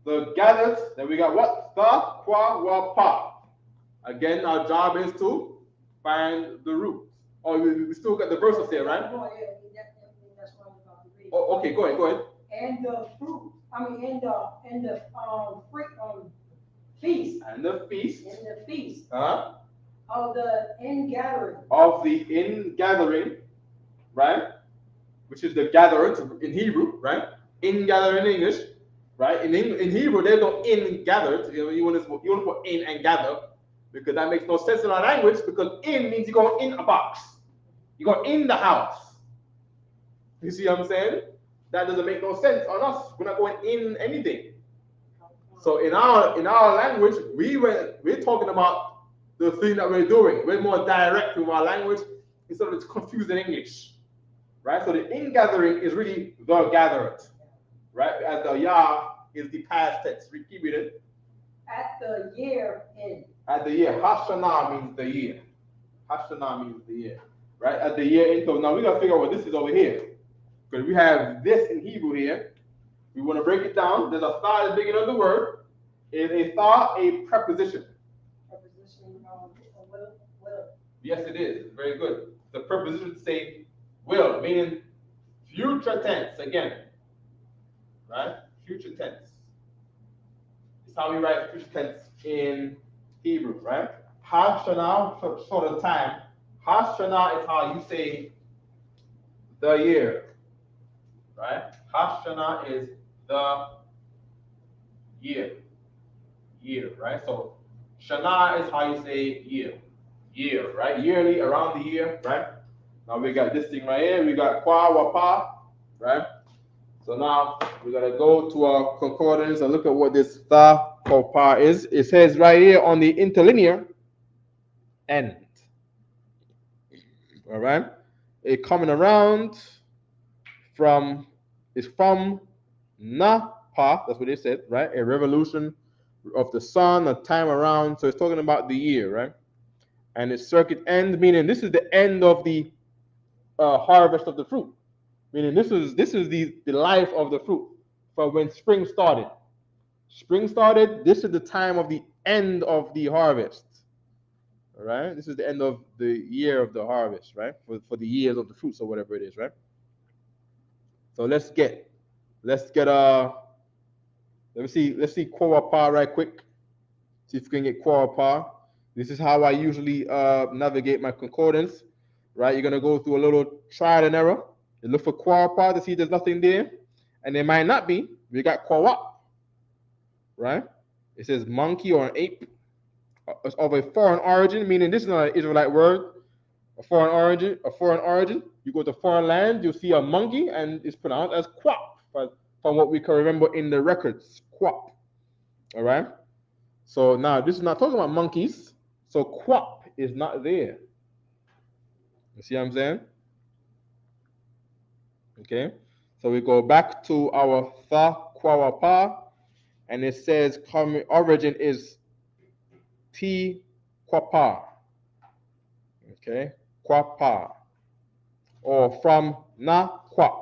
the gathered, then we got what? The kwa wa pa. Again, our job is to find the root. Oh, we still got the verses there, right? No, yeah, that's what I'm about to read. Oh, okay, go ahead. And the fruit, feast. And the feast. And the feast. Uh-huh. Of the ingathering. Of the ingathering, right? Which is the gatherer in Hebrew, right? Ingather in English, right? In Hebrew, there's no ingathered. You want to put in and gather, because that makes no sense in our language, because in means you go in a box. You go in the house. You see what I'm saying? That doesn't make no sense on us. We're not going in anything. So in our language, we're talking about the thing that we're doing. We're more direct with our language instead of it's confused in English. Right? So the ingathering is really the gathered. Right? As the Yah is the past tense. Repeat it. At the year end. At the year. Hashanah means the year. Hashanah means the year. Right? At the year end. So now we gotta figure out what this is over here. Because we have this in Hebrew here. We want to break it down. There's a thought at the beginning of the word. Is a thought a preposition? Preposition, will. Yes, it is. Very good. The preposition to say will, meaning future tense again. Right? Future tense. It's how we write future tense in Hebrew, right? Hashanah, for the time. Hashanah is how you say the year. Right? Hashanah is the year. Year, right? So Shana is how you say year. Year, right? Yearly, around the year, right? Now we got this thing right here. We got kwa wa pa, right? So now we're gonna go to our concordance and look at what this tha kwa pa is. It says right here on the interlinear end. All right? It coming around from na pa, that's what it said, right? A revolution of the sun, a time around. So it's talking about the year, right? And its circuit end, meaning this is the end of the harvest of the fruit. Meaning this is the life of the fruit from when spring started. Spring started, this is the time of the end of the harvest. All right? This is the end of the year of the harvest, right? For the years of the fruits or whatever it is, right? So let's get let's see Kwa Pa right quick. See if we can get Kwa Pa. This is how I usually navigate my concordance, right? You're gonna go through a little trial and error. You look for Kwa Pa to see if there's nothing there, and there might not be. We got Kwa Wap, right? It says monkey or an ape of a foreign origin, meaning this is not an Israelite word. A foreign origin. You go to foreign land, you see a monkey, and it's pronounced as quap, from what we can remember in the records, quap. All right. So now this is not talking about monkeys. So quap is not there. You see what I'm saying? Okay. So we go back to our tha kwawa pa, and it says origin is ti kwapa. Okay. Kwapa, or from na kwap.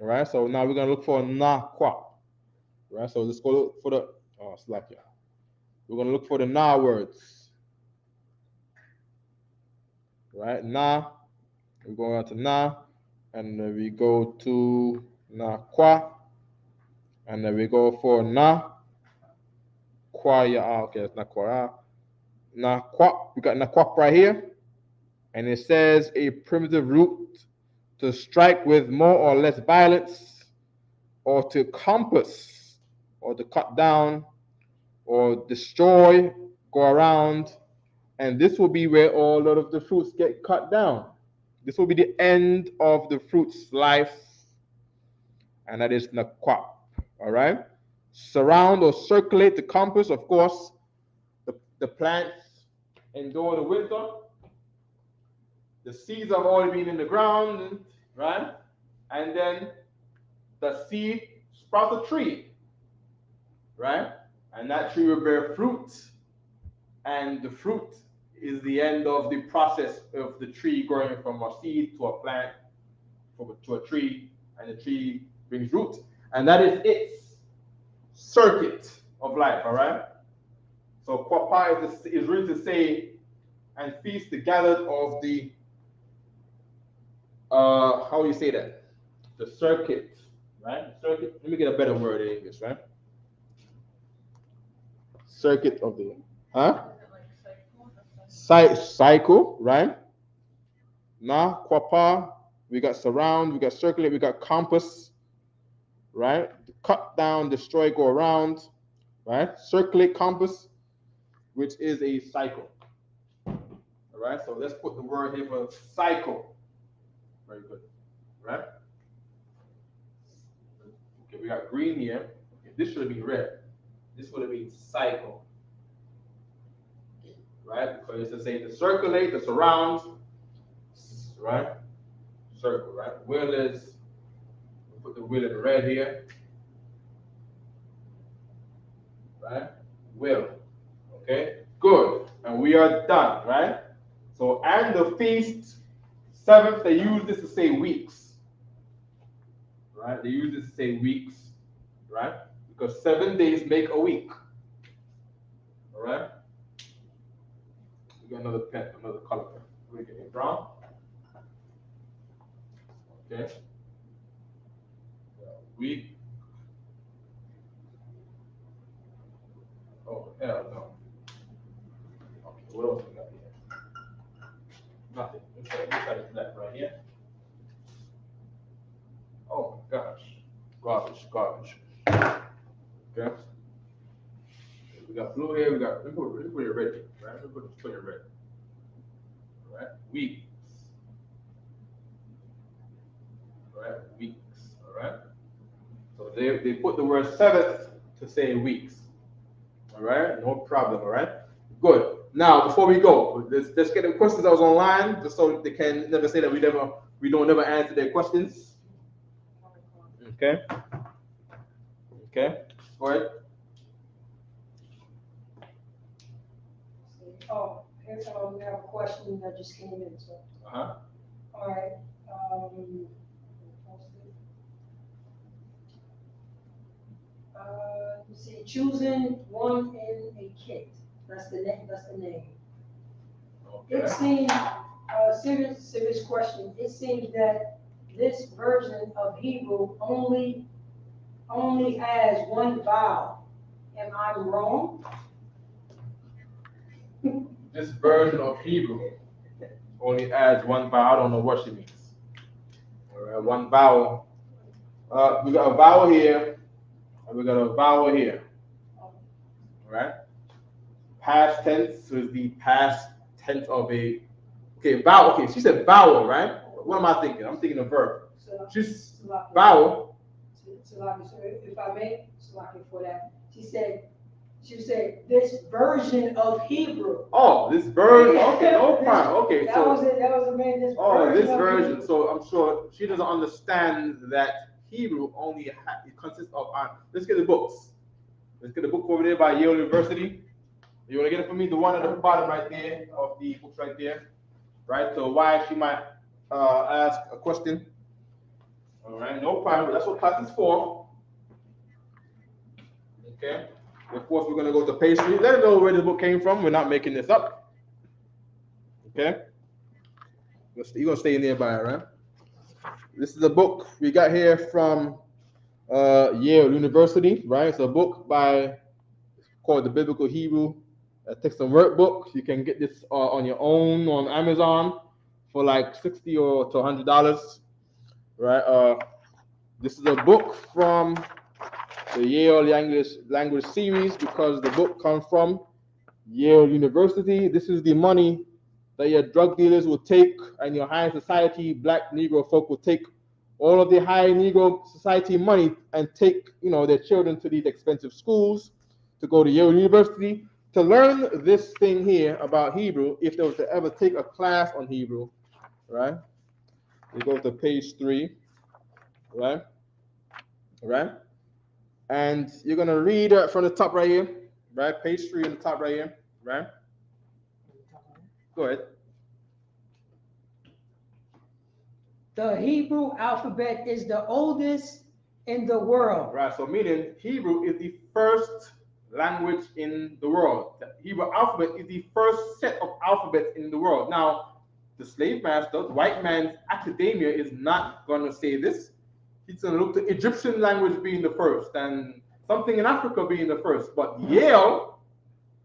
All right, so now we're gonna look for na kwap. All right, so let's go look for the slack here. We're gonna look for the na words. All right, na. We go out to na, and then we go to na kwa, and then we go for na kwa ya. Okay, it's na kwa. Na kwap. We got na kwap right here. And it says a primitive root to strike with more or less violence, or to compass, or to cut down, or destroy, go around. And this will be where all of the fruits get cut down. This will be the end of the fruit's life. And that is nakwap. All right? Surround or circulate the compass, of course. The plants endure the winter. The seeds have already been in the ground, right? And then the seed sprout a tree, right? And that tree will bear fruit, and the fruit is the end of the process of the tree growing from a seed to a plant, to a tree, and the tree brings root. And that is its circuit of life, all right? So Kwapa is really to say, and feast the gathered of the, how do you say that? The circuit, right? Circuit, let me get a better word in English, right? Circuit of the, huh? Cycle, right? Now, Kwapa, we got surround, we got circulate, we got compass, right? Cut down, destroy, go around, right? Circulate, compass, which is a cycle. All right, so let's put the word here for cycle. Very good, right? Okay, we got green here. Okay, this should have been red. This would have been cycle, right? Because it's to say to circulate, to surround, right? Circle, right? Will is, we'll put the will in red here, right? Will, okay? Good, and we are done, right? So, and the feast, seventh, they use this to say weeks, right? They use this to say weeks, right? Because 7 days make a week, all right? We got another pen, another color pen. We're getting brown. Okay. Week. Oh, hell no. Okay, what else we got here? Nothing. Let's try this left right here. Oh my gosh. Garbage, garbage. Okay. We got blue here, we got, let me put it red here, right? Let me put it red. All right, weeks. All right, weeks, all right? So they put the word seventh to say weeks. All right, no problem, all right? Good. Now, before we go, let's get the questions that was online, just so they can never say that we don't never answer their questions. Okay. Okay. Go ahead. Oh, here's we have a question that just came in, so. Uh-huh. All right. Let's see, choosing one in a kit. That's the name. That's the name. Okay. It seems serious question. It seems that this version of Hebrew only has one vowel. Am I wrong? This version of Hebrew only adds one vowel. I don't know what she means. All right, one vowel. We got a vowel here, and we got a vowel here. All right. Past tense is the past tense of a. Okay, vowel. Okay, she said vowel, right? What am I thinking? I'm thinking of verb. She's vowel. If I may, for that, she said this version of Hebrew. Oh, this version. Okay, no problem. Okay, that so was the main. This this version. So I'm sure she doesn't understand that Hebrew only it consists of. Let's get the books. Let's get the book over there by Yale University. You want to get it for me? The one at the bottom right there of the books right there, right? So why she might ask a question. All right, no problem. That's what class is for. Okay. Of course, we're going to go to page 3. Let them know where the book came from. We're not making this up. Okay. You're going to stay nearby, right? This is a book we got here from Yale University, right? It's a book called The Biblical Hebrew Text and Workbook. You can get this on your own on Amazon for like $60 or to $100, right? This is a book from the Yale language series because the book comes from Yale University. This is the money that your drug dealers will take and your high society black Negro folk will take all of the high Negro society money and take, their children to these expensive schools to go to Yale University to learn this thing here about Hebrew if they were to ever take a class on Hebrew, right? We go to page 3, right? Right? And you're gonna read from the top right here, right? Page 3 in the top right here, right? Go ahead. The Hebrew alphabet is the oldest in the world. Right, so meaning Hebrew is the first language in the world. The Hebrew alphabet is the first set of alphabets in the world. Now, the slave master, the white man's academia, is not going to say this. He's going to look to Egyptian language being the first and something in Africa being the first. But Yale,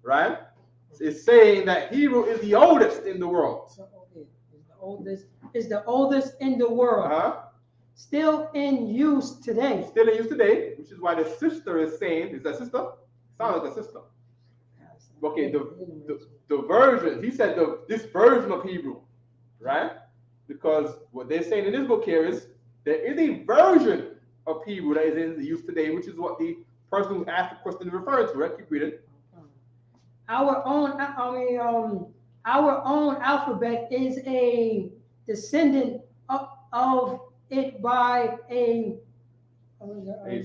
right, is saying that Hebrew is the oldest in the world. Is the oldest in the world. Still in use today. Still in use today, which is why the sister is saying, is that sister? Sounds like a sister. Okay, the version, he said this version of Hebrew, right? Because what they're saying in this book here is there is a version of Hebrew that is in use today, which is what the person who asked the question is referring to, right? Keep reading. Our own alphabet is a descendant of it by a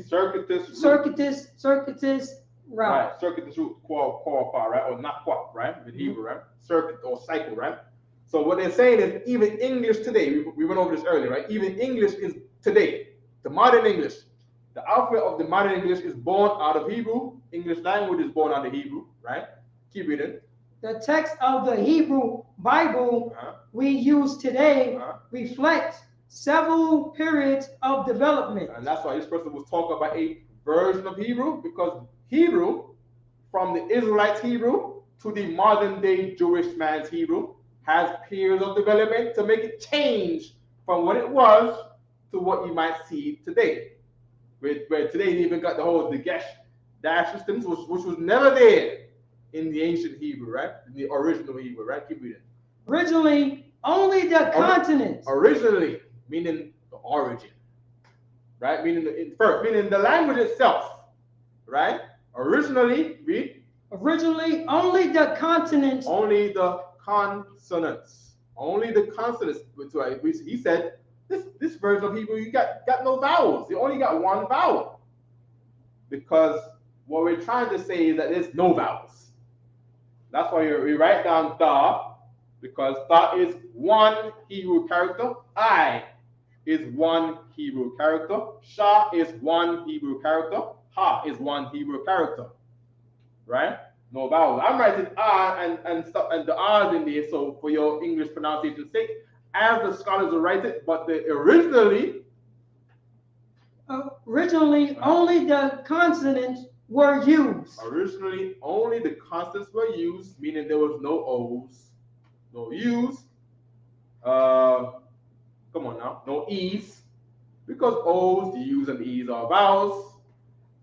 circuitous route. Right, circuitous route, qual, right? Or not qual, right? In Hebrew, right? Circuit or cycle, right? So what they're saying is even English today, we went over this earlier, right? Even English is today, the modern English. The alphabet of the modern English is born out of Hebrew. English language is born out of Hebrew, right? Keep reading. The text of the Hebrew Bible we use today reflects several periods of development. And that's why this person was talking about a version of Hebrew, because Hebrew, from the Israelites' Hebrew to the modern day Jewish man's Hebrew, has periods of development to make it change from what it was to what you might see today. Where today you even got the dash systems, which was never there in the ancient Hebrew, right? In the original Hebrew, right? Keep reading. Originally, only the continents. Originally, meaning the origin, right? Meaning the language itself, right? Originally, read. Originally, only the continents. Only the consonants. Only the consonants. He said, this version of Hebrew, you got no vowels. You only got one vowel. Because what we're trying to say is that there's no vowels. That's why we write down da, because da is one Hebrew character. I is one Hebrew character. Sha is one Hebrew character. Ha is one Hebrew character. Right? No vowels. I'm writing R and the R's in there, so for your English pronunciation's sake, as the scholars will write it, but originally, only the consonants were used. Originally, only the consonants were used, meaning there was no O's, no U's, come on now, no E's, because O's, the U's, and the E's are vowels,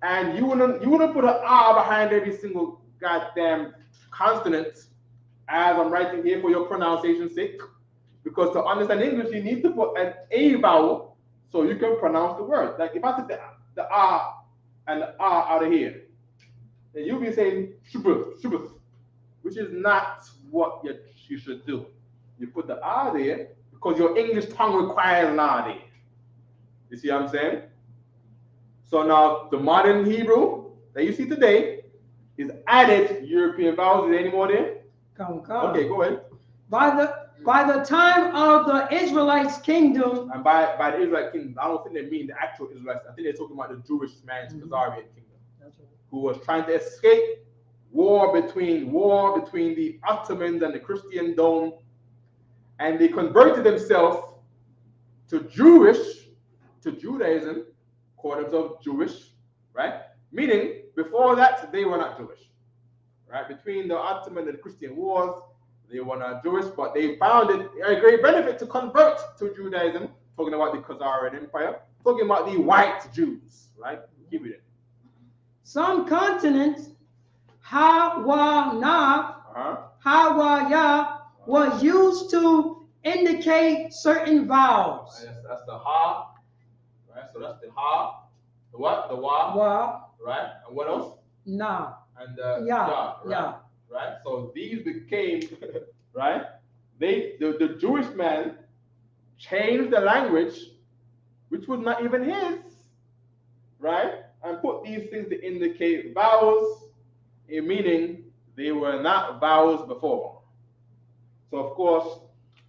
and you wouldn't put an R behind every single goddamn consonant, as I'm writing here for your pronunciation's sake, because to understand English, you need to put an A vowel so you can pronounce the word. Like if I took the R and the R out of here, then you'll be saying shubus, which is not what you should do. You put the R there because your English tongue requires an R there. You see what I'm saying? So now the modern Hebrew that you see today is added European vowels. Is there any more there? Come. Okay, go ahead. By the time of the Israelites' kingdom, and by the Israelite kingdom, I don't think they mean the actual Israelites. I think they're talking about the Jewish man's Khazarian kingdom, who was trying to escape war between the Ottomans and the Christian Dome, and they converted themselves to Judaism, called themselves Jewish, right? Meaning before that they were not Jewish, right? Between the Ottoman and the Christian wars, they were not Jewish, but they found it a great benefit to convert to Judaism, talking about the Khazarian Empire, talking about the white Jews, right? Keep it in. Some continents, Ha-wa-ya, was used to indicate certain vowels. That's the ha, right? So that's the ha, the what? The wa, right? And what else? Na. And ya, right? Right? So these became, right? The Jewish man changed the language, which was not even his, right? and put these things to indicate vowels, meaning they were not vowels before. So of course,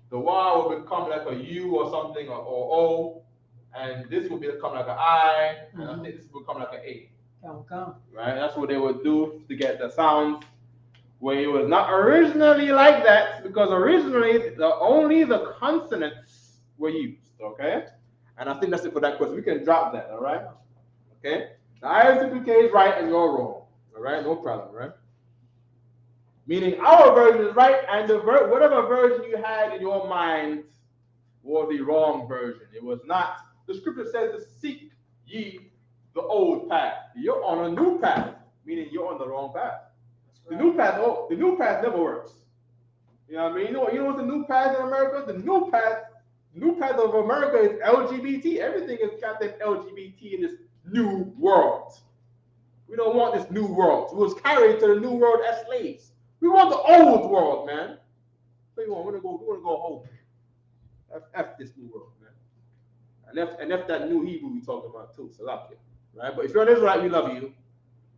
the Y will become like a U or something, or O, and this will become like an I, and I think this will become like an A. Right? That's what they would do to get the sounds. Where it was not originally like that, because originally only the consonants were used. Okay, and I think that's it for that question. We can drop that. All right. Okay. The Isupk is right and you're wrong. All right, no problem. Right. Meaning our version is right, and whatever version you had in your mind was the wrong version. It was not. The scripture says to seek ye the old path. You're on a new path, meaning you're on the wrong path. The new path never works. You know what I mean? You know what's the new path in America? The new path of America is LGBT. Everything has got that LGBT in this new world. We don't want this new world. We was carried to the new world as slaves. We want the old world, man. So you want? We want to go home. F this new world, man. And F that new Hebrew we talking about too. Salakia, right? But if you're an Israelite, we love you,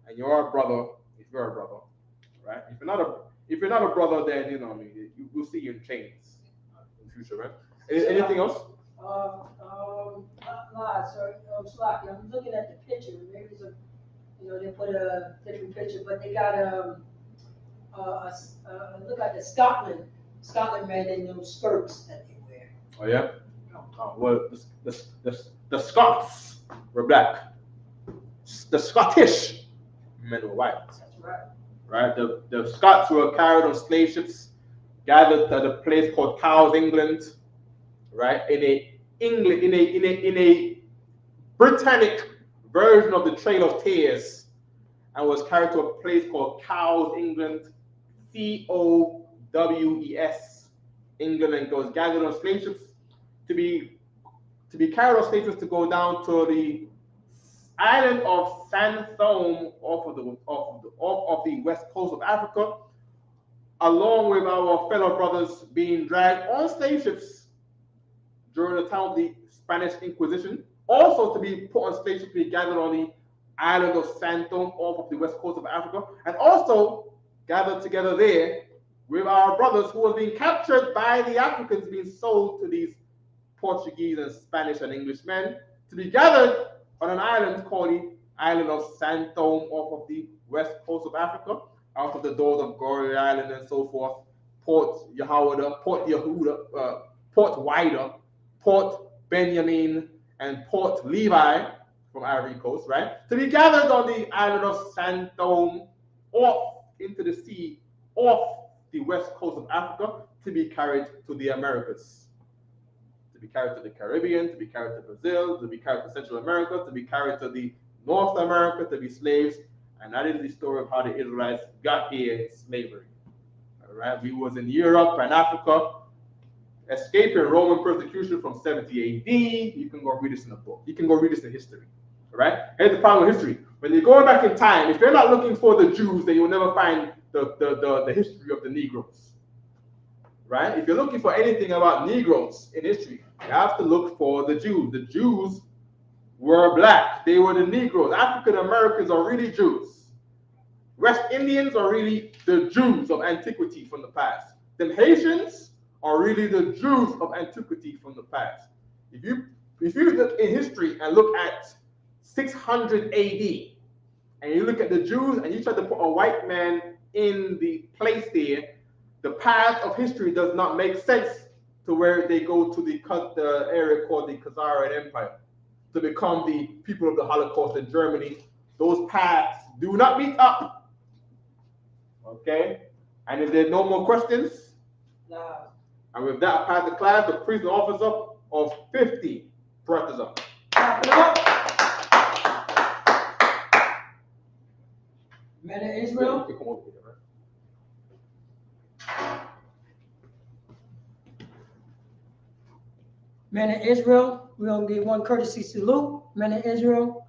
and you're a brother. If you're a brother, right? If you're not a brother, then you know what I mean. We'll see you in chains in the future, right? Anything else? Sorry, Sloppy. I'm looking at the picture. Maybe it's a, they put a different picture, but they got look like the Scotland man in those skirts that they wear. Oh yeah. Well, the Scots were black. The Scottish men were white. That's right. Right. The Scots were carried on slave ships, gathered at a place called Cowes, England. Right. In a Britannic version of the Trail of Tears, and was carried to a place called Cowes, England, Cowes, England, and was gathered on slave ships to be carried on slave ships to go down to the island of Santhome off of the west coast of Africa, along with our fellow brothers being dragged on slave ships during the time of the Spanish Inquisition, also to be put on slave ships to be gathered on the island of Santhome off of the west coast of Africa, and also gathered together there with our brothers who were being captured by the Africans, being sold to these Portuguese and Spanish and English men, to be gathered on an island called the island of Santhome off of the west coast of Africa, out of the doors of Gorée Island and so forth, Port Yehuda, Port Wida, Port Benjamin, and Port Levi from Ivory Coast, right? To be gathered on the island of Santhome off into the sea, off the west coast of Africa, to be carried to the Americas, to be carried to the Caribbean, to be carried to Brazil, to be carried to Central America, to be carried to the North America, to be slaves. And that is the story of how the Israelites got here in slavery. All right, we was in Europe and Africa, escaping Roman persecution from 70 AD. You can go read this in the book. You can go read this in history. All right? Here's the problem with history. When you're going back in time, if you're not looking for the Jews, then you'll never find the history of the Negroes. Right? If you're looking for anything about Negroes in history, you have to look for the Jews. The Jews were black. They were the Negroes. African Americans are really Jews. West Indians are really the Jews of antiquity from the past. The Haitians are really the Jews of antiquity from the past. If you look in history and look at 600 AD, and you look at the Jews and you try to put a white man in the place there, the path of history does not make sense to where they go to the area called the Khazarian Empire to become the people of the Holocaust in Germany. Those paths do not meet up. Okay? And if there are no more questions, No. and with that, I pass the class, the priest and officer of 50. Breath is up. Clap it up. Men of Israel. You can come over here, right? Men of Israel. We're going to give one courtesy salute. Men of Israel.